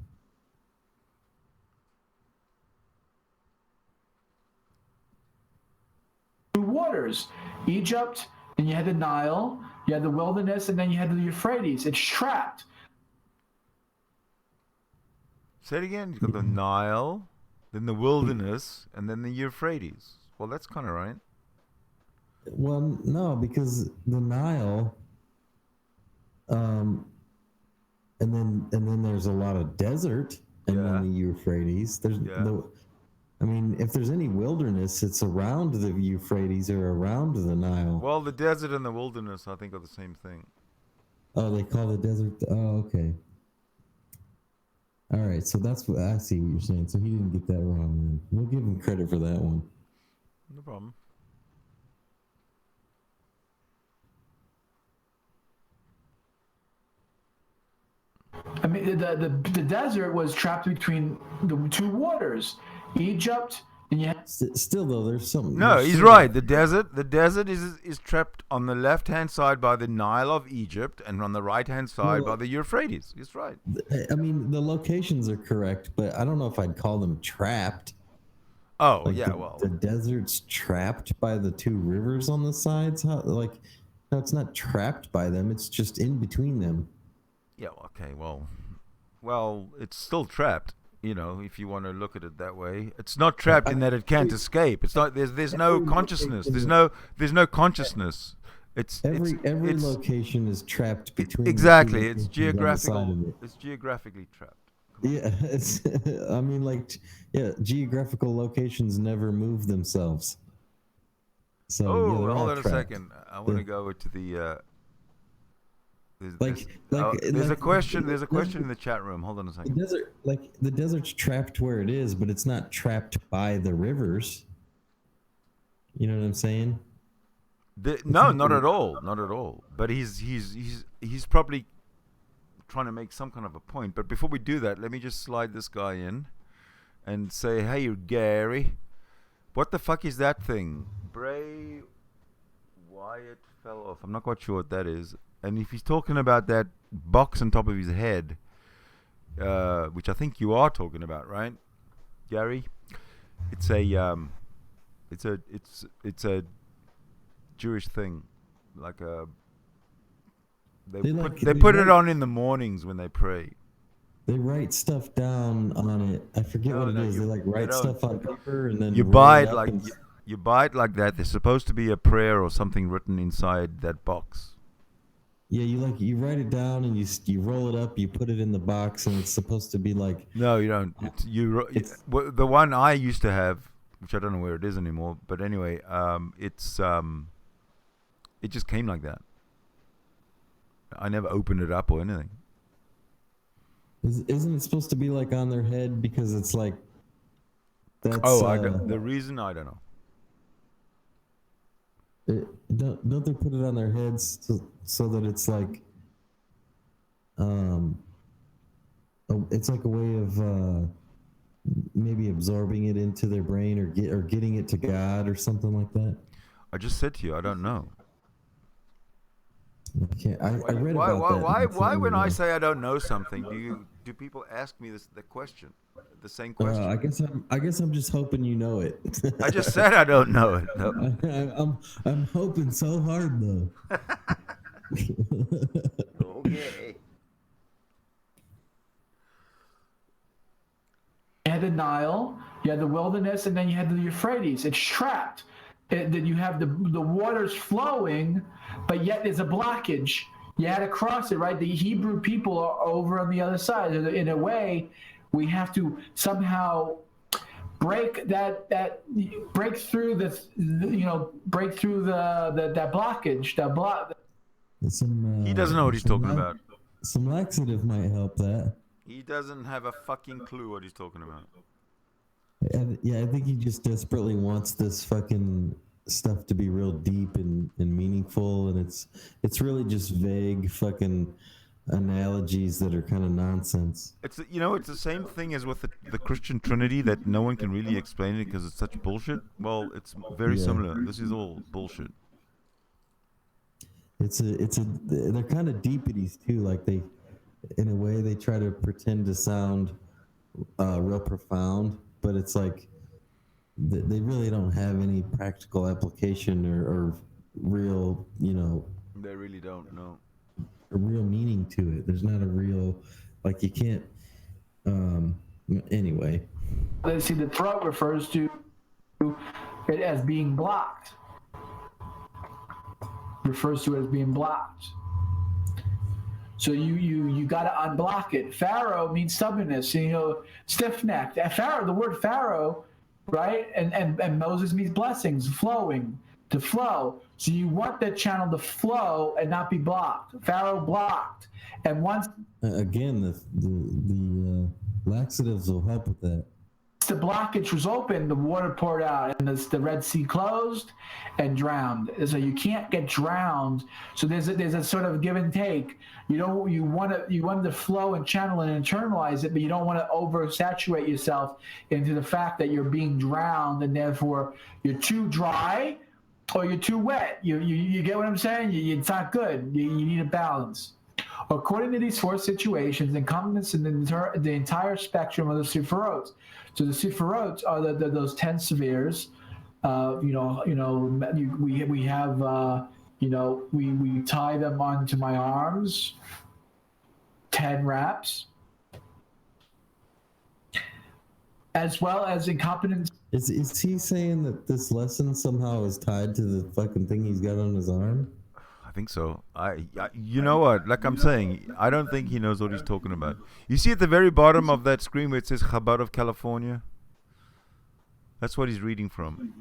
Two waters, Egypt, and you had the Nile, you had the wilderness, and then you had the Euphrates. It's trapped. Say it again. You got the Nile, then the wilderness, and then the Euphrates. Well, that's kind of right. Well, no, because the Nile, and then there's a lot of desert, and Yeah. then the Euphrates. There's Yeah. no, I mean, if there's any wilderness, it's around the Euphrates or around the Nile. Well, the desert and the wilderness, I think, are the same thing. Oh, they call the desert. Oh, okay. All right, so that's what I see what you're saying. So he didn't get that wrong. Then we'll give him credit for that one. No problem. I mean, the desert was trapped between the two waters, Egypt, and you had Still though, there's something. No, there's he's still- right. The desert is trapped on the left-hand side by the Nile of Egypt and on the right-hand side by the Euphrates. He's right. I mean, the locations are correct, but I don't know if I'd call them trapped. Oh, Like yeah, the, well. the desert's trapped by the two rivers on the sides. How, like, no, it's not trapped by them. It's just in between them. Yeah, okay, well, it's still trapped, you know, if you want to look at it that way. It's not trapped in that it can't escape. It's not there's no consciousness. There's no consciousness. Every it's location is trapped between. the two exactly. It's locations on the side geographical. of it. It's geographically trapped. Yeah, it's. I mean, like, yeah, geographical locations never move themselves. So yeah, Oh, they're all hold on a trapped. second. I want to go to the. Like, There's a like- question. There's a question in the chat room. Hold on a The second. desert, like the desert's trapped where it is, but it's not trapped by the rivers. You know what I'm saying? No, not at all. Not at all. But he's probably trying to make some kind of a point. But before we do that, let me just slide this guy in and say, hey, Gary, what the fuck is that thing? Bray Wyatt fell off. I'm not quite sure what that is. And if he's talking about that box on top of his head, which I think you are talking about, right, Gary? It's a Jewish thing, like a. They put it on in the mornings when they pray. They write stuff down on it. I forget what it is. They like write don't. stuff on paper and then You roll buy it up like and- you buy it like that. There's supposed to be a prayer or something written inside that box. Yeah, you write it down and you roll it up. You put it in the box and it's supposed to be like. No, you don't. The one I used to have, which I don't know where it is anymore. But anyway, it just came like that. I never opened it up or anything. Isn't it supposed to be like on their head because it's like. That's, the reason I don't know. Don't they put it on their heads so that it's like, it's like a way of maybe absorbing it into their brain or getting it to God or something like that. I just said to you, I don't know. I read about that. Why when I say I don't know something, do people ask me the question, the same question? I guess I'm just hoping you know it. I just said I don't know it. No. I'm hoping so hard though. Okay. You had the Nile, you had the wilderness, and then you had the Euphrates. It's trapped. Then you have the waters flowing, but yet there's a blockage. You had to cross it, right? The Hebrew people are over on the other side. In a way, we have to somehow break that break through that blockage, that block. He doesn't know what he's talking about. Some laxative might help that. He doesn't have a fucking clue what he's talking about. Yeah, I think he just desperately wants this fucking stuff to be real deep and meaningful, and it's really just vague fucking analogies that are kind of nonsense. It's the same thing as with the Christian Trinity, that no one can really explain it because it's such bullshit. Well, it's very similar. This is all bullshit. They're kind of deepities too. Like they, in a way, they try to pretend to sound real profound, but it's like they really don't have any practical application or real, They really don't know. a real meaning to it. There's not a real, like you can't. Anyway. See, the throat refers to it as being blocked. refers to it as being blocked. So you got to unblock it. Pharaoh means stubbornness, stiff-necked. Pharaoh, the word Pharaoh, right? And Moses means blessings, flowing, to flow. So you want that channel to flow and not be blocked. Pharaoh blocked. And once again, the laxatives will help with that. the blockage was open, the water poured out, and the Red Sea closed and drowned. So you can't get drowned. So there's a sort of give and take. You want to flow and channel and internalize it, but you don't want to oversaturate yourself into the fact that you're being drowned, and therefore you're too dry or you're too wet. You get what I'm saying? It's not good. You need a balance. According to these four situations, encompass in the entire spectrum of the Sephirot. So the Sephirot are those 10 spheres. We have we tie them onto my arms. 10 wraps, as well as incompetence. Is he saying that this lesson somehow is tied to the fucking thing he's got on his arm? I think so. You know what? Like I'm saying, I don't think he knows what he's talking about. You see at the very bottom of that screen where it says Chabad of California? That's what he's reading from.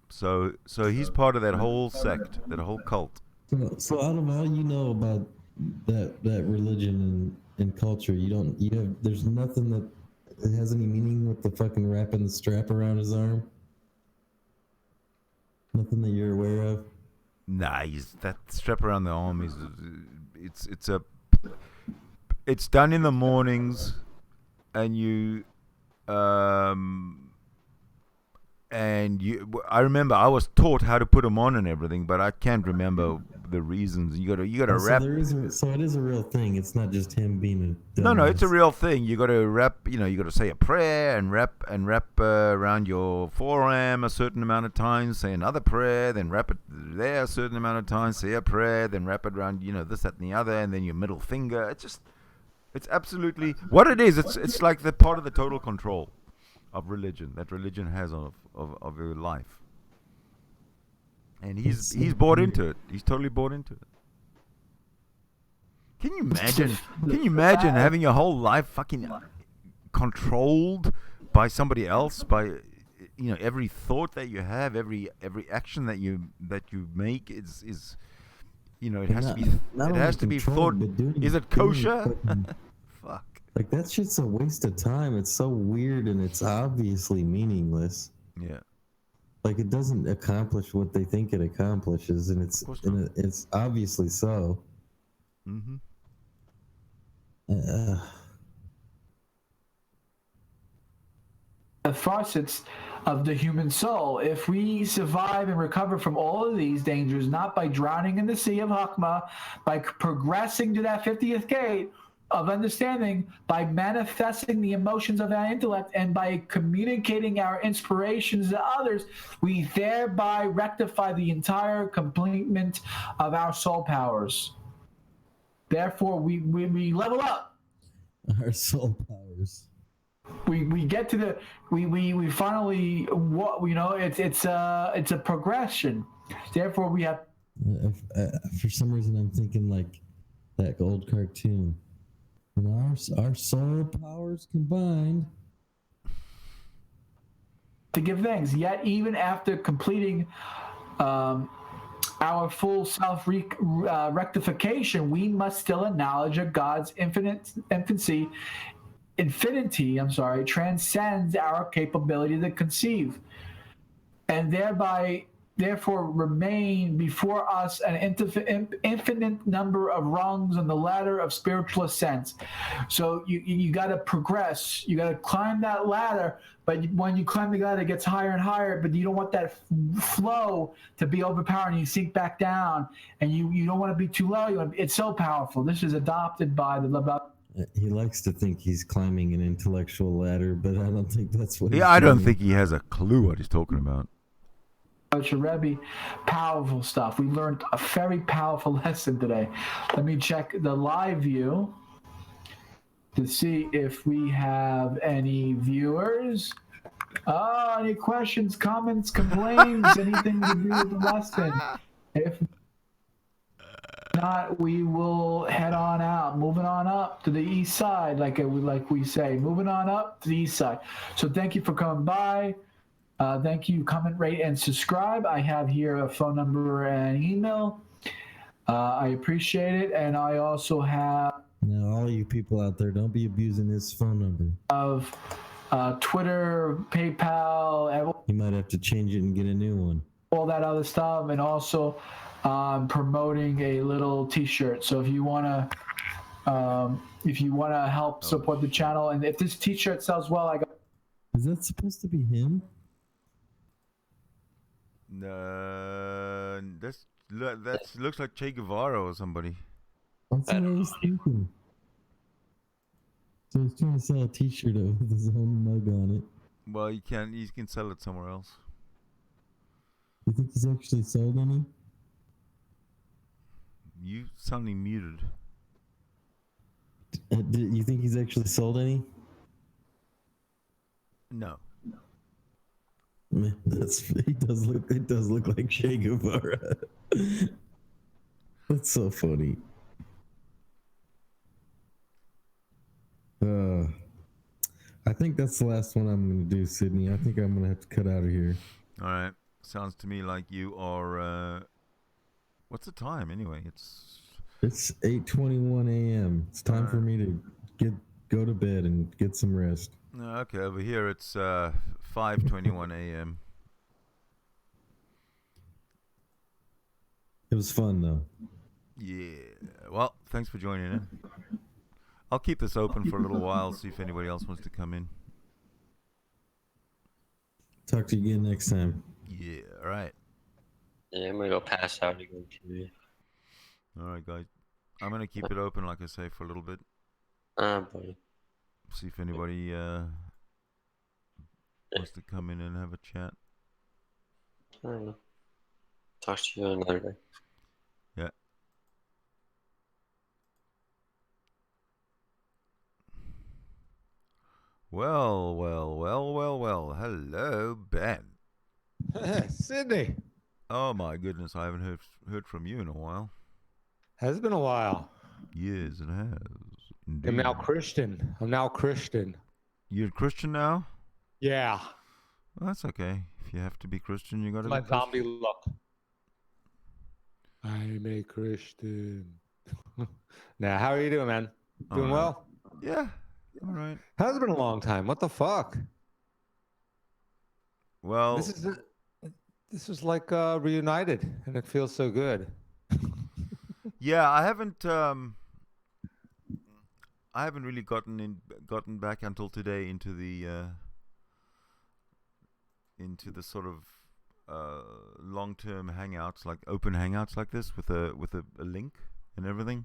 So he's part of that whole sect, that whole cult. So out of all you know about that religion and culture, there's nothing that has any meaning with the fucking wrapping the strap around his arm? Nothing that you're aware of? Nah, that strap around the arm it's done in the mornings, and I remember I was taught how to put them on and everything, but I can't remember the reasons. You gotta wrap. So it is a real thing. It's not just him being a No, it's a real thing. You gotta wrap. You gotta say a prayer and wrap around your forearm a certain amount of times. Say another prayer, then wrap it there a certain amount of times. Say a prayer, then wrap it around this, that, and the other, and then your middle finger. It's absolutely what it is. It's like the part of the total control of religion that religion has of your life. And he's bought into it. He's totally bought into it. Can you imagine? Can you imagine having your whole life fucking controlled by somebody else? By every thought that you have, every action that you make is it has to be thought. Is it kosher? Fuck. Like that shit's a waste of time. It's so weird and it's obviously meaningless. Yeah. Like it doesn't accomplish what they think it accomplishes, and it's obviously so. Mm-hmm. The facets of the human soul. If we survive and recover from all of these dangers, not by drowning in the sea of Hakma, by progressing to that 50th gate of understanding, by manifesting the emotions of our intellect, and by communicating our inspirations to others, we thereby rectify the entire completement of our soul powers. Therefore, we level up. Our soul powers. We get to the we finally it's a progression. Therefore, we have. For some reason, I'm thinking like that old cartoon. Our soul powers combined to give things. Yet, even after completing our full self rectification, we must still acknowledge that God's infinity transcends our capability to conceive, and therefore remain before us an infinite number of rungs on the ladder of spiritual ascent. So you got to progress. You got to climb that ladder, but when you climb the ladder, it gets higher and higher, but you don't want that flow to be overpowering. You sink back down, and you don't want to be too low. It's so powerful. This is adopted by the... He likes to think he's climbing an intellectual ladder, but I don't think that's what I don't think he has a clue what he's talking about. Rebbe, powerful stuff. We learned a very powerful lesson today. Let me check the live view to see if we have any viewers. Any questions, comments, complaints, anything to do with the lesson? not, we will head on out, moving on up to the east side, like we say, moving on up to the east side. So thank you for coming by. Thank you. Comment, rate, and subscribe. I have here a phone number and email. I appreciate it, and I also have. Now, all you people out there, don't be abusing his phone number. Of Twitter, PayPal. You might have to change it and get a new one. All that other stuff, and also promoting a little T-shirt. So if you wanna help support the channel, and if this T-shirt sells well, I got. Is that supposed to be him? That looks like Che Guevara or somebody. That's what I was thinking. So he's trying to sell a T-shirt with his own mug on it. Well, you can sell it somewhere else. You think he's actually sold any? You sounding muted. You think he's actually sold any? No. Man, it does look like Che Guevara. That's so funny. I think that's the last one I'm going to do, Sydney. I think I'm going to have to cut out of here. All right. Sounds to me like you are. What's the time anyway? It's 8:21 a.m. It's time for me to go to bed and get some rest. Okay, over here it's 5:21 a.m. It was fun though. Yeah. Well, thanks for joining in. I'll keep this open for a little while, see if anybody else wants to come in. Talk to you again next time. Yeah, all right. Yeah, I'm gonna go pass out again too. All right, guys. I'm gonna keep it open, like I say, for a little bit. Buddy. See if anybody wants to come in and have a chat. I don't know. Talk to you another day. Yeah. Well. Hello, Ben. Sydney. Oh my goodness, I haven't heard from you in a while. Has been a while. Yes, it has. Indeed. I'm now Christian. You're a Christian now? Yeah. Well, that's okay. If you have to be Christian, you gotta My be zombie Christian. look. I'm a Christian. Now, how are you doing, man? Doing well? Yeah. All right. Has been a long time. What the fuck? Well, This is like reunited, and it feels so good. yeah, I haven't really gotten back until today into the sort of long-term hangouts, like open hangouts like this with a link and everything.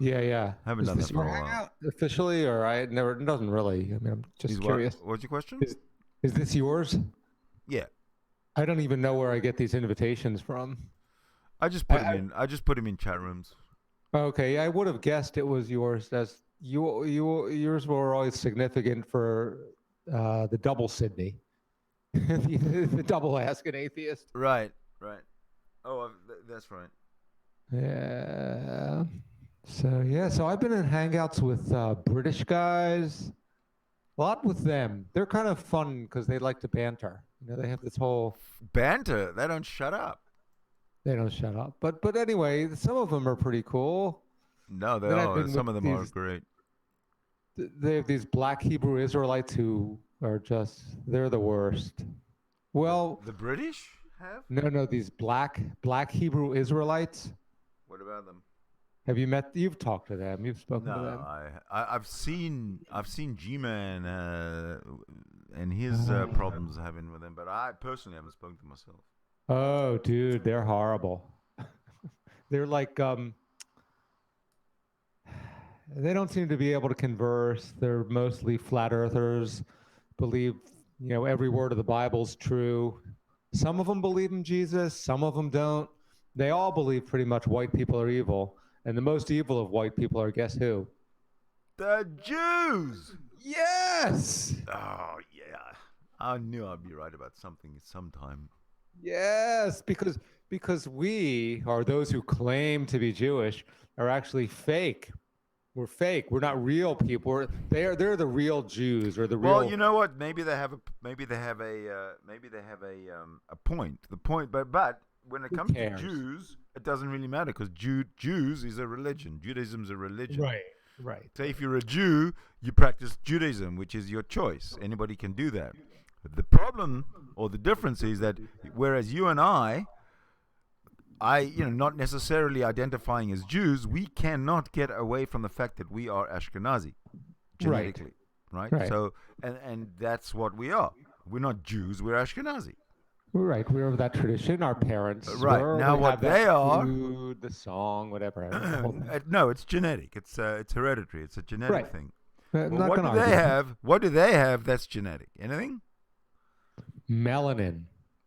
Yeah. Haven't done that for a while. Hangout officially, or I never? It doesn't really. I mean, I'm just curious. What's your question? Is this yours? Yeah. I don't even know where I get these invitations from. I just put them in. I just put them in chat rooms. Okay, I would have guessed it was yours. As yours were always significant for the double Sydney, the double Ask an Atheist. Right. Oh, that's right. Yeah. So I've been in hangouts with British guys. A lot with them. They're kind of fun because they like to banter. You know, they have this whole Banter. They don't shut up. They don't shut up. But anyway, some of them are pretty cool. No, they Then I've are. been Some of with them are these- great. They have these black Hebrew Israelites who are they're the worst. Well, The British have? no, these black Hebrew Israelites. What about them? You've talked to them. You've spoken to No, them. I've seen G-Man and his problems having with him, but I personally haven't spoken to myself. Oh, dude, they're horrible. They're like they don't seem to be able to converse. They're mostly flat earthers, believe, every word of the Bible's true. Some of them believe in Jesus, some of them don't. They all believe pretty much white people are evil, and the most evil of white people are, guess who? The Jews! Yes! Oh, yeah. I knew I'd be right about something sometime. Yes, because we, or those who claim to be Jewish, are actually fake. We're fake. We're not real people. They're the real Jews, or the Well, real. you know what? Maybe they have a a point. The point, but when it Who comes to cares? Jews, it doesn't really matter because Jews is a religion. Judaism's a religion. Right. So if you're a Jew, you practice Judaism, which is your choice. Anybody can do that. The problem or the difference is that whereas you and I, not necessarily identifying as Jews, we cannot get away from the fact that we are Ashkenazi genetically, right? So, and that's what we are. We're not Jews. We're Ashkenazi. Right. We're of that tradition. Our parents Right. were. Now We what have that they are- food, the song, whatever. No, it's genetic. It's hereditary. It's a genetic Right. thing. I'm Well, not what do gonna they argue. have? What do they have that's genetic? Anything? Melanin,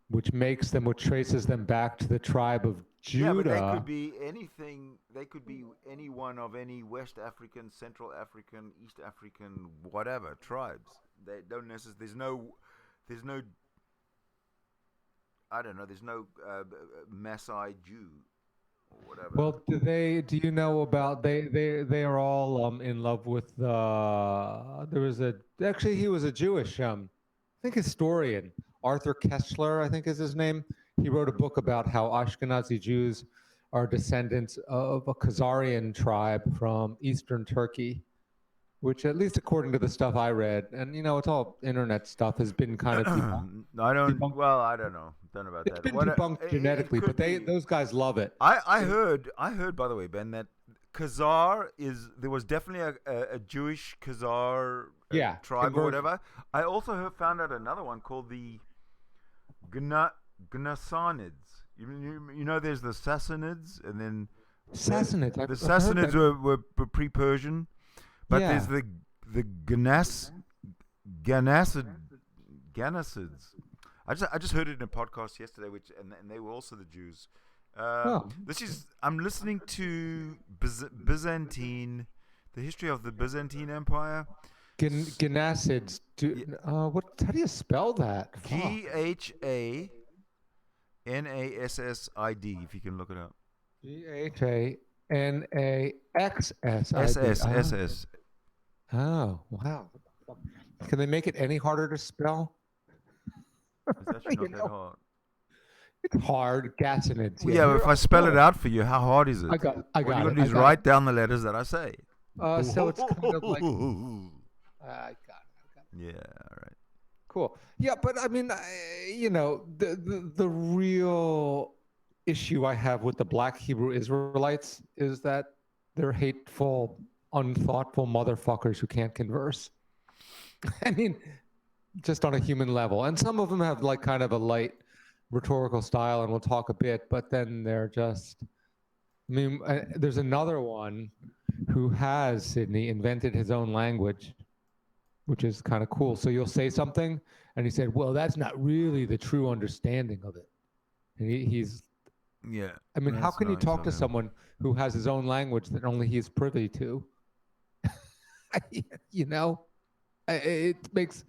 which makes them, which traces them back to the tribe of Judah. Yeah, but they could be anything. They could be any one of any West African, Central African, East African, whatever tribes. They don't necessarily. There's no. I don't know. There's no Maasai Jew or whatever. Well, do you know about they are all in love with there was actually he was a Jewish I think historian, Arthur Kessler, I think is his name. He wrote a book about how Ashkenazi Jews are descendants of a Khazarian tribe from eastern Turkey, which, at least according to the stuff I read, and it's all internet stuff, has been kind of I don't. debunked. Well, I don't know. Don't know about It's that. been What, debunked it genetically, could but be. those guys love it. I heard, by the way, Ben, that Khazar there was definitely a Jewish Khazar Yeah, tribe or conversion. whatever. I also found out another one called the Gnassanids. You know, there's the Sassanids, and then Sassanids. the I've heard Sassanids that. were pre-Persian, but Yeah. there's the Ganasids. I just heard it in a podcast yesterday, and they were also the Jews. I'm listening to Byzantine, the history of the Byzantine Empire. Gnassids. How do you spell that? GHANASSID. If you can look it up. GHANAXSID. SS. Oh, wow. Can they make it any harder to spell? It's actually not that hard. It's hard. Gassanids. Well, yeah, but if I spell it out for you, how hard is it? I got What you it. got to do is write down the letters that I say. So it's kind of like. I got it. Yeah, all right. Cool. Yeah, but I mean, the real issue I have with the Black Hebrew Israelites is that they're hateful, unthoughtful motherfuckers who can't converse. I mean, just on a human level. And some of them have like kind of a light rhetorical style, and we'll talk a bit, but then they're just, there's another one who has, Sydney, invented his own language, which is kind of cool. So you'll say something, and he said, well, that's not really the true understanding of it. And he's, Yeah. I mean, how that's can you nice talk of to him. someone who has his own language that only he's privy to? It makes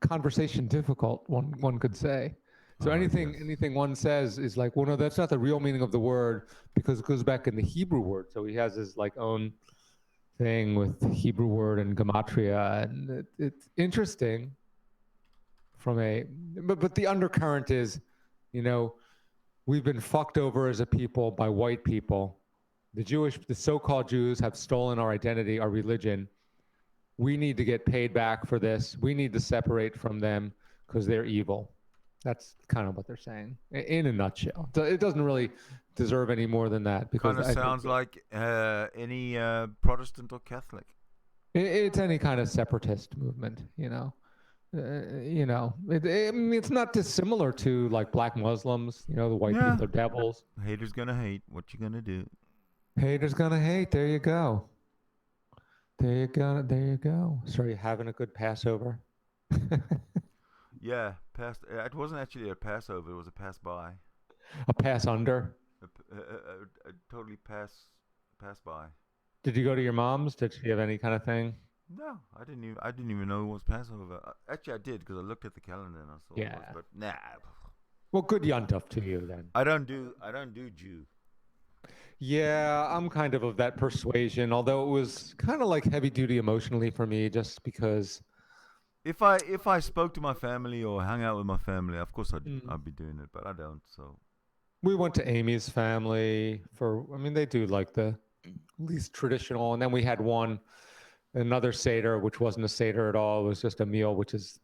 conversation difficult, one could say. So anything one says is like, well, no, that's not the real meaning of the word, because it goes back in the Hebrew word. So he has his like own thing with the Hebrew word and gematria, and it's interesting but the undercurrent is, we've been fucked over as a people by white people. The so-called Jews have stolen our identity, our religion. We need to get paid back for this. We need to separate from them because they're evil. That's kind of what they're saying in a nutshell. It doesn't really deserve any more than that, because Kind of sounds like any Protestant or Catholic. it's any kind of separatist movement, it's not dissimilar to like black Muslims, the white people are devils. Haters gonna hate. What you gonna do? Haters gonna hate. There you go. There you go. So are you having a good Passover? Yeah, it wasn't actually a Passover. It was a pass by. A pass under? A totally pass by. Did you go to your mom's? Did she have any kind of thing? No, I didn't even know it was Passover. Actually, I did, because I looked at the calendar and I saw it was, but nah. Well, good Yontif to you then. I don't do Jew. Yeah, I'm kind of that persuasion, although it was kind of like heavy duty emotionally for me, just because. If I spoke to my family or hang out with my family, of course Mm. I'd be doing it, but I don't. So We went to Amy's family for. I mean, they do like the least traditional, and then we had another Seder, which wasn't a Seder at all. It was just a meal, which is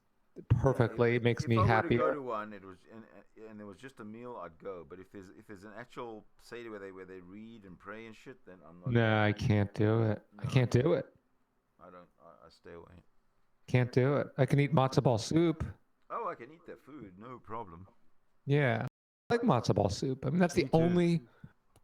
perfectly makes me If I happy. were to go to one, it was and it was just a meal, I'd go. But if there's an actual Seder where they read and pray and shit, then I'm not. No, I can't do it. I can't do it. I don't. I stay away. Can't do it. I can eat matzo ball soup. Oh, I can eat that food, no problem. Yeah, I like matzo ball soup. I mean, that's Me the too. only. I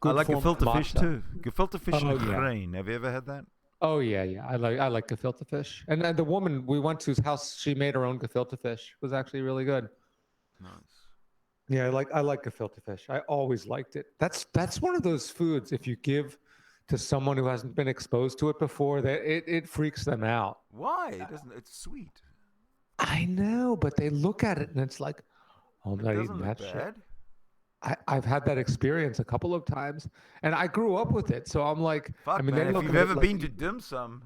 Good like form of gefilte fish matzo. too. Gefilte fish Oh, and yeah. grain. Have you ever had that? Oh yeah, yeah. I like gefilte fish. And the woman we went to's house, she made her own gefilte fish. It was actually really good. Nice. Yeah, I like gefilte fish. I always liked it. That's one of those foods. If you give to someone who hasn't been exposed to it before, that it freaks them out. Why? It doesn't. It's sweet. I know, but they look at it and it's like, oh, I'm It not doesn't eating look that shit. bad. I've had that experience a couple of times, and I grew up with it. So I'm like, Fuck, I mean, man. they If look you've at it ever like- been to dim sum,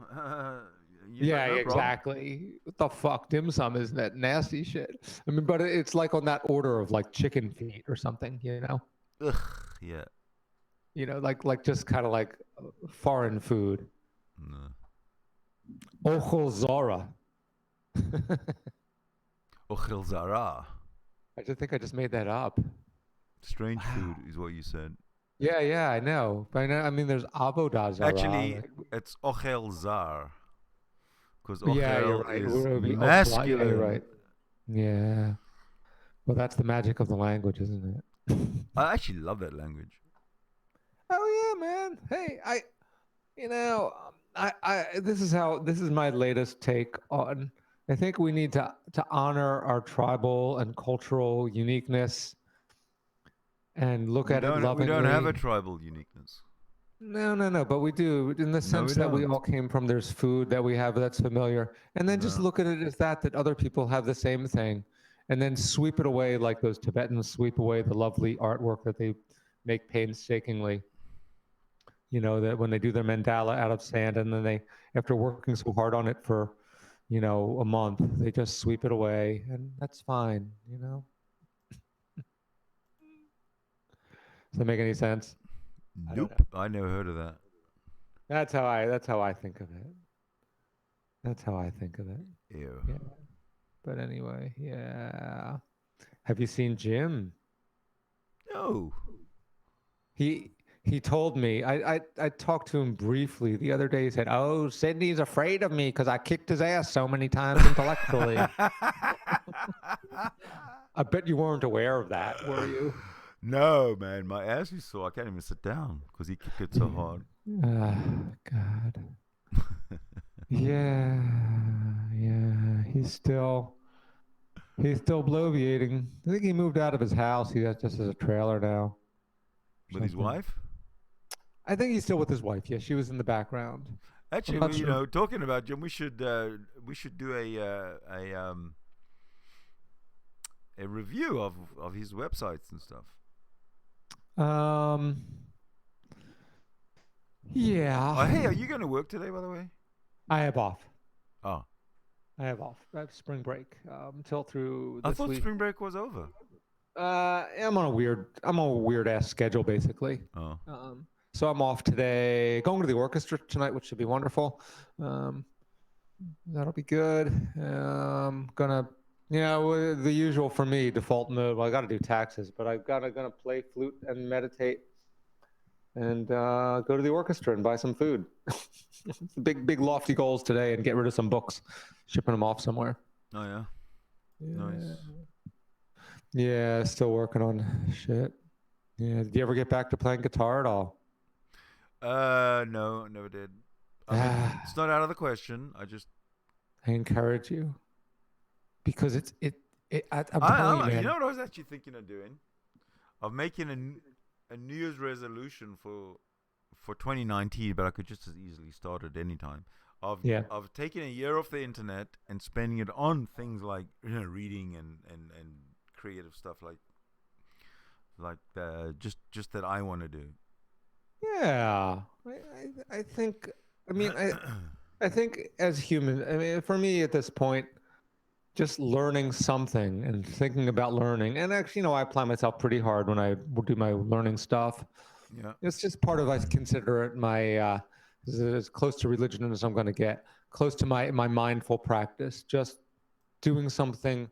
Yeah, no problem. exactly. What the fuck, dim sum isn't that nasty shit? I mean, but it's like on that order of like chicken feet or something, you know? Ugh, yeah. You know, like just kind of like foreign food. No. Ochel Zara. Ochel zara. I just think I just made that up. Strange Wow. food is what you said. Yeah, I know. But I mean, there's avodah zara. Actually, like- it's ochel zar. Because yeah, you're ochel right. is It would be ochla. masculine. Yeah, you're right. Yeah. Well, that's the magic of the language, isn't it? I actually love that language. Oh yeah, man. Hey, this is my latest take on. I think we need to honor our tribal and cultural uniqueness, and look at it We lovingly. don't have a tribal uniqueness. No. But we do, in the sense that we don't. all came from. There's food that we have that's familiar, and then just No. look at it as that other people have the same thing, and then sweep it away like those Tibetans sweep away the lovely artwork that they make painstakingly. You know, that when they do their mandala out of sand, and then they, after working so hard on it for, a month, they just sweep it away, and that's fine. Does that make any sense? I don't Nope. I never heard of that. That's how I think of it. That's how I think of it. Ew. Yeah. But anyway, yeah. Have you seen Jim? No. He told me, I talked to him briefly the other day. He said, "Oh, Sydney's afraid of me because I kicked his ass so many times intellectually." I bet you weren't aware of that, were you? No, man. My ass is sore. I can't even sit down because he kicked it so hard. God. Yeah. He's still bloviating. I think he moved out of his house. He just has a trailer now. With his Something. wife? I think he's still with his wife. Yeah, she was in the background. Actually, not sure. talking about Jim, we should do a review of his websites and stuff. Yeah. Oh, hey, are you going to work today, by the way? I have off. Oh, I have spring break until through I this thought week. spring break was over. I'm on a weird ass schedule basically. Oh, So I'm off today. Going to the orchestra tonight, which should be wonderful. That'll be good. Gonna, the usual for me, default mode. Well, I got to do taxes, but I'm gonna play flute and meditate, and go to the orchestra and buy some food. big lofty goals today, and get rid of some books, shipping them off somewhere. oh yeah. Nice. Yeah, still working on shit. Yeah, did you ever get back to playing guitar at all? No, never did. I mean, it's not out of the question. I encourage you because I'm telling you, man. You know what I was actually thinking of doing? Of making a New Year's resolution for 2019, but I could just as easily start at any time. Of taking a year off the internet and spending it on things like reading and creative stuff like like just that I want to do. Yeah, I think. I mean, I think as humans, I mean, for me at this point, just learning something and thinking about learning, and actually, I apply myself pretty hard when I do my learning stuff. Yeah. It's just part of, I consider it my as close to religion as I'm going to get, close to my mindful practice, just doing something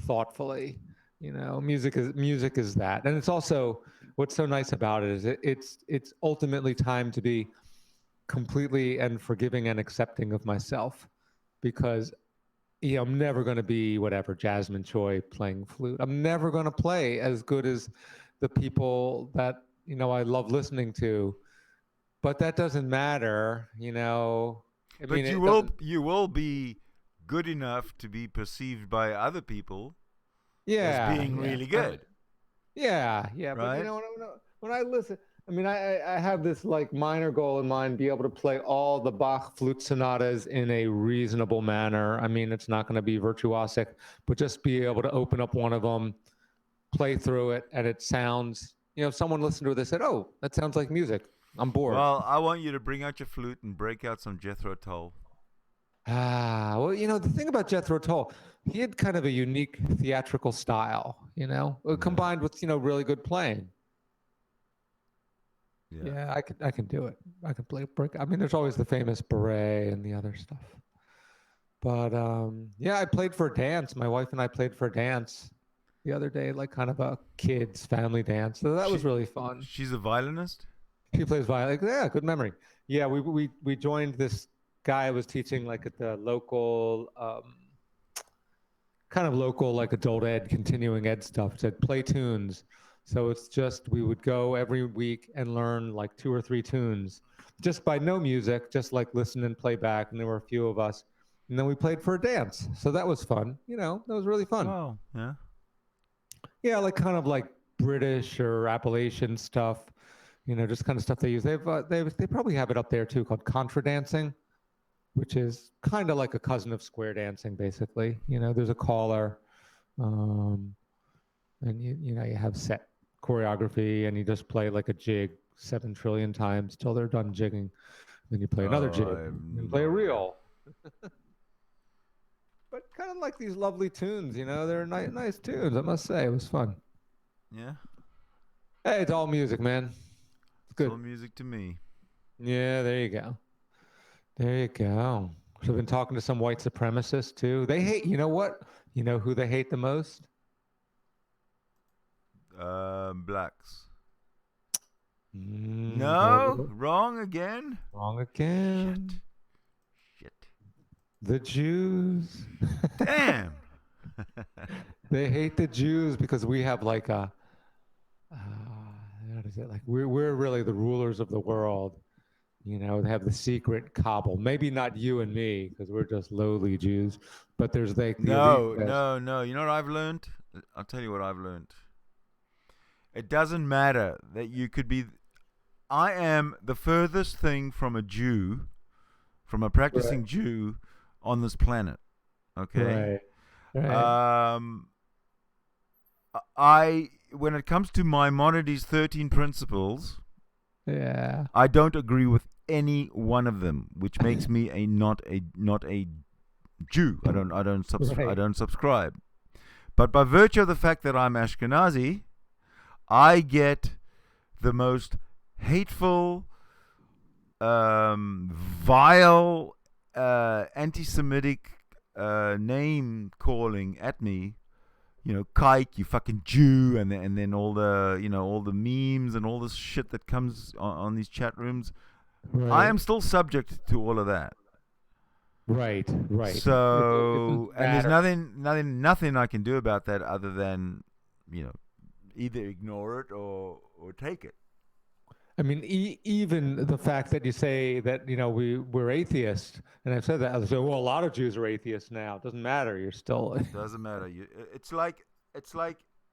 thoughtfully. Music is that, and it's also what's so nice about it is it's ultimately time to be completely and forgiving and accepting of myself, because I'm never going to be whatever Jasmine Choi playing flute. I'm never going to play as good as the people that I love listening to, but that doesn't matter. I But mean, you will be good enough to be perceived by other people as being really good. Yeah, but Right? when I listen, I mean, I have this like minor goal in mind: be able to play all the Bach flute sonatas in a reasonable manner. I mean, it's not going to be virtuosic, but just be able to open up one of them, play through it, and it sounds. If someone listened to it, they said, "Oh, that sounds like music." I'm bored. Well, I want you to bring out your flute and break out some Jethro Tull. Well, the thing about Jethro Tull, he had kind of a unique theatrical style, combined with really good playing. Yeah, I can do it. I can play brick. I mean, there's always the famous beret and the other stuff. But I played for dance. My wife and I played for dance the other day, like kind of a kids family dance. So that was really fun. She's a violinist? She plays violin. Yeah, good memory. Yeah, we joined this guy was teaching like at the local kind of local like adult ed continuing ed stuff. It said play tunes. So it's just we would go every week and learn like 2 or 3 tunes just by no music, just like listen and play back. And there were a few of us. And then we played for a dance. So that was fun. That was really fun. Oh, yeah. Yeah, like kind of like British or Appalachian stuff, just kind of stuff they use. They probably have it up there too called contra dancing, which is kind of like a cousin of square dancing, basically. There's a caller, and you have set choreography, and you just play like a jig 7 trillion times till they're done jigging. Then you play another jig, and play a reel. But kind of like these lovely tunes, they're nice tunes. I must say, it was fun. Yeah. Hey, it's all music, man. It's good. It's all music to me. Yeah, there you go. There you go. So I've been talking to some white supremacists too. They hate, you know what? You know who they hate the most? Blacks. Mm, No, wrong again. Wrong again. Shit. The Jews. Damn. They hate the Jews because we have like a, what is it? Like we're really the rulers of the world. They have the secret cabal. Maybe not you and me because we're just lowly Jews, but there's like the No. elite. You know what I've learned? I'll tell you what I've learned. It doesn't matter that you could be. I am the furthest thing from a Jew, from a practicing Jew on this planet. Okay? Right. When it comes to Maimonides' 13 principles, Yeah. I don't agree with any one of them, which makes me not a Jew. I don't subscribe. But by virtue of the fact that I'm Ashkenazi, I get the most hateful, vile, anti-Semitic name calling at me. Kike, you fucking Jew, and then all the all the memes and all this shit that comes on these chat rooms. Right. I am still subject to all of that. Right. So and there's nothing I can do about that other than either ignore it or take it. I mean, even the fact that you say that we're atheists, and I've said that. I say, well, a lot of Jews are atheists now. It doesn't matter. You're still. Doesn't matter. It's like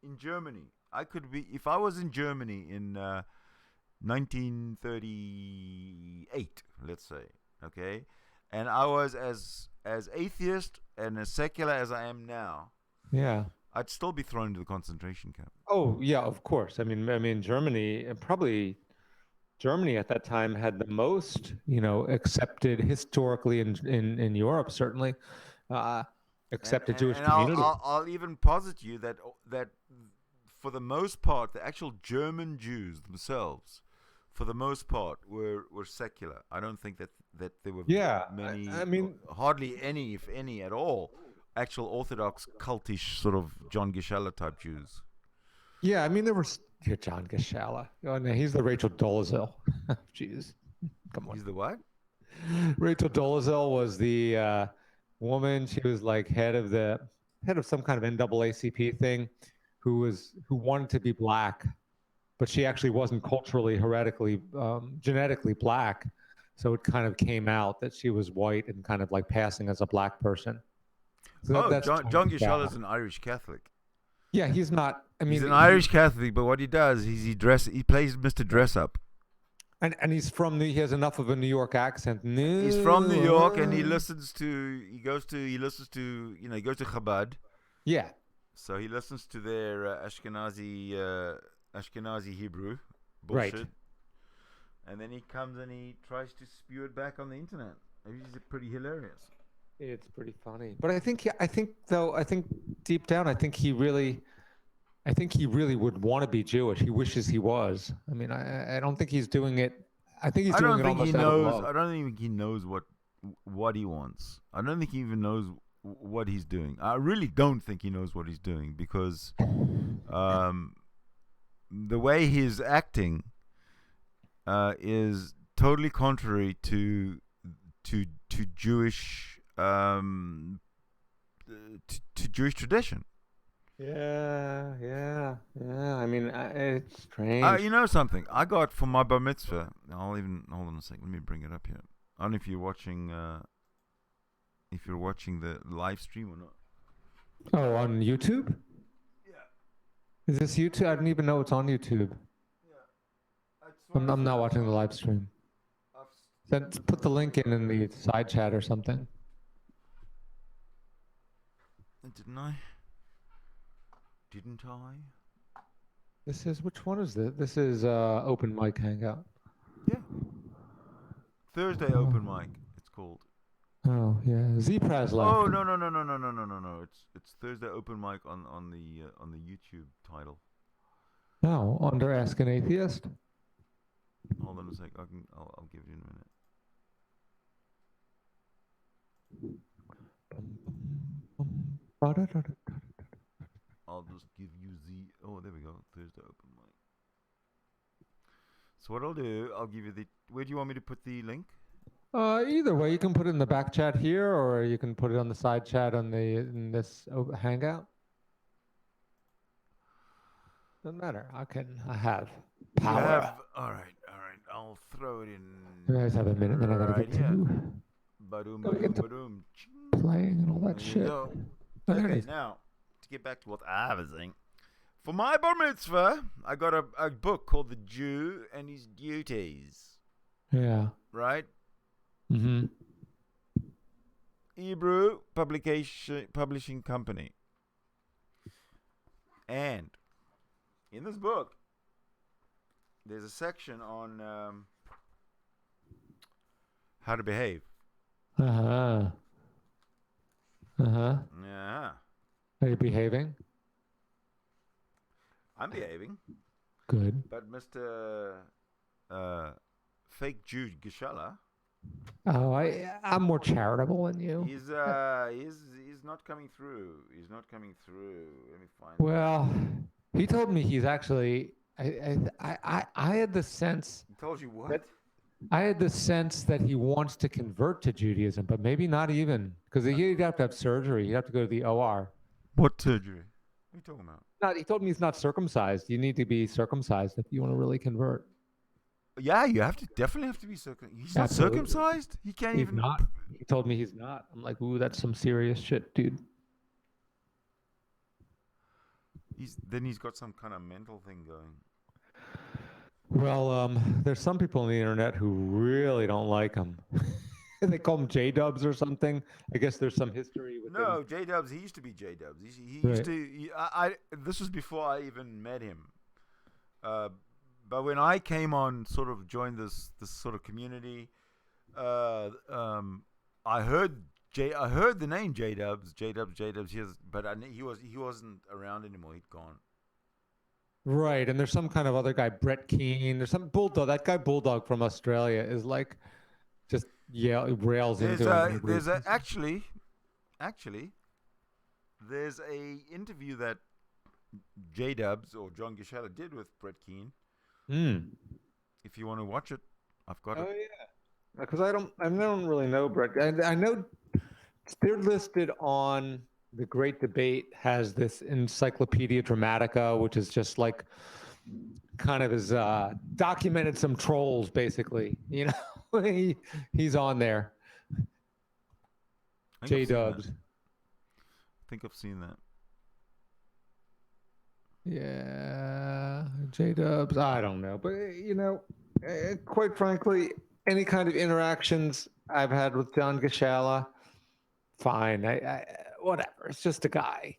in Germany. I could be if I was in Germany in 1938, let's say, okay, and I was as atheist and as secular as I am now. Yeah. I'd still be thrown into the concentration camp. Oh yeah, of course. I mean, Germany, probably Germany at that time had the most, accepted historically in Europe, certainly, accepted Jewish And community. I'll even posit you that for the most part, the actual German Jews themselves, for the most part, were secular. I don't think that there were many, I mean, hardly any, if any, at all, actual Orthodox cultish sort of John Gesheller type Jews. yeah, I mean, there were John Gesheller. Oh, no, he's the Rachel Dolezal. Jeez, come on. He's the what? Rachel Dolezal was the woman. She was like head of some kind of NAACP thing, who wanted to be black, but she actually wasn't culturally, heretically, genetically black. So it kind of came out that she was white and kind of like passing as a black person. So that's John Gesheller is an Irish Catholic. Yeah, he's not. I mean, he's an Irish Catholic, but what he does is he plays Mr. Dress Up. And he has enough of a New York accent. No, he's from New York, and he goes to Chabad. Yeah. So he listens to their Ashkenazi Hebrew bullshit. Right. And then he comes and he tries to spew it back on the internet. He's pretty hilarious. It's pretty funny. But I think deep down, I think he really would want to be Jewish. He wishes he was. I mean, I don't think he's doing it. I think he's doing it almost out of love. I don't think he knows what he wants. I don't think he even knows what he's doing. I really don't think he knows what he's doing, because the way he's acting is totally contrary to Jewish to Jewish tradition. Yeah. I mean, it's strange. You know something? I got for my bar mitzvah. Hold on a second. Let me bring it up here. I don't know if you're watching the live stream or not. Oh, on YouTube? Yeah. Is this YouTube? I didn't even know it's on YouTube. Yeah. I'm not watching the live stream. Then put the link in the side chat or something. Didn't I? Which one is this? This is open mic hangout. Yeah. Thursday open mic, it's called. Oh yeah, Zpraz left. Oh no. It's Thursday open mic on the YouTube title. Oh, under Ask an Atheist. Hold on a sec. I'll give you in a minute. I'll just give you there we go. Thursday open mic. So what I'll do, I'll give you where do you want me to put the link? Either way, you can put it in the back chat here, or you can put it on the side chat in this hangout. Doesn't matter. I have power. All right. I'll throw it in. You guys have a minute, then I gotta get to Badoom. playing and all that shit. Okay, now to get back to what I was saying. For my bar mitzvah, I got a book called The Jew and His Duties. Yeah. Right? Mm-hmm. Hebrew publishing company. And in this book, there's a section on how to behave. Uh-huh. Yeah. Are you behaving? I'm behaving. Good. But Mr. Fake Jew Gesheller. Oh, I'm more charitable than you. He's not coming through. He's not coming through. Let me find. Well, he told me he's actually. I had the sense. He told you what? I had the sense that he wants to convert to Judaism, but maybe not even, because he'd have to have surgery. He'd have to go to the OR. What surgery? What are you talking about? He told me he's not circumcised. You need to be circumcised if you want to really convert. Yeah, you definitely have to be circumcised. He's not circumcised? He can't even. He's not. He told me he's not. I'm like, ooh, that's some serious shit, dude. He's got some kind of mental thing going. Well, there's some people on the internet who really don't like him. They call him J-Dubs or something. I guess there's some history with him. No, J-Dubs. He used to be J-Dubs. He Right. used to. This was before I even met him. But when I came on, sort of joined this sort of community, I heard the name J-Dubs. But he wasn't around anymore. He'd gone. Right, and there's some kind of other guy, Brett Keane. There's some Bulldog. That guy Bulldog from Australia is like, just rails into him. Actually, there's a interview that J-Dubs or John Gisela did with Brett Keane. If you want to watch it, I've got it. Oh yeah, because I don't really know Brett. I know they're listed on the Great Debate. Has this Encyclopedia Dramatica, which is just like kind of has documented some trolls, basically. You know, he's on there. J-Dubs. I think I've seen that. Yeah, J-Dubs. I don't know, but quite frankly, any kind of interactions I've had with John Gisela, fine. I whatever. It's just a guy.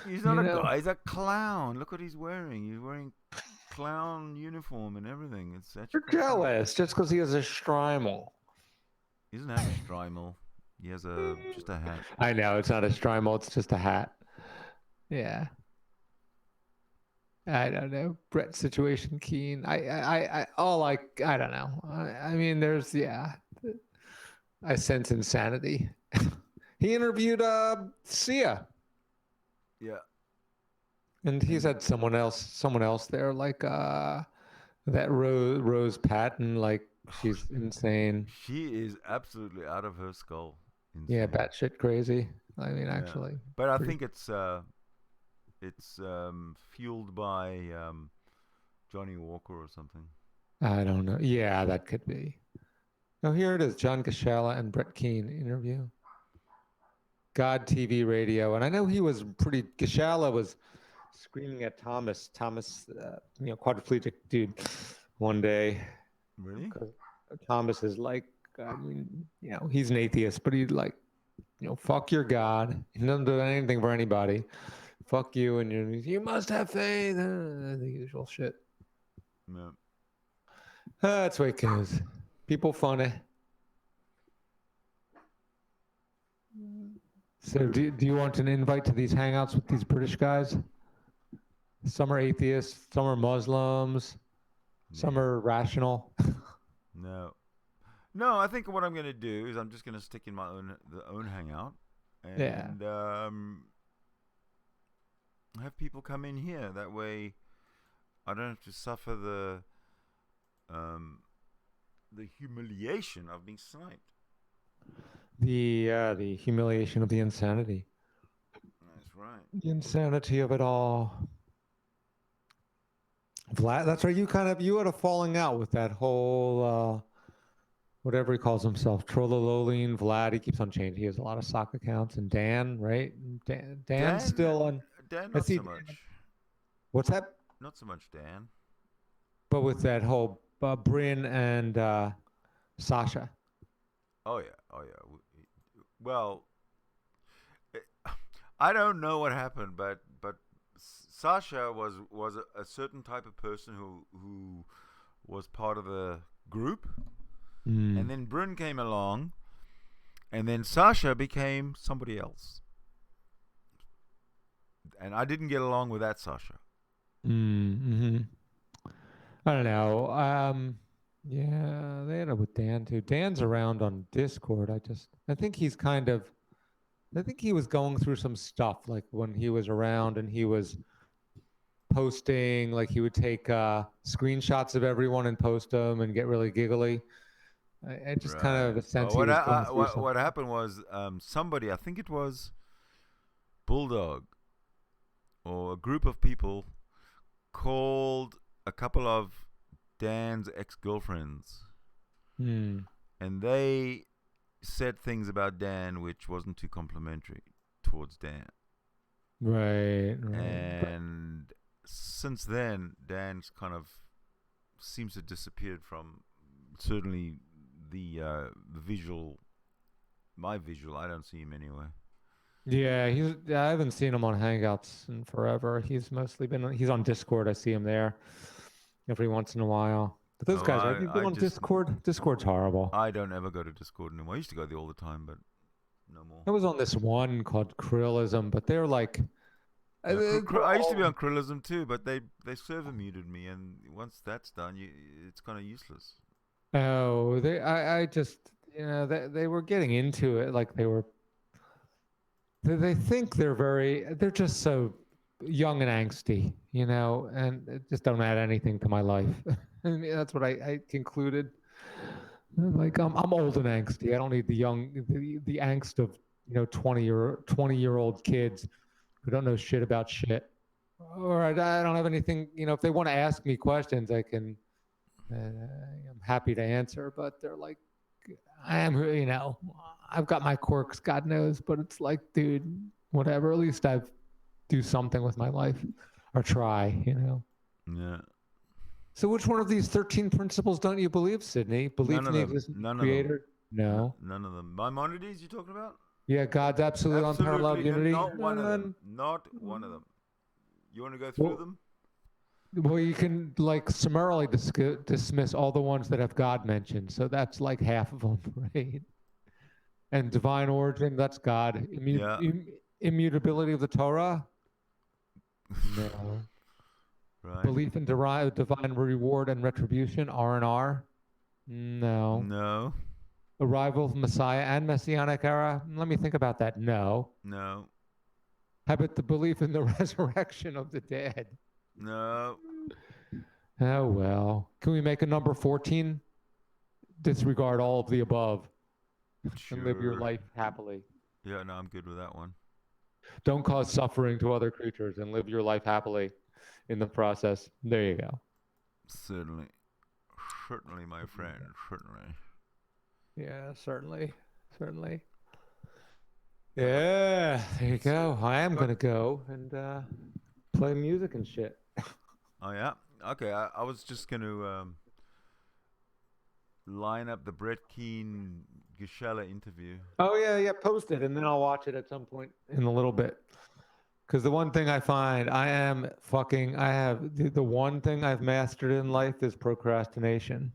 He's not a guy. He's a clown. Look what he's wearing. He's wearing clown uniform and everything. It's actually. You're jealous just because he has a Strymel. He doesn't have a Strymel. He has just a hat. I know it's not a Strymel. It's just a hat. Yeah. I don't know. Brett Situation Keen. I don't know. I mean, there's I sense insanity. He interviewed Sia. Yeah. And he's had someone else there, like that Rose Patton, like she's insane. She is absolutely out of her skull. Insane. Yeah, batshit crazy. I mean, actually. But I think it's fueled by Johnny Walker or something. I don't know. Yeah, that could be. Oh, here it is. John Gisela and Brett Keane interview. God TV radio. And I know he was Gisela was screaming at Thomas, quadriplegic dude, one day. Really? Thomas is like, I mean, he's an atheist, but he's like, fuck your God. He doesn't do anything for anybody. Fuck you, and you must have faith. The usual shit. Yeah. That's the way it goes. People funny. So do you want an invite to these hangouts with these British guys? Some are atheists, some are Muslims, some are rational. No, I think what I'm going to do is I'm just going to stick in my own hangout and have people come in here. That way I don't have to suffer the humiliation of being sniped. The humiliation of the insanity. That's right. The insanity of it all. Vlad, that's right. You had a falling out with that whole whatever he calls himself, Trollololine Vlad. He keeps on changing. He has a lot of sock accounts. And Dan, right? Dan's still on. Dan, not so much. What's that? Not so much Dan. But with that whole Bryn and Sasha. Oh yeah. Well, I don't know what happened, but Sasha was a certain type of person who was part of the group, and then Bryn came along, and then Sasha became somebody else, and I didn't get along with that Sasha. I don't know. Yeah, they ended up with Dan too. Dan's around on Discord. I think he was going through some stuff, like when he was around and he was posting, like he would take screenshots of everyone and post them and get really giggly. I just kind of have a sense what happened was somebody, I think it was Bulldog or a group of people, called a couple of Dan's ex-girlfriends, and they said things about Dan which wasn't too complimentary towards Dan. Right. And since then, Dan's kind of seems to have disappeared from certainly the visual, my visual, I don't see him anyway. Yeah, I haven't seen him on Hangouts in forever. He's mostly he's on Discord. I see him there every once in a while. But those No, guys, have you been on Discord? Discord's horrible. I don't ever go to Discord anymore. I used to go there all the time, but no more. I was on this one called Krillism, but they're like... I used to be on Krillism too, but they server muted me, and once that's done, it's kind of useless. Oh, I just, they were getting into it like they think they're just so young and angsty, and it just don't add anything to my life. I mean, that's what I concluded. Like I'm old and angsty. I don't need the angst of 20-year-old kids who don't know shit about shit. Or I don't have anything. If they want to ask me questions, I can. I'm happy to answer, but they're like, I am. I've got my quirks, God knows, but it's like, dude, whatever. At least I do something with my life, or try. Yeah. So which one of these 13 principles don't you believe, Sydney? Believe in the existence of the Creator? No. None of them. Maimonides, you talking about? Yeah, God's absolute unparalleled unity. Not one of them. Not one of them. You want to go through them? Well, you can summarily dismiss all the ones that have God mentioned. So that's like half of them, right? And divine origin, that's God. Immutability of the Torah? No. Right. Belief in divine reward and retribution, R&R? No. No. Arrival of Messiah and Messianic era? Let me think about that. No. No. How about the belief in the resurrection of the dead? No. Oh, well. Can we make a number 14? Disregard all of the above. Sure. And live your life happily. Yeah, no, I'm good with that one. Don't cause suffering to other creatures and live your life happily in the process. There you go. Certainly. Certainly, my friend. Certainly. Yeah, certainly. Certainly. Yeah, there you go. I am going to go and play music and shit. Oh, yeah? Okay, I was just going to line up the Brett Keane Gisela interview. Oh, yeah, post it, and then I'll watch it at some point in a little bit. Because the one thing I find, the one thing I've mastered in life is procrastination.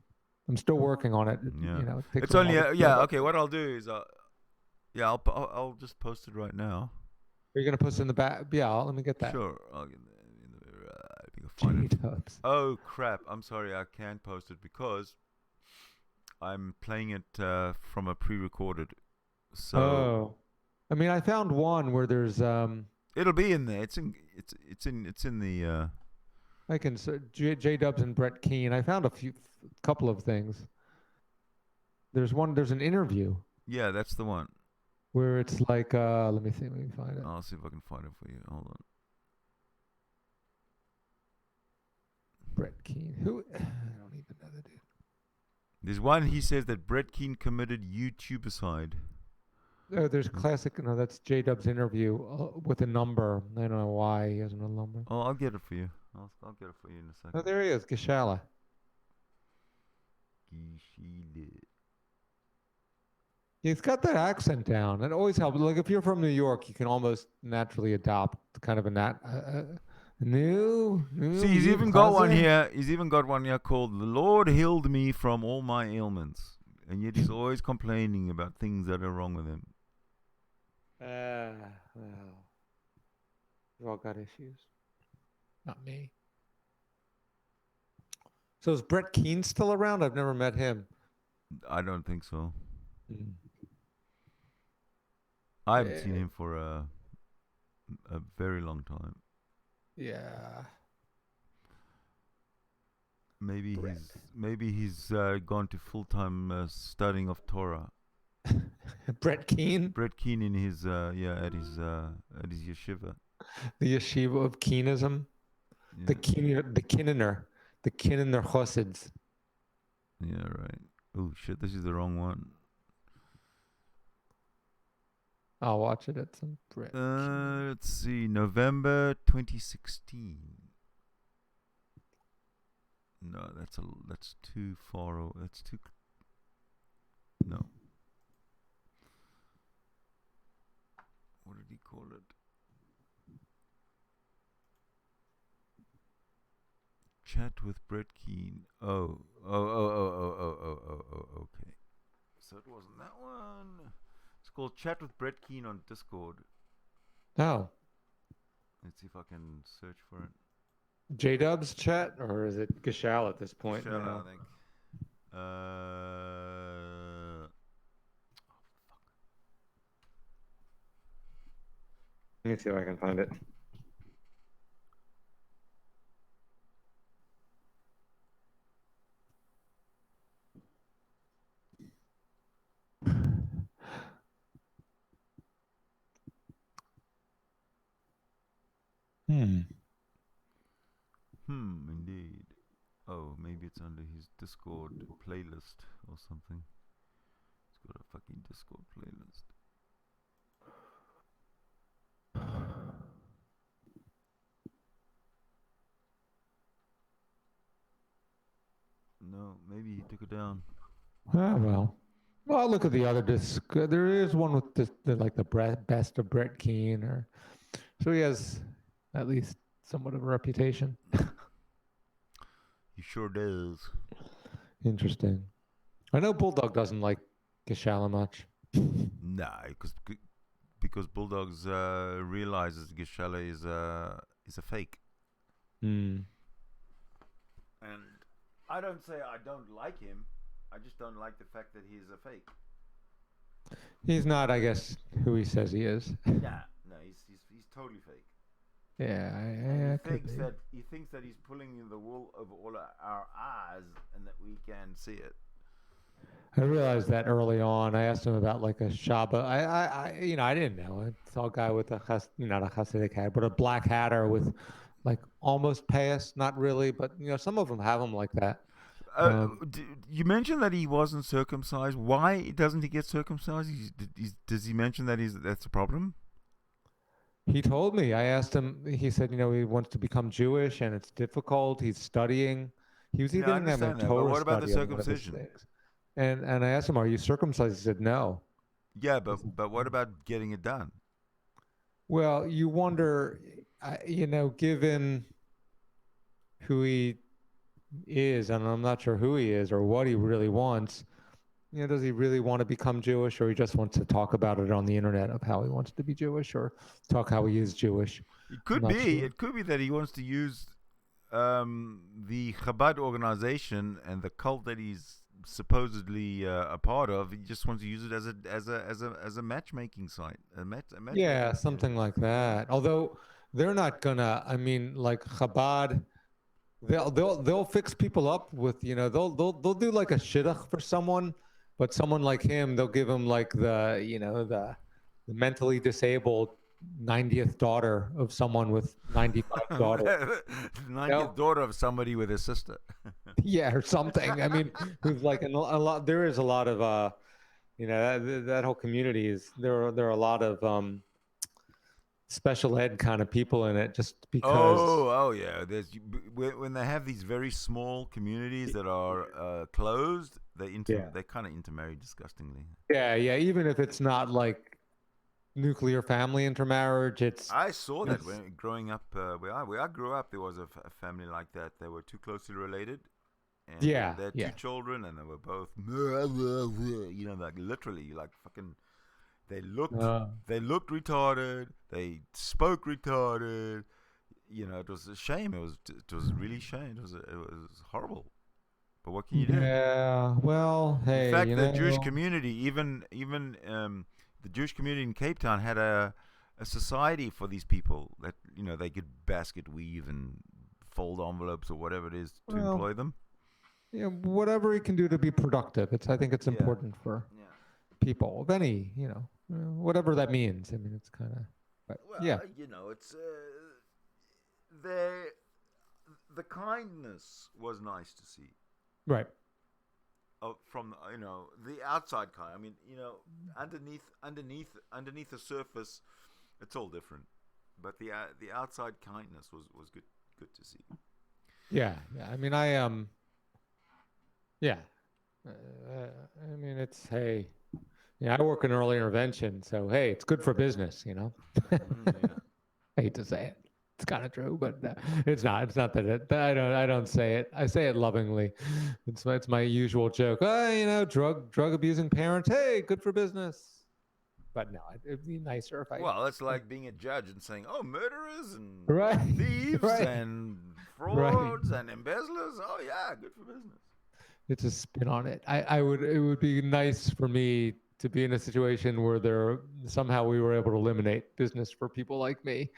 I'm still working on it. Yeah. It It's only, okay, what I'll do is, I'll just post it right now. Are you going to post it in the back? Yeah, let me get that. Sure. I'll get I think I'll find it. G-dubs. Oh, crap. I'm sorry, I can't post it because I'm playing it from a pre-recorded. So I mean, I found one where there's it'll be in there. It's in the I can J-Dubs and Brett Keane. I found a couple of things. There's an interview. Yeah, that's the one. Where it's like let me find it. I'll see if I can find it for you. Hold on. Brett Keane. Who? I don't even know the dude. There's one. He says that Brett Keane committed YouTubercide. Oh, there's classic. No, that's J-Dub's interview with a number. I don't know why he has no number. Oh, I'll get it for you. I'll get it for you in a second. Oh, there he is, Gisela. He's got that accent down. It always helps. Like if you're from New York, you can almost naturally adopt kind of a new. See, he's even got one here. He's even got one here called "The Lord healed me from all my ailments," and yet he's always complaining about things that are wrong with him. Well, we've all got issues. Not me. So is Brett Keane still around? I've never met him. I don't think so. I haven't seen him for a very long time. Yeah. Maybe he's gone to full-time studying of Torah. Brett Keane? Brett Keane in his at his yeshiva. The yeshiva of Keenism. Yeah. The Kinner Chosids. Yeah, right. Oh shit, this is the wrong one. I'll watch it at some Brett. Let's see, November 2016. No, that's too far. That's too. No. What did he call it? Chat with Brett Keane. Oh, okay. So it wasn't that one. It's called Chat with Brett Keane on Discord. Oh, Let's see if I can search for it. J-Dub's chat, or is it Gishal at this point? Shall now? I think. Let me see if I can find it. Indeed. Oh, maybe it's under his Discord playlist or something. He's got a fucking Discord playlist. No, maybe he took it down. Ah, well. Well, I'll look at the other disc. There is one with the best of Brett Keane, or so he has at least somewhat of a reputation. He sure does. Interesting. I know Bulldog doesn't like Gishala much. Nah, because Bulldogs realizes Gishala is a fake. Hmm. And I don't say I don't like him. I just don't like the fact that he's a fake. He's not, I guess, who he says he is. No, he's totally fake. Yeah, And he thinks that he's pulling the wool over all our eyes and that we can see it. I realized that early on. I asked him about like a Shabbat. I didn't know. I saw a guy with not a Hasidic hat, but a black hatter with like almost payas, not really, but some of them have them like that. You mentioned that he wasn't circumcised. Why doesn't he get circumcised? Does he mention that that's a problem? He told me. I asked him. He said, he wants to become Jewish, and it's difficult. He's studying. He was even in that Torah but what about the study on one of his circumcision? things. And I asked him, "Are you circumcised?" He said, "No." Yeah, but what about getting it done? Well, you wonder, given who he is, and I'm not sure who he is or what he really wants. Does he really want to become Jewish, or he just wants to talk about it on the internet of how he wants to be Jewish, or talk how he is Jewish? It could be. Sure. It could be that he wants to use the Chabad organization and the cult that he's supposedly a part of. He just wants to use it as a matchmaking site. Yeah, something like that. Although they're not gonna. I mean, like Chabad. They'll fix people up with they'll do like a shidduch for someone, but someone like him, they'll give him like the mentally disabled 90th daughter of someone with 95 daughters. 90th daughter of somebody with a sister. Yeah, or something. I mean, who's like a lot. There is a lot of that whole community is there are a lot of special ed kind of people in it, just because. Oh yeah. There's when they have these very small communities that are closed, they kind of intermarry disgustingly. Yeah. Even if it's not like nuclear family intermarriage, I saw that when growing up where I grew up. There was a family like that. They were too closely related. And they had two children, and they were both, like literally, like fucking. They looked retarded. They spoke retarded. It was a shame. It was really a shame. It was horrible. But what can you do? Yeah. Well, hey. In fact, the Jewish community, even the Jewish community in Cape Town had a society for these people that they could basket weave and fold envelopes or whatever it is to employ them. Yeah, whatever he can do to be productive. I think it's important for people of any, whatever that means. I mean, it's kind of, it's the kindness was nice to see, right? From the outside kind. I mean, underneath the surface, it's all different, but the outside kindness was good to see. Yeah. I mean, I mean, it's, hey, yeah, I work in early intervention, so hey, it's good for business, you know. Yeah. I hate to say it. It's kind of true, but it's not. It's not that I don't say it. I say it lovingly. It's my usual joke. Oh, you know, drug abusing parents. Hey, good for business. But no, it'd be nicer if I. Well, it's like being a judge and saying, "Oh, murderers and Right. thieves Right. and Right. frauds and embezzlers. Oh yeah, good for business." It's a spin on it. It would be nice for me to be in a situation where somehow we were able to eliminate business for people like me.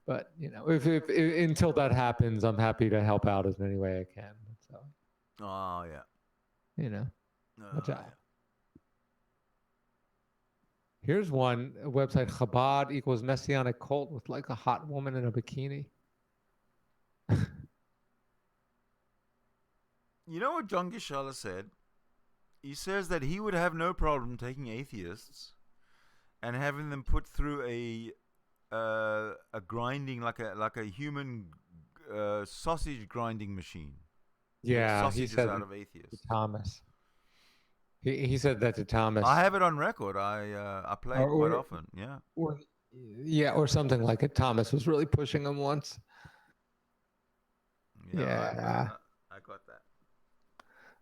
But you know, if until that happens, I'm happy to help out as any way I can. So, Oh yeah. you know, watch Oh, out. Here's one website: Chabad equals messianic cult with like a hot woman in a bikini. You know what John Gishala said? He says that he would have no problem taking atheists and having them put through a grinding like a human sausage grinding machine. Yeah, he sausages said out that of atheists. to Thomas. He said that to Thomas. I have it on record. I play it quite often. Yeah. Or something like it. Thomas was really pushing him once. Yeah. I got that.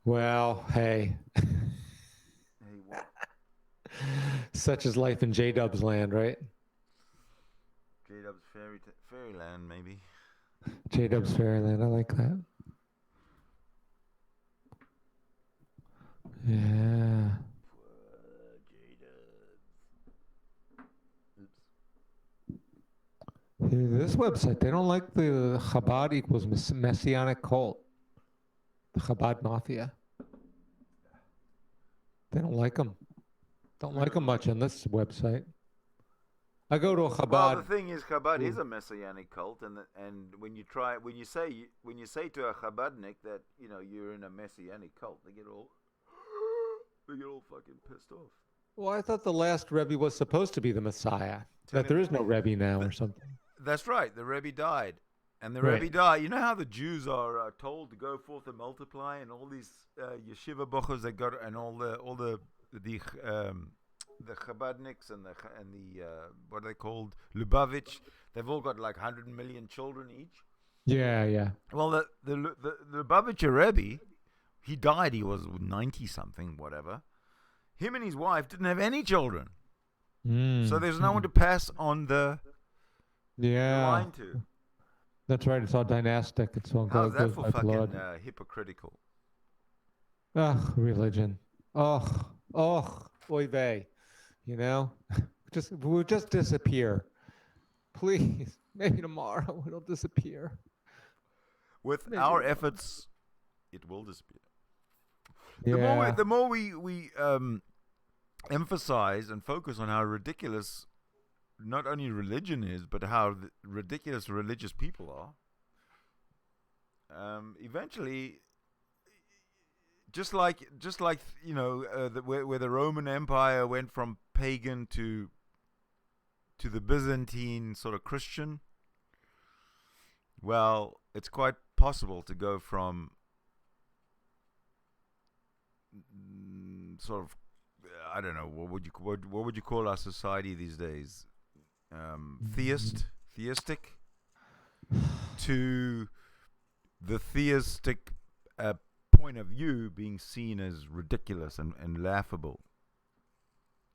Well, hey. Hey, what? Such is life in J-Dub's land, right? J-Dub's fairyland, maybe. J-Dub's fairyland. I like that. Yeah. Here, this website, they don't like the Chabad equals messianic cult. The Chabad mafia. They don't like them. Don't like them much on this website. I go to a Chabad. Well, the thing is, Chabad is a messianic cult, and when you say to a Chabadnik that you're in a messianic cult, they get all fucking pissed off. Well, I thought the last Rebbe was supposed to be the Messiah. That there is no Rebbe now or something. That's right. The Rebbe died, and the Rebbe died. You know how the Jews are told to go forth and multiply, and all these yeshiva bochers that got, and all the Chabadniks and the what are they called, Lubavitch. They've all got like 100 million children each. Yeah. Well, the Lubavitcher Rebbe, he died. He was 90 something, whatever. Him and his wife didn't have any children, so there's no one to pass on the line to. That's right. It's all dynastic. It's all How's that goes for by fucking blood. hypocritical? Religion. Oy vey. You know, we'll just disappear. Please, maybe tomorrow it'll disappear. With Maybe our it will. efforts, it will disappear. Yeah. The more we emphasize and focus on how ridiculous not only religion is, but how ridiculous religious people are. Eventually, just like where the Roman Empire went from pagan to the Byzantine sort of Christian. Well, it's quite possible to go from sort of, I don't know, what would you call our society these days? Theistic to the theistic point of view being seen as ridiculous and laughable.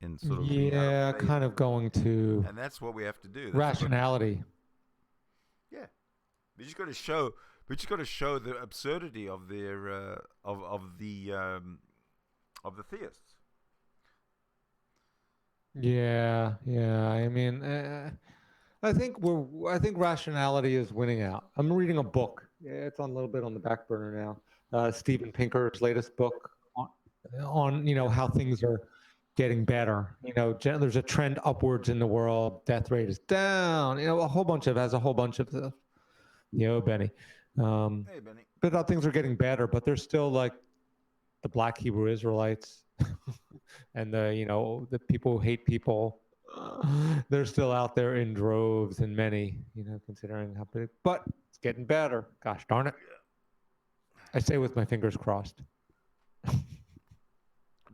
In sort of kind of going to, and that's what we have to do. Rationality. Yeah, we just got to show. We just got to show the absurdity of their of the theists. Yeah. I mean, I think rationality is winning out. I'm reading a book. Yeah, it's on a little bit on the back burner now. Steven Pinker's latest book on how things are getting better. There's a trend upwards in the world. Death rate is down. A whole bunch of stuff. Benny. Hey, Benny. But how things are getting better, but they're still like the Black Hebrew Israelites and the people who hate people. They're still out there in droves and many, considering how big. But it's getting better. Gosh darn it. I say with my fingers crossed.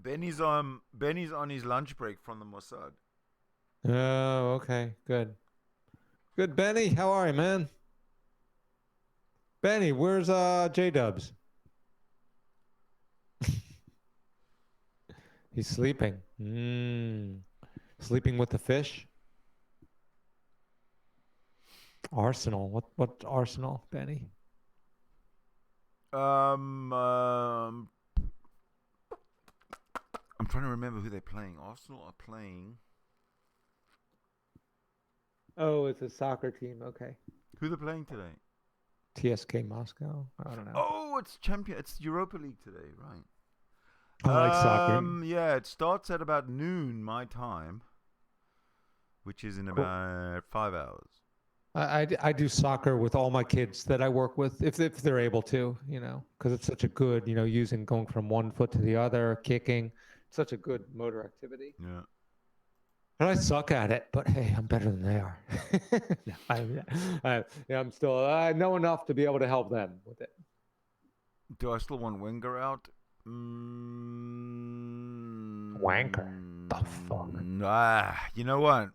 Benny's on his lunch break from the Mossad. Oh, okay. Good. Good, Benny. How are you, man? Benny, where's J-Dubs? He's sleeping. Sleeping with the fish? Arsenal. What Arsenal, Benny? I'm trying to remember who they're playing. Arsenal are playing. Oh, it's a soccer team. Okay. Who they're playing today? TSK Moscow? I don't know. Oh, it's It's Europa League today, right? I like soccer. Yeah, it starts at about noon my time, which is in about 5 hours. I do soccer with all my kids that I work with, if they're able to, because it's such a good, going from one foot to the other, kicking, such a good motor activity. Yeah. And I suck at it, but hey, I'm better than they are. I'm still, I know enough to be able to help them with it. Do I still want Wenger out? Wanker. The fuck? You know what?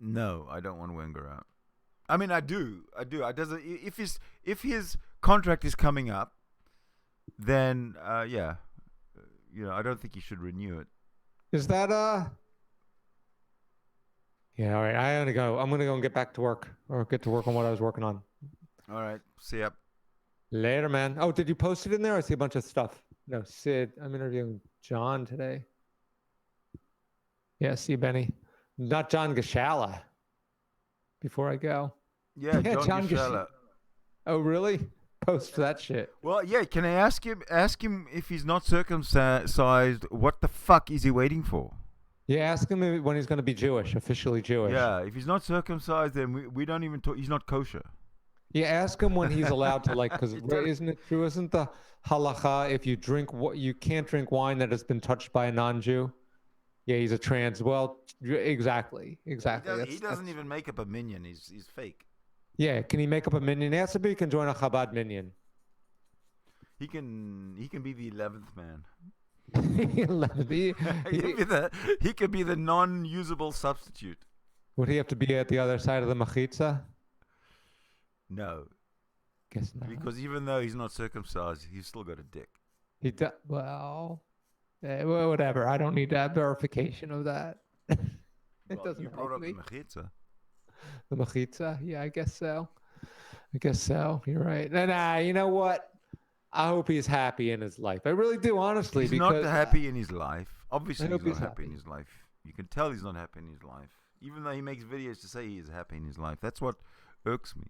No, I don't want Wenger out. I mean, I do. If his contract is coming up, then yeah, I don't think he should renew it. Is that Yeah, all right. I'm gonna go and get back to work, or get to work on what I was working on. All right. See ya. Later, man. Oh, did you post it in there? I see a bunch of stuff. No, Sid. I'm interviewing John today. Yeah, see Benny. Not John Gashala. Before I go. Yeah, John Gashala. Oh, really? Post that shit. Well, yeah. Can I ask him if he's not circumcised? What the fuck is he waiting for? Yeah, ask him when he's going to be Jewish, officially Jewish. Yeah, if he's not circumcised, then we don't even talk. He's not kosher. Yeah, ask him when he's allowed to, because isn't it true? Isn't the halacha if you can't drink wine that has been touched by a non-Jew? Yeah, he's a trans. Well, exactly. He doesn't even make up a minion. He's fake. Yeah, can he make up a minion? Ask him if he can join a Chabad minion. He can be the 11th man. He could be the non-usable substitute. Would he have to be at the other side of the machitza? No. Guess not. Because even though he's not circumcised, he's still got a dick. Well, whatever. I don't need that verification of that. It doesn't You brought up me. the machitza. The machitza? Yeah, I guess so. You're right. Nah, you know what? I hope he's happy in his life. I really do, honestly. He's because, not happy in his life. Obviously, I hope he's not he's happy in his life. You can tell he's not happy in his life. Even though he makes videos to say he is happy in his life. That's what irks me.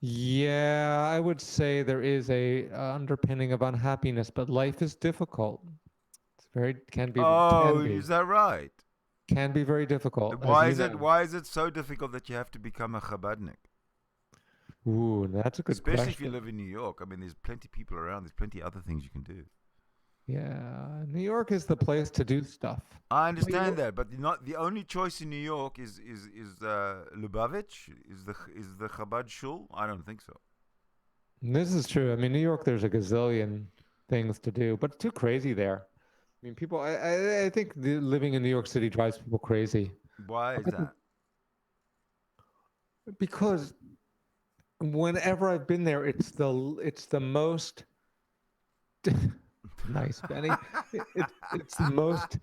Yeah, I would say there is a underpinning of unhappiness, but life is difficult. Can be. Is that right? Can be very difficult. Why is it so difficult that you have to become a Chabadnik? Ooh, that's a good Especially question. if you live in New York. I mean, there's plenty of people around. There's plenty of other things you can do. Yeah, New York is the place to do stuff. I understand that, but not the only choice in New York is Lubavitch, is the Chabad shul. I don't think so. This is true. I mean, New York, there's a gazillion things to do, but it's too crazy there. I mean, people. I think living in New York City drives people crazy. Why is that? Because whenever I've been there, it's the most nice, Benny. It's the most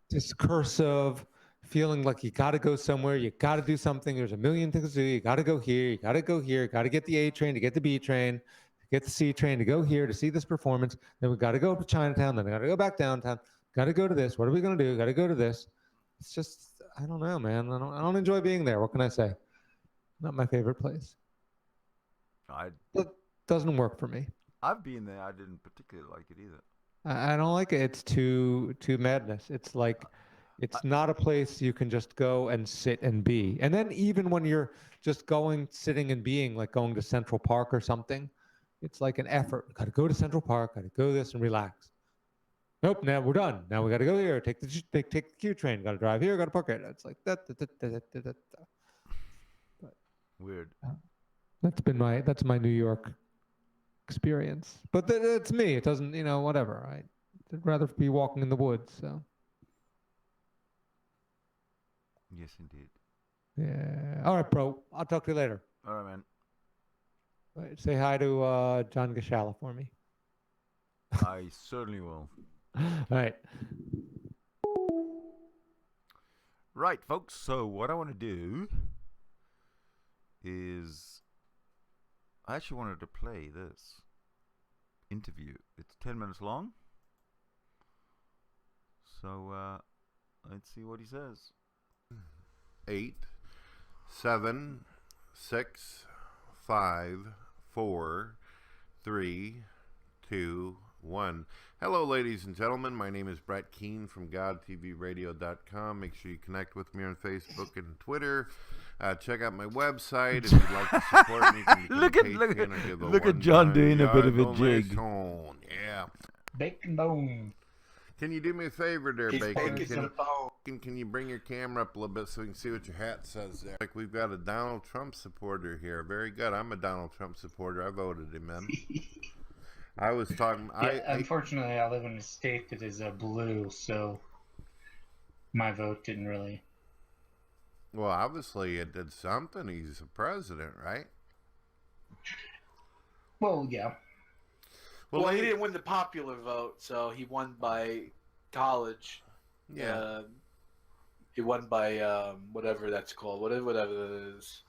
discursive, feeling like you got to go somewhere, you got to do something. There's a million things to do. You got to go here, you got to go here, got to get the A train to get the B train, to get the C train to go here to see this performance. Then we got to go to Chinatown. Then we got to go back downtown. Got to go to this. What are we gonna do? Got to go to this. It's just, I don't know, man. I don't enjoy being there. What can I say? Not my favorite place. It doesn't work for me. I've been there. I didn't particularly like it either. I don't like it. It's too madness. It's like, it's not a place you can just go and sit and be. And then even when you're just sitting and being, like going to Central Park or something, it's like an effort. Got to go to Central Park. Got to go this and relax. Nope. Now we're done. Now we got to go here. Take the Q train. Got to drive here. Got to park it. It's like that. But weird. That's my New York experience. But it's me. It doesn't, whatever. I'd rather be walking in the woods. So. Yes, indeed. Yeah. All right, bro. I'll talk to you later. All right, man. Right, say hi to John Gashala for me. I certainly will. All right. Right, folks. So what I want to do is, I actually wanted to play this interview. It's 10 minutes long. So let's see what he says. 8, 7, 6, 5, 4, 3, 2, 1. Hello, ladies and gentlemen. My name is Brett Keane from GodTVRadio.com. Make sure you connect with me on Facebook and Twitter. Check out my website if you'd like to support me. Look at John doing a bit of a jig. Yeah. Bacon bone. Can you do me a favor there, He's Bacon? Can you bring your camera up a little bit so we can see what your hat says there? Like, we've got a Donald Trump supporter here. Very good. I'm a Donald Trump supporter. I voted him in. I was talking. Unfortunately, I live in a state that is blue, so my vote didn't really. Well, obviously it did something. He's a president, right? Well, yeah. Well, he didn't win the popular vote, so he won by college. Yeah. He won by whatever that's called, whatever that is.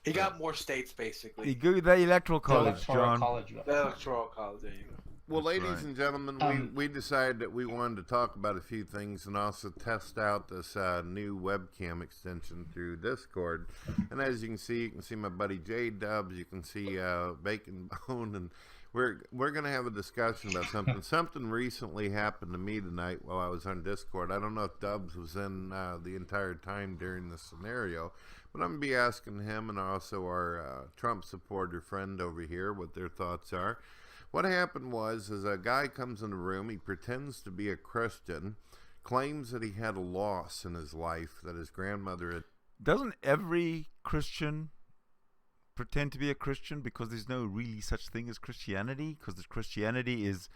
He got more states, basically. You go to the electoral college, John. The electoral college, there you go. Well, ladies and gentlemen, we decided that we wanted to talk about a few things and also test out this new webcam extension through Discord. And as you can see my buddy J Dubs, you can see Bacon Bone, and we're going to have a discussion about something. Something recently happened to me tonight while I was on Discord. I don't know if Dubs was in the entire time during this scenario, but I'm going to be asking him and also our Trump supporter friend over here what their thoughts are. What happened was a guy comes in the room, he pretends to be a Christian, claims that he had a loss in his life, that his grandmother had... Doesn't every Christian pretend to be a Christian because there's no really such thing as Christianity? Because Christianity is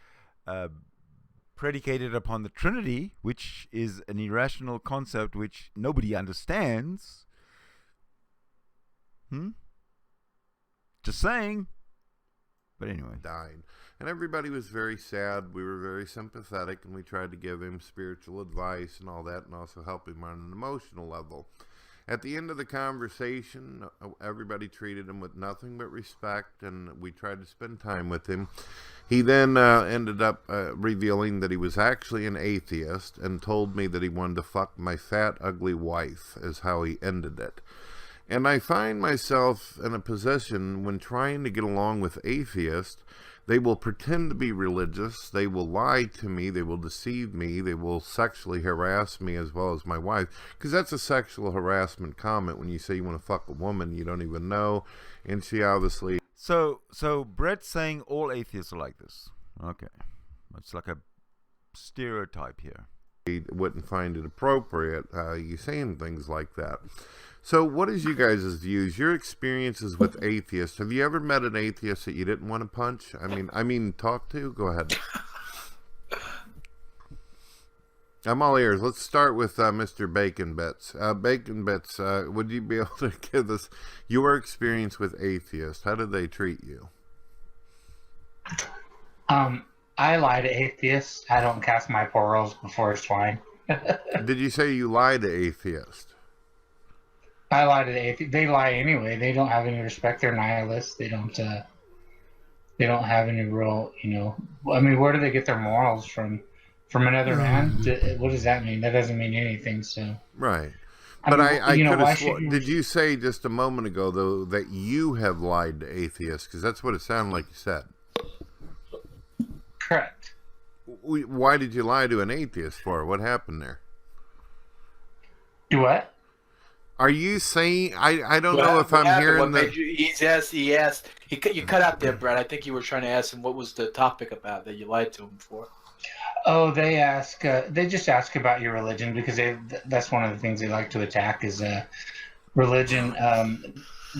predicated upon the Trinity, which is an irrational concept which nobody understands. Just saying. But anyway. Died. And everybody was very sad. We were very sympathetic, and we tried to give him spiritual advice and all that, and also help him on an emotional level. At the end of the conversation, everybody treated him with nothing but respect, and we tried to spend time with him. He then ended up revealing that he was actually an atheist and told me that he wanted to fuck my fat, ugly wife, is how he ended it. And I find myself in a position when trying to get along with atheists, they will pretend to be religious, they will lie to me, they will deceive me, they will sexually harass me as well as my wife, because that's a sexual harassment comment when you say you want to fuck a woman you don't even know, and she obviously... So Brett's saying all atheists are like this. Okay. It's like a stereotype here. He wouldn't find it appropriate, you saying things like that. So what is you guys' views, your experiences with atheists? Have you ever met an atheist that you didn't want to punch? I mean, talk to? Go ahead. I'm all ears. Let's start with Mr. Bacon Bits. Bacon Bits, would you be able to give us your experience with atheists? How did they treat you? I lie to atheists. I don't cast my pearls before swine. Did you say you lie to atheists? I lie to the atheists. They lie anyway. They don't have any respect. They're nihilists. They don't have any real, I mean, where do they get their morals from? From another man? What does that mean? That doesn't mean anything. So right. But I could have did you say just a moment ago, though, that you have lied to atheists? Because that's what it sounded like you said. Correct. Why did you lie to an atheist for? What happened there? Do what? Are you saying... I don't know if I'm hearing the... He asked... You cut out there, Brett. I think you were trying to ask him what was the topic about that you lied to him for. Oh, they ask... they just ask about your religion because that's one of the things they like to attack is religion.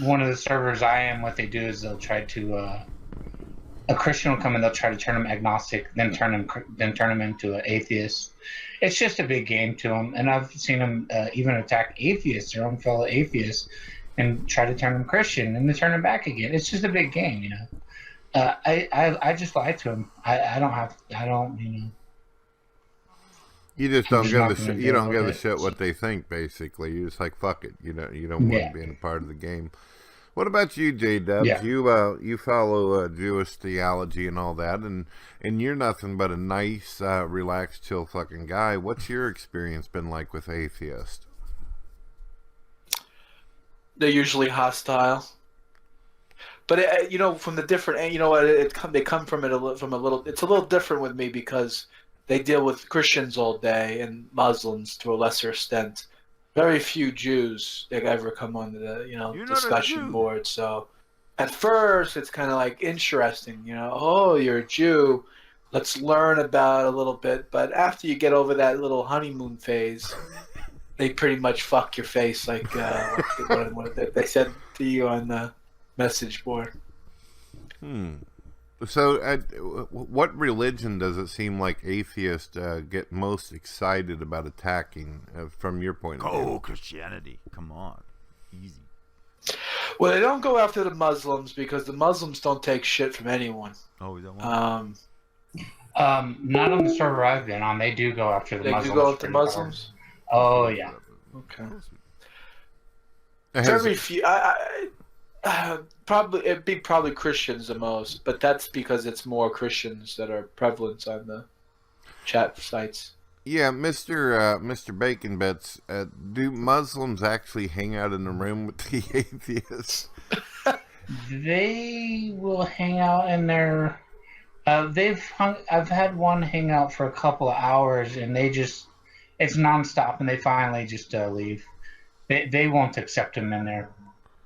One of the servers I am, what they do is they'll try to a Christian will come and they'll try to turn him agnostic, then turn him into an atheist. It's just a big game to them, and I've seen them even attack atheists, their own fellow atheists, and try to turn them Christian, and then turn them back again. It's just a big game, you know. I just lie to them. I don't, you know. You just don't give a shit. You don't give a shit what they think. Basically, you're just like, fuck it. You know, you don't want to be in a part of the game. What about you, J-Dubs? Yeah. You follow Jewish theology and all that, and you're nothing but a nice, relaxed, chill fucking guy. What's your experience been like with atheists? They're usually hostile. But you know, from the different, you know what, they come from it from a little. It's a little different with me because they deal with Christians all day and Muslims to a lesser extent. Very few Jews that ever come on the discussion board. So at first it's kind of like interesting, you know. Oh, you're a Jew. Let's learn about a little bit. But after you get over that little honeymoon phase, they pretty much fuck your face like what they said to you on the message board. So, what religion does it seem like atheists get most excited about attacking, from your point of view? Oh, Christianity! Come on, easy. Well, they don't go after the Muslims because the Muslims don't take shit from anyone. Oh, we don't want. Not on the server I've been on. They do go after the Muslims. They do go after Muslims. Oh yeah. Okay. Very few. Probably it'd be Christians the most, but that's because it's more Christians that are prevalent on the chat sites. Yeah, Mr. Bacon Bits, do Muslims actually hang out in the room with the atheists? They will hang out in their. I've had one hang out for a couple of hours, and it's nonstop, and they finally just leave. They won't accept them in there.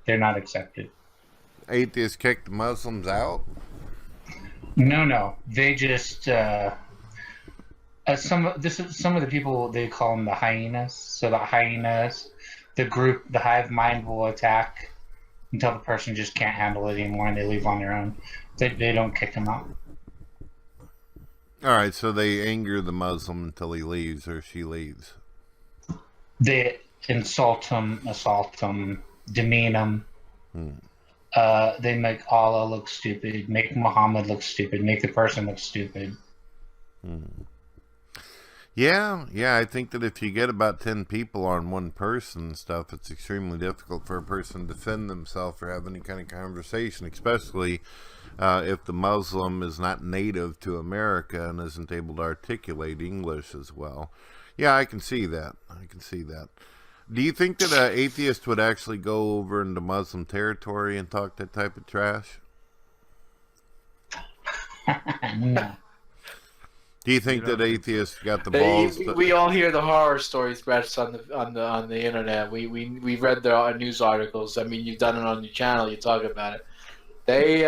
They're not accepted. Atheists kick the Muslims out? No. They just some of the people, they call them the hyenas. So the hyenas, the group, the hive mind will attack until the person just can't handle it anymore and they leave on their own. They don't kick them out. All right, so they anger the Muslim until he leaves or she leaves. They insult him, assault him, demean him. They make Allah look stupid, make Muhammad look stupid, make the person look stupid. Yeah, I think that if you get about 10 people on one person and stuff, it's extremely difficult for a person to defend themselves or have any kind of conversation, especially if the Muslim is not native to America and isn't able to articulate English as well. Yeah, I can see that. Do you think that an atheist would actually go over into Muslim territory and talk that type of trash? No. Do you think that atheists got the balls? We all hear the horror stories, Brett, on the internet. We read their news articles. I mean, you've done it on your channel. You talk about it. They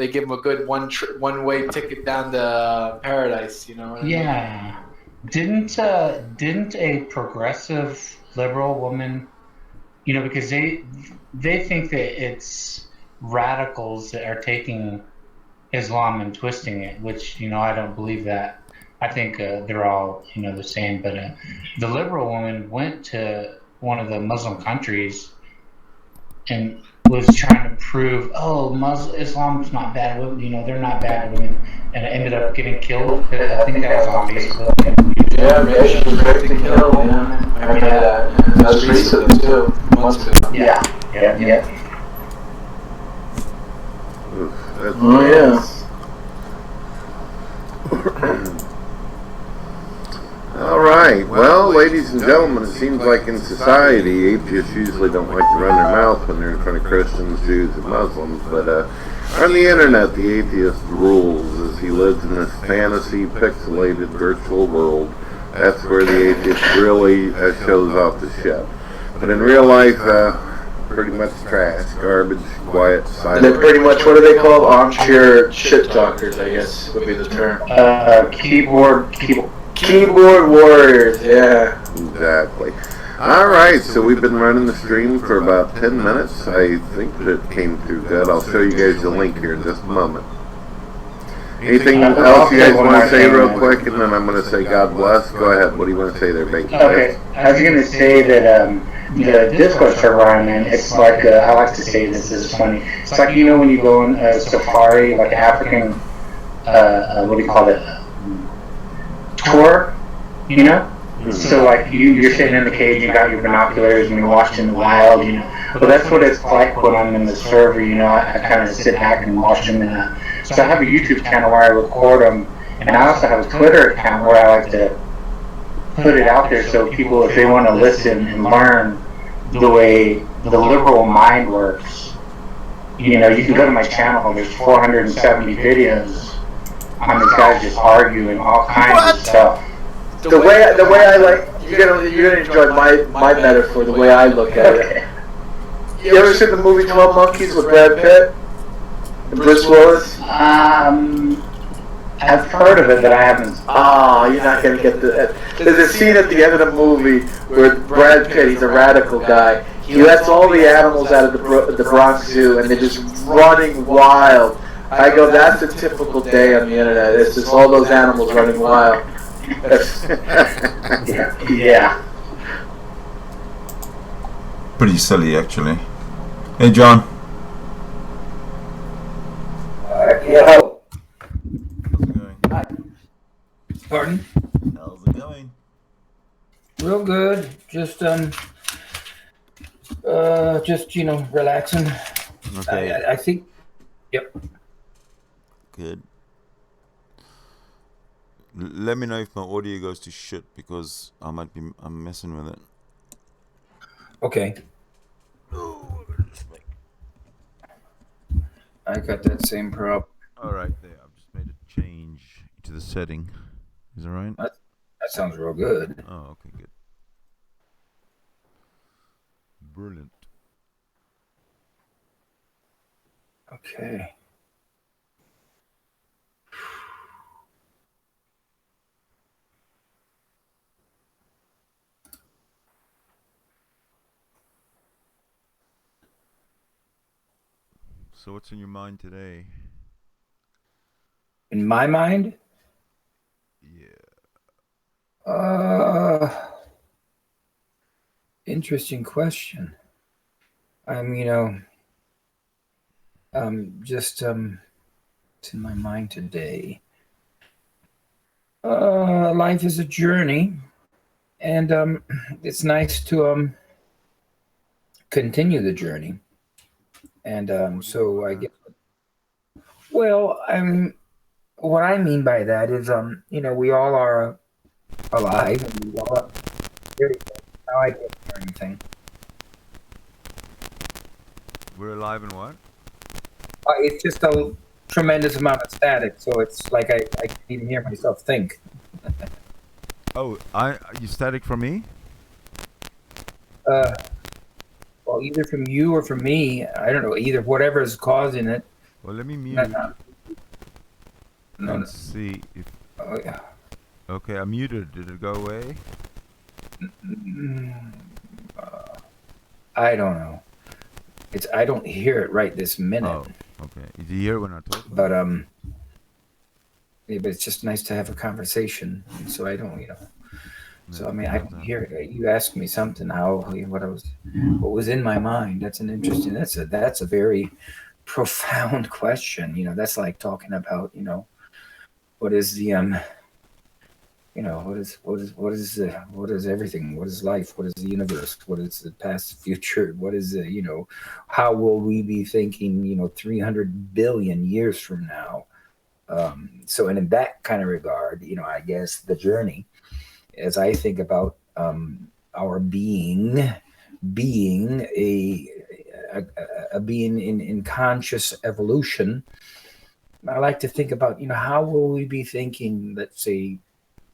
give them a good one-way ticket down to paradise. You know what I mean? Didn't a progressive liberal woman, you know, because they think that it's radicals that are taking Islam and twisting it, which, you know, I don't believe that. I think they're all, you know, the same. But the liberal woman went to one of the Muslim countries and was trying to prove, Islam's not bad women, you know, they're not bad women, and it ended up getting killed. I think that was on Facebook. Yeah, maybe she was raped and killed. Yeah, I mean that's recent too. Months ago. Yeah. Oh yeah. All right. Well, ladies and gentlemen, it seems like in society, atheists usually don't like to run their mouth when they're in front of Christians, Jews, and Muslims. But on the internet, the atheist rules as he lives in this fantasy, pixelated, virtual world. That's where the atheist really shows off the shit. But in real life, pretty much trash, garbage, quiet, silent. They're pretty much, what are they called? Armchair shit talkers, I guess would be the term. Keyboard warriors, yeah. Exactly. All right, so we've been running the stream for about 10 minutes. I think that it came through good. I'll show you guys the link here in just a moment. Anything else you guys want to say real quick, and then I'm going to say God bless. Go ahead. What do you want to say there, Becky? Okay, I was going to say that the Discord server I'm in, it's like, I like to say this is funny. It's like, you know, when you go on a safari, like African, what do you call it, tour, you know? Mm-hmm. So like you're sitting in the cage, you got your binoculars, and you're watching the wild, you know. Well, that's what it's like when I'm in the server, you know. I kind of sit back and watch them. So I have a YouTube channel where I record them, and I also have a Twitter account where I like to put it out there so people, if they want to listen and learn the way the liberal mind works, you know, you can go to my channel. There's 470 videos on this guy just arguing all kinds of stuff. The way I like, you're gonna enjoy my metaphor. The way I look at it. You ever seen the movie 12 Monkeys with Brad Pitt and Bruce Willis? I've heard of it, but I haven't. Oh, you're not gonna get the. There's a scene at the end of the movie where Brad Pitt, he's a radical guy. He lets all the animals out of the Bronx Zoo, and they're just running wild. I go, that's a typical day on the internet. It's just all those animals running wild. Yeah. Pretty silly, actually. Hey, John. Yeah. How's it going? Pardon? How's it going? Real good. Just you know, relaxing. Okay. I think. Yep. Good. Let me know if my audio goes to shit, because I'm messing with it. Okay. I got that same problem. All right, there. I've just made a change to the setting. Is that right? That sounds real good. Oh, okay, good. Brilliant. Okay. So what's in your mind today? In my mind? Yeah. Interesting question. You know, just what's in my mind today? Life is a journey, and it's nice to continue the journey. And so I guess, well, what I mean by that is, you know, we all are alive, and we all are very how I get or anything. We're alive and what? It's just a tremendous amount of static, so it's like I can't even hear myself think. Oh, you static from me? Well, either from you or from me. I don't know. Either whatever is causing it. Well, let me mute. Let's see if. Oh yeah. Okay, I muted. Did it go away? I don't know. I don't hear it right this minute. Oh, okay. Did you hear it when I talk? But yeah, but it's just nice to have a conversation. So I don't, you know. So I mean, I can hear it. You asked me something, what was in my mind. That's a very profound question. You know, that's like talking about, you know, what is the you know, what is everything? What is life? What is the universe? What is the past, future? What is the, you know, how will we be thinking, you know, 300 billion years from now? So, and in that kind of regard, you know, I guess the journey, as I think about our being a being in conscious evolution, I like to think about, you know, how will we be thinking, let's say,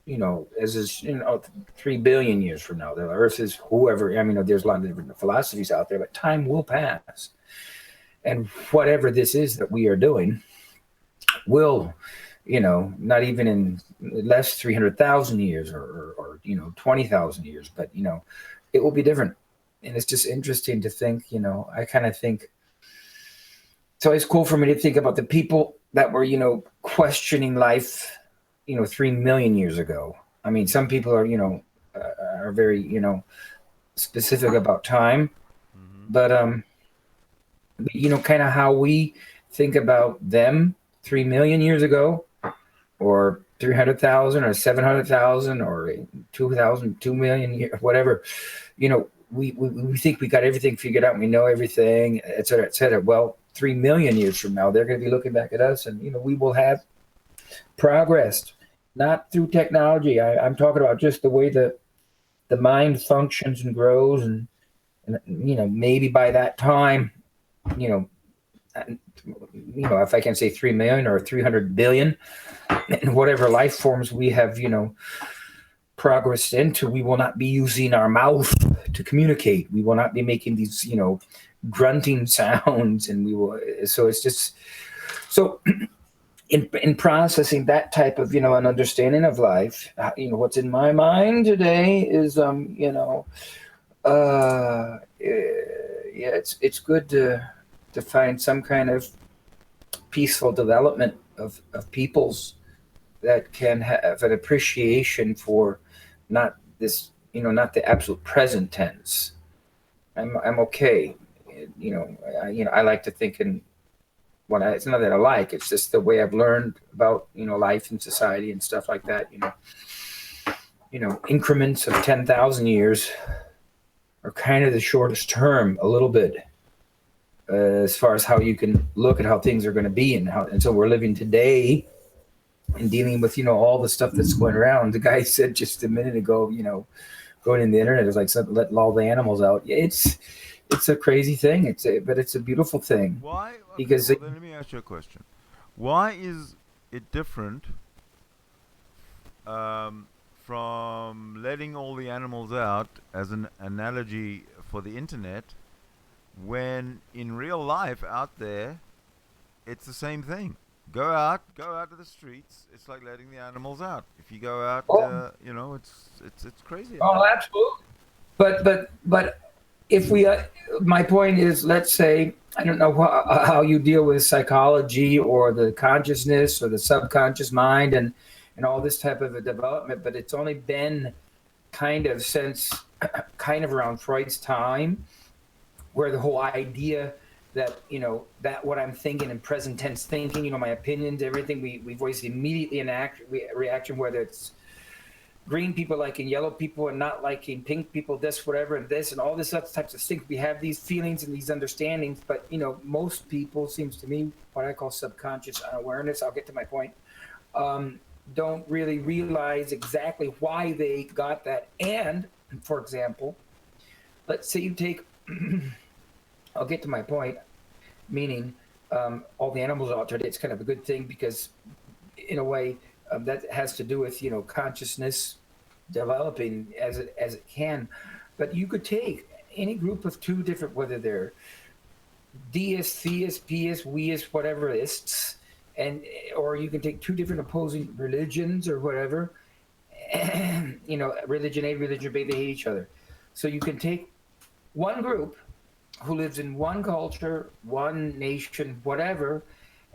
you know, as is, you know, 3 billion years from now, the Earth is whoever. I mean, there's a lot of different philosophies out there, but time will pass, and whatever this is that we are doing will, you know, not even in less 300,000 years or you know 20,000 years, but you know, it will be different. And it's just interesting to think, I kind of think it's always cool for me to think about the people that were, questioning life, 3 million years ago. I mean, some people are, are very, specific about time, but, kind of how we think about them 3 million years ago, or 300,000 or 700,000 or 2,000, 2 million, whatever, we think we got everything figured out and we know everything, et cetera, et cetera. Well, 3 million years from now, they're going to be looking back at us and, we will have progressed, not through technology. I'm talking about just the way the mind functions and grows. And maybe by that time, if I can say 3 million or 300 billion, and whatever life forms we have, progressed into, we will not be using our mouth to communicate. We will not be making these, grunting sounds, and we will. So it's just so in processing that type of, an understanding of life. What's in my mind today is, it's good to find some kind of peaceful development of peoples that can have an appreciation for not this, not the absolute present tense. I'm okay. I like to think in it's not that I like, it's just the way I've learned about, life and society and stuff like that. Increments of 10,000 years are kind of the shortest term, a little bit, as far as how you can look at how things are going to be and so we're living today and dealing with, all the stuff that's going around. The guy said just a minute ago, going in the internet is like letting all the animals out. It's a crazy thing. But it's a beautiful thing. Why? Okay, because then let me ask you a question. Why is it different from letting all the animals out as an analogy for the internet, when in real life out there, it's the same thing? Go out to the streets. It's like letting the animals out. If you go out, it's crazy. Oh, absolutely. But if we, my point is, let's say, I don't know how you deal with psychology or the consciousness or the subconscious mind and all this type of a development, but it's only been kind of since kind of around Freud's time, where the whole idea that, that what I'm thinking in present tense thinking, my opinions, everything, we voice immediately an reaction, whether it's green people liking yellow people and not liking pink people, this, whatever, and this, and all this other types of things. We have these feelings and these understandings, but, most people, seems to me, what I call subconscious unawareness, I'll get to my point, don't really realize exactly why they got that. And, for example, let's say you take, I'll get to my point, meaning all the animals out there, it's kind of a good thing because, in a way, that has to do with, consciousness developing as it can. But you could take any group of two different, whether they're deists, theists, peists, weists, whatever ists, or you can take two different opposing religions or whatever, religion A, religion B, they hate each other. So you can take one group who lives in one culture, one nation, whatever,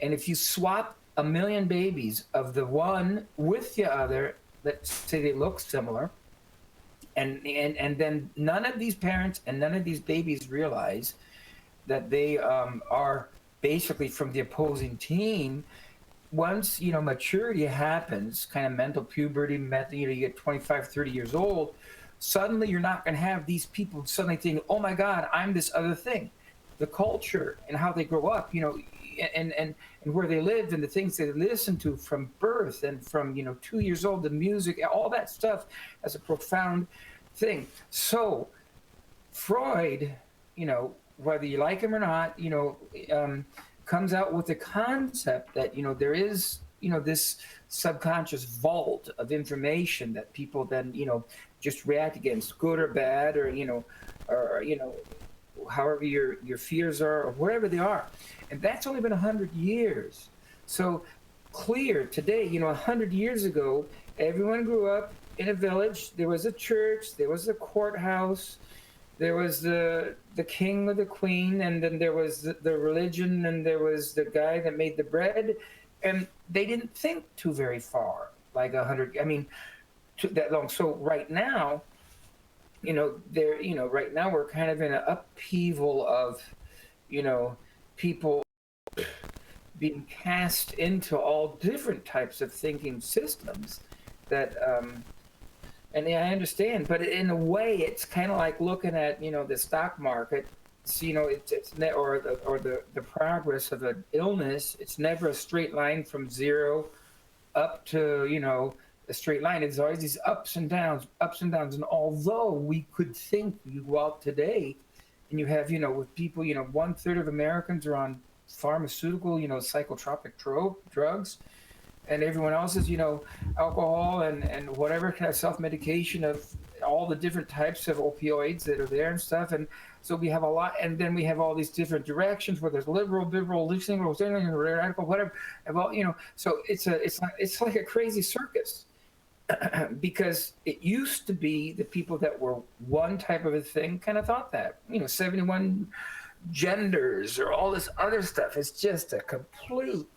and if you swap 1 million babies of the one with the other, let's say they look similar, and then none of these parents and none of these babies realize that they are basically from the opposing team. Once maturity happens, kind of mental puberty, you get 25, 30 years old, suddenly you're not going to have these people suddenly thinking, oh my God, I'm this other thing. The culture and how they grow up, and where they lived and the things they listen to from birth and from 2 years old, the music, all that stuff as a profound thing. So Freud, whether you like him or not, comes out with the concept that there is this subconscious vault of information that people then just react against, good or bad, or however your fears are or whatever they are. And that's only been 100 years. So clear today. 100 years ago, everyone grew up in a village. There was a church, there was a courthouse, there was the king or the queen, and then there was the religion, and there was the guy that made the bread, and they didn't think too very far, like 100. I mean, that long. So right now, right now we're kind of in an upheaval of, people being cast into all different types of thinking systems that and I understand, but in a way it's kind of like looking at the stock market. Or the progress of an illness. It's never a straight line from zero up to a straight line. It's always these ups and downs. And although we could think, you go out today and you have with people 1/3 of Americans are on pharmaceutical psychotropic drugs, and everyone else is alcohol and whatever kind of self-medication of all the different types of opioids that are there and stuff. And so we have a lot, and then we have all these different directions where there's liberal, radical, whatever. So it's like a crazy circus. Because it used to be the people that were one type of a thing kind of thought that 71 genders or all this other stuff is just a complete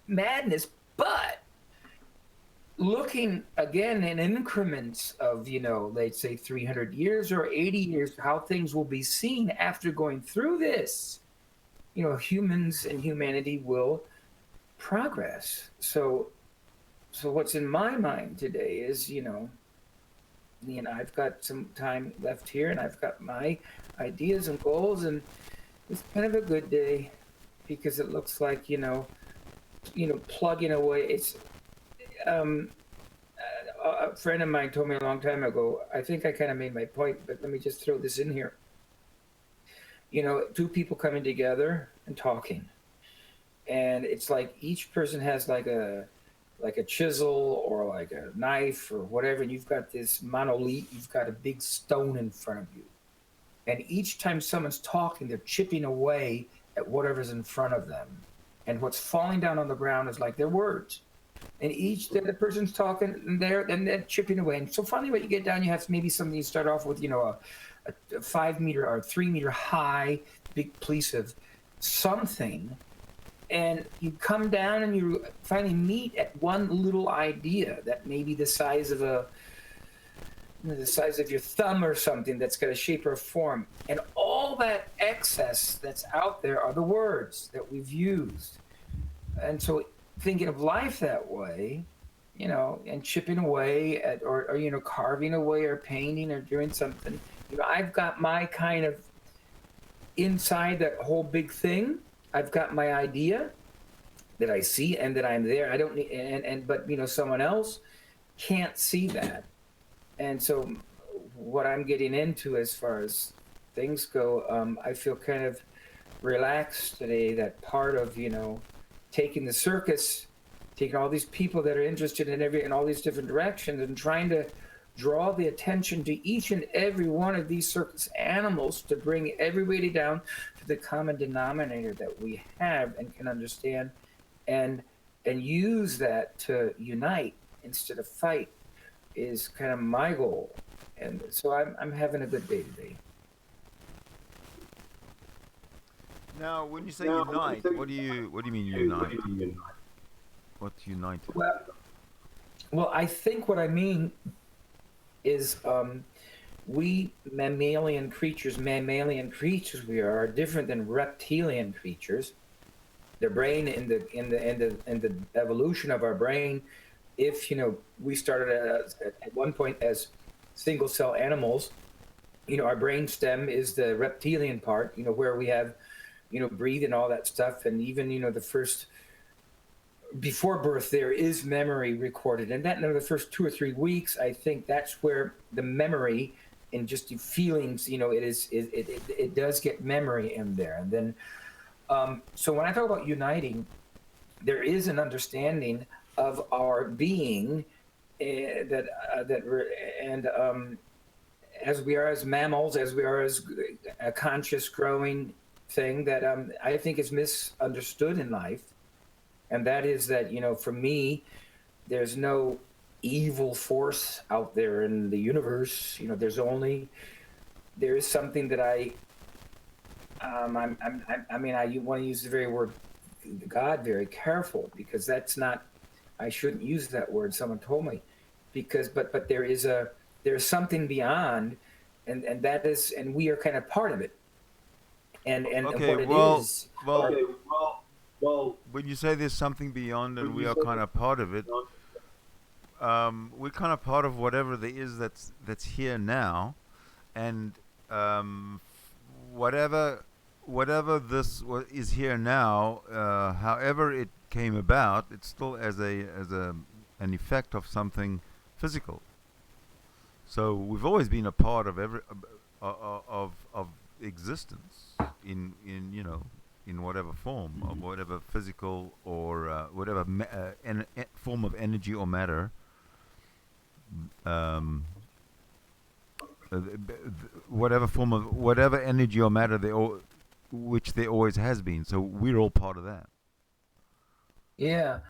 madness. But looking again in increments of let's say 300 years or 80 years, how things will be seen after going through this, humans and humanity will progress. So what's in my mind today is, I've got some time left here, and I've got my ideas and goals, and it's kind of a good day because it looks like, plugging away. It's a friend of mine told me a long time ago, I think I kind of made my point, but let me just throw this in here. Two people coming together and talking, and it's like each person has like a chisel or like a knife or whatever, and you've got this monolith, you've got a big stone in front of you. And each time someone's talking, they're chipping away at whatever's in front of them. And what's falling down on the ground is like their words. And the person's talking, and they're chipping away. And so finally what you get down, you have maybe something, you start off with, a 5 meter or 3 meter high, big piece of something. And you come down and you finally meet at one little idea that may be the size of your thumb or something, that's got a shape or a form. And all that excess that's out there are the words that we've used. And so thinking of life that way, and chipping away at, or carving away or painting or doing something, I've got my kind of inside that whole big thing. I've got my idea that I see and that I'm there. I don't need, but someone else can't see that. And so what I'm getting into as far as things go, I feel kind of relaxed today, that part of, taking the circus, taking all these people that are interested in all these different directions and trying to draw the attention to each and every one of these circus animals to bring everybody down to the common denominator that we have and can understand, and use that to unite instead of fight is kind of my goal. And so I'm having a good day today. Now, when you say unite, what do you mean unite? What's unite? Well, I think what I mean is we mammalian creatures we are different than reptilian creatures. The brain in the evolution of our brain, if we started at one point as single cell animals, our brain stem is the reptilian part, where we have breathe and all that stuff, and even the first, before birth there is memory recorded, and that in the first 2 or 3 weeks, I think that's where the memory and just the feelings, it does get memory in there. And then so when I talk about uniting, there is an understanding of our being as we are as mammals, as we are as a conscious growing thing that I think is misunderstood in life. And that is that, for me, there's no evil force out there in the universe. There is something that I want to use the very word God very careful, because I shouldn't use that word. Someone told me, but there's something beyond, and that is, and we are kind of part of it. And Okay, what it well, is. well, when you say there's something beyond and we are kind of part of it, we're kind of part of whatever there is that's here now, and whatever this is here now, however it came about, it's still as an effect of something physical. So we've always been a part of of existence in whatever form, of whatever physical or whatever form of energy or matter. Whatever energy or matter which there always has been. So we're all part of that. Yeah,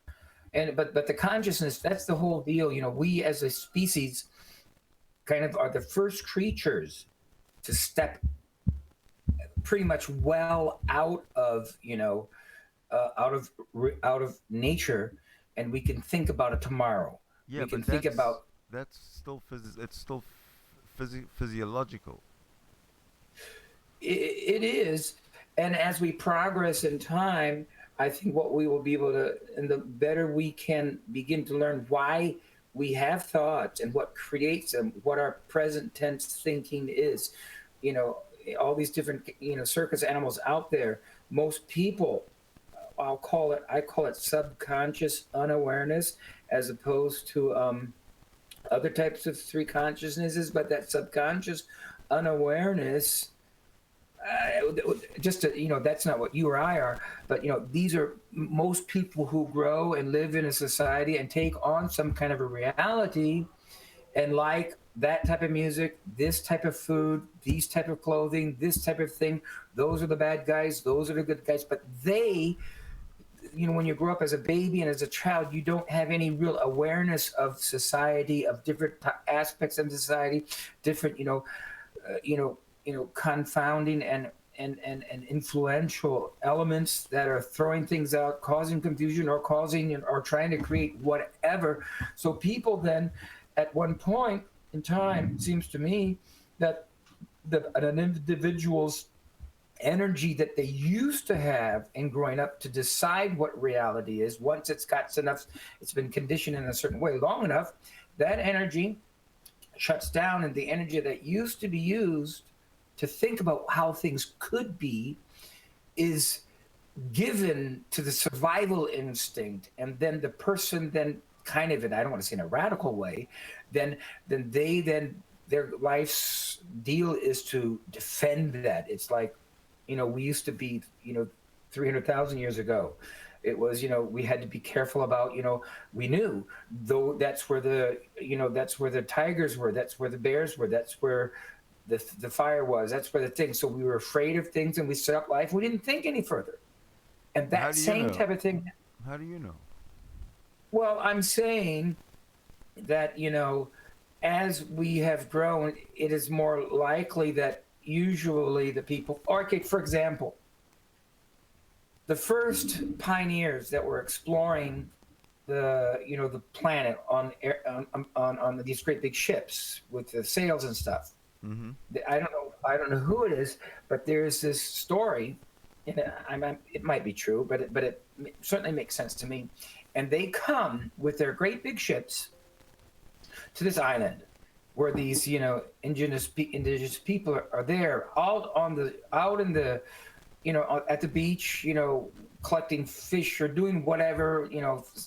but the consciousness, that's the whole deal. We as a species kind of are the first creatures to step pretty much well out of nature, and we can think about it tomorrow. Yeah, we can but think about that's still physiological. It is, and as we progress in time, I think what we will be able to, and the better we can begin to learn why we have thoughts and what creates them, what our present tense thinking is. All these different circus animals out there. Most people, I call it subconscious unawareness, as opposed to other types of three consciousnesses. But that subconscious unawareness, that's not what you or I are, but these are most people who grow and live in a society and take on some kind of a reality, and like that type of music, this type of food, these type of clothing, this type of thing. Those are the bad guys, those are the good guys. But they, when you grow up as a baby and as a child, you don't have any real awareness of society, of different aspects of society, different, confounding and influential elements that are throwing things out, causing confusion or trying to create whatever. So people then, at one point in time, it seems to me that an individual's energy that they used to have in growing up to decide what reality is, once it's been conditioned in a certain way long enough, that energy shuts down, and the energy that used to be used to think about how things could be is given to the survival instinct. And then the person then kind of, and I don't want to say in a radical way, then their life's deal is to defend that. It's like, we used to be, 300,000 years ago. It was, we had to be careful about, we knew, though that's where the tigers were, that's where the bears were, that's where the fire was, that's where the thing. So we were afraid of things, and we set up life. We didn't think any further. And that same type of thing. How do you know? Well, I'm saying that, as we have grown, it is more likely that usually the people, okay, for example, the first pioneers that were exploring the planet on these great big ships with the sails and stuff. Mm-hmm. I don't know who it is, but there's this story, and it might be true, but it certainly makes sense to me. And they come with their great big ships to this island where these indigenous people are there, out in the at the beach, collecting fish or doing whatever,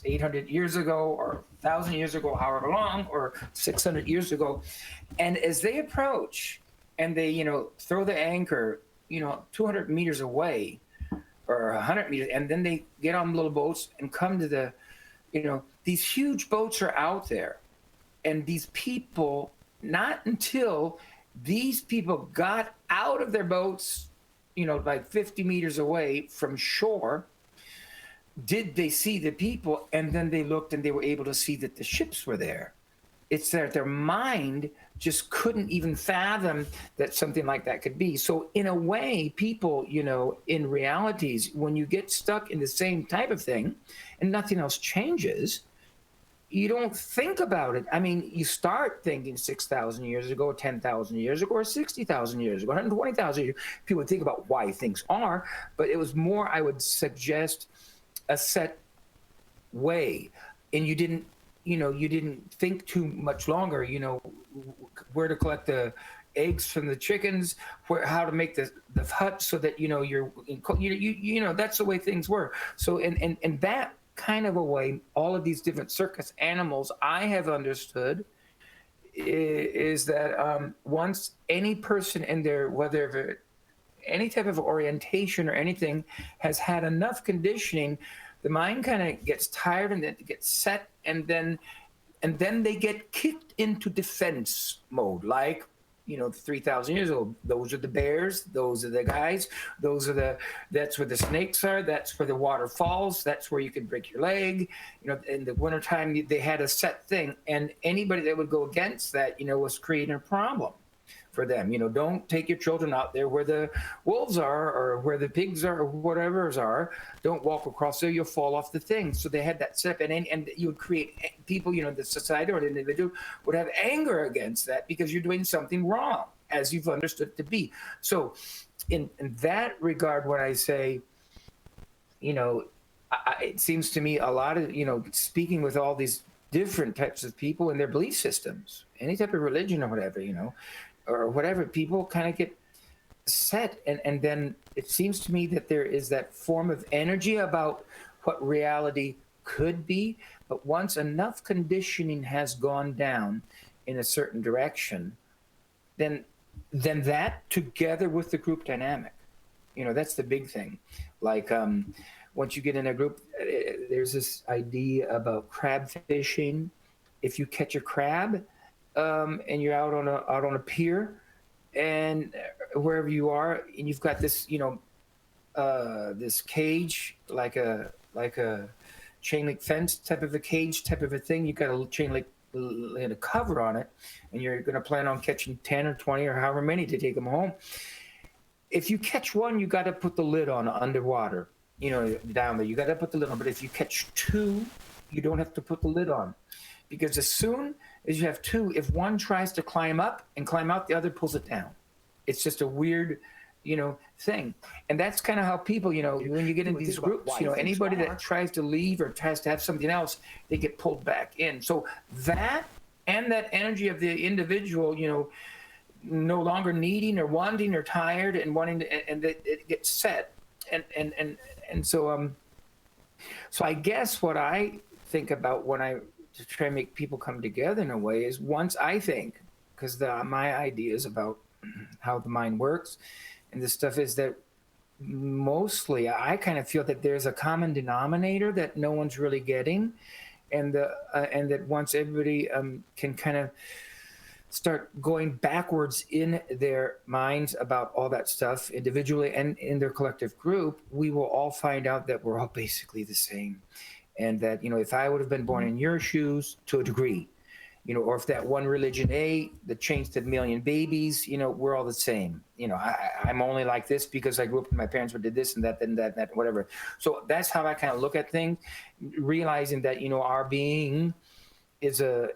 800 years ago or 1,000 years ago, however long, or 600 years ago. And as they approach and they, throw the anchor, 200 meters away or 100 meters, and then they get on little boats and come to the, these huge boats are out there. And these people, not until these people got out of their boats, like 50 meters away from shore, did they see the people, and then they looked and they were able to see that the ships were there. It's that their mind just couldn't even fathom that something like that could be. So in a way, people, you know, in realities, when you get stuck in the same type of thing and nothing else changes, you don't think about it. I mean, you start thinking 6,000 years ago, 10,000 years ago, or 60,000 years ago, 120,000 years ago. People would think about why things are, but it was more, I would suggest, a set way. And you didn't think too much longer, you know, where to collect the eggs from the chickens, how to make the hut so that, you know, you know, that's the way things were. So in that kind of a way, all of these different circus animals I have understood is that once any person in there, whether any type of orientation or anything, has had enough conditioning, the mind kind of gets tired and then it gets set, and then they get kicked into defense mode, like, you know, 3,000 years ago. Those are the bears, those are the guys, that's where the snakes are, that's where the water falls, that's where you can break your leg. You know, in the wintertime, they had a set thing, and anybody that would go against that, you know, was creating a problem for them. You know, don't take your children out there where the wolves are or where the pigs are or whatever's are. Don't walk across there, you'll fall off the thing. So they had that step, and you would create people, you know, the society or the individual would have anger against that because you're doing something wrong as you've understood it to be. So in that regard, when I say, you know, it seems to me a lot of, you know, speaking with all these different types of people and their belief systems, any type of religion or whatever, you know, or whatever, people kind of get set, and then it seems to me that there is that form of energy about what reality could be, but once enough conditioning has gone down in a certain direction, then that together with the group dynamic, you know, that's the big thing. Like once you get in a group, there's this idea about crab fishing. If you catch a crab, and you're out on a pier, and wherever you are, and you've got this, you know, this cage, like a chain link fence type of a cage type of a thing. You've got a chain link and a cover on it, and you're going to plan on catching 10 or 20 or however many to take them home. If you catch one, you got to put the lid on underwater, you know, down there. You got to put the lid on. But if you catch two, you don't have to put the lid on, because as soon as you have two, if one tries to climb up and climb out, the other pulls it down. It's just a weird, you know, thing. And that's kind of how people, you know, when you get in these groups, you know, anybody that tries to leave or tries to have something else, they get pulled back in. So that, and that energy of the individual, you know, no longer needing or wanting or tired and wanting to, and it gets set. And so I guess what I think about when I to try and make people come together in a way is, once I think, because my ideas about how the mind works and this stuff is that mostly I kind of feel that there's a common denominator that no one's really getting, and that once everybody can kind of start going backwards in their minds about all that stuff individually and in their collective group, we will all find out that we're all basically the same. And that, you know, if I would have been born in your shoes, to a degree, you know, or if that one religion A that changed a million babies, you know, we're all the same. You know, I'm only like this because I grew up with my parents who did this and that and that, whatever. So that's how I kind of look at things, realizing that, you know, our being is a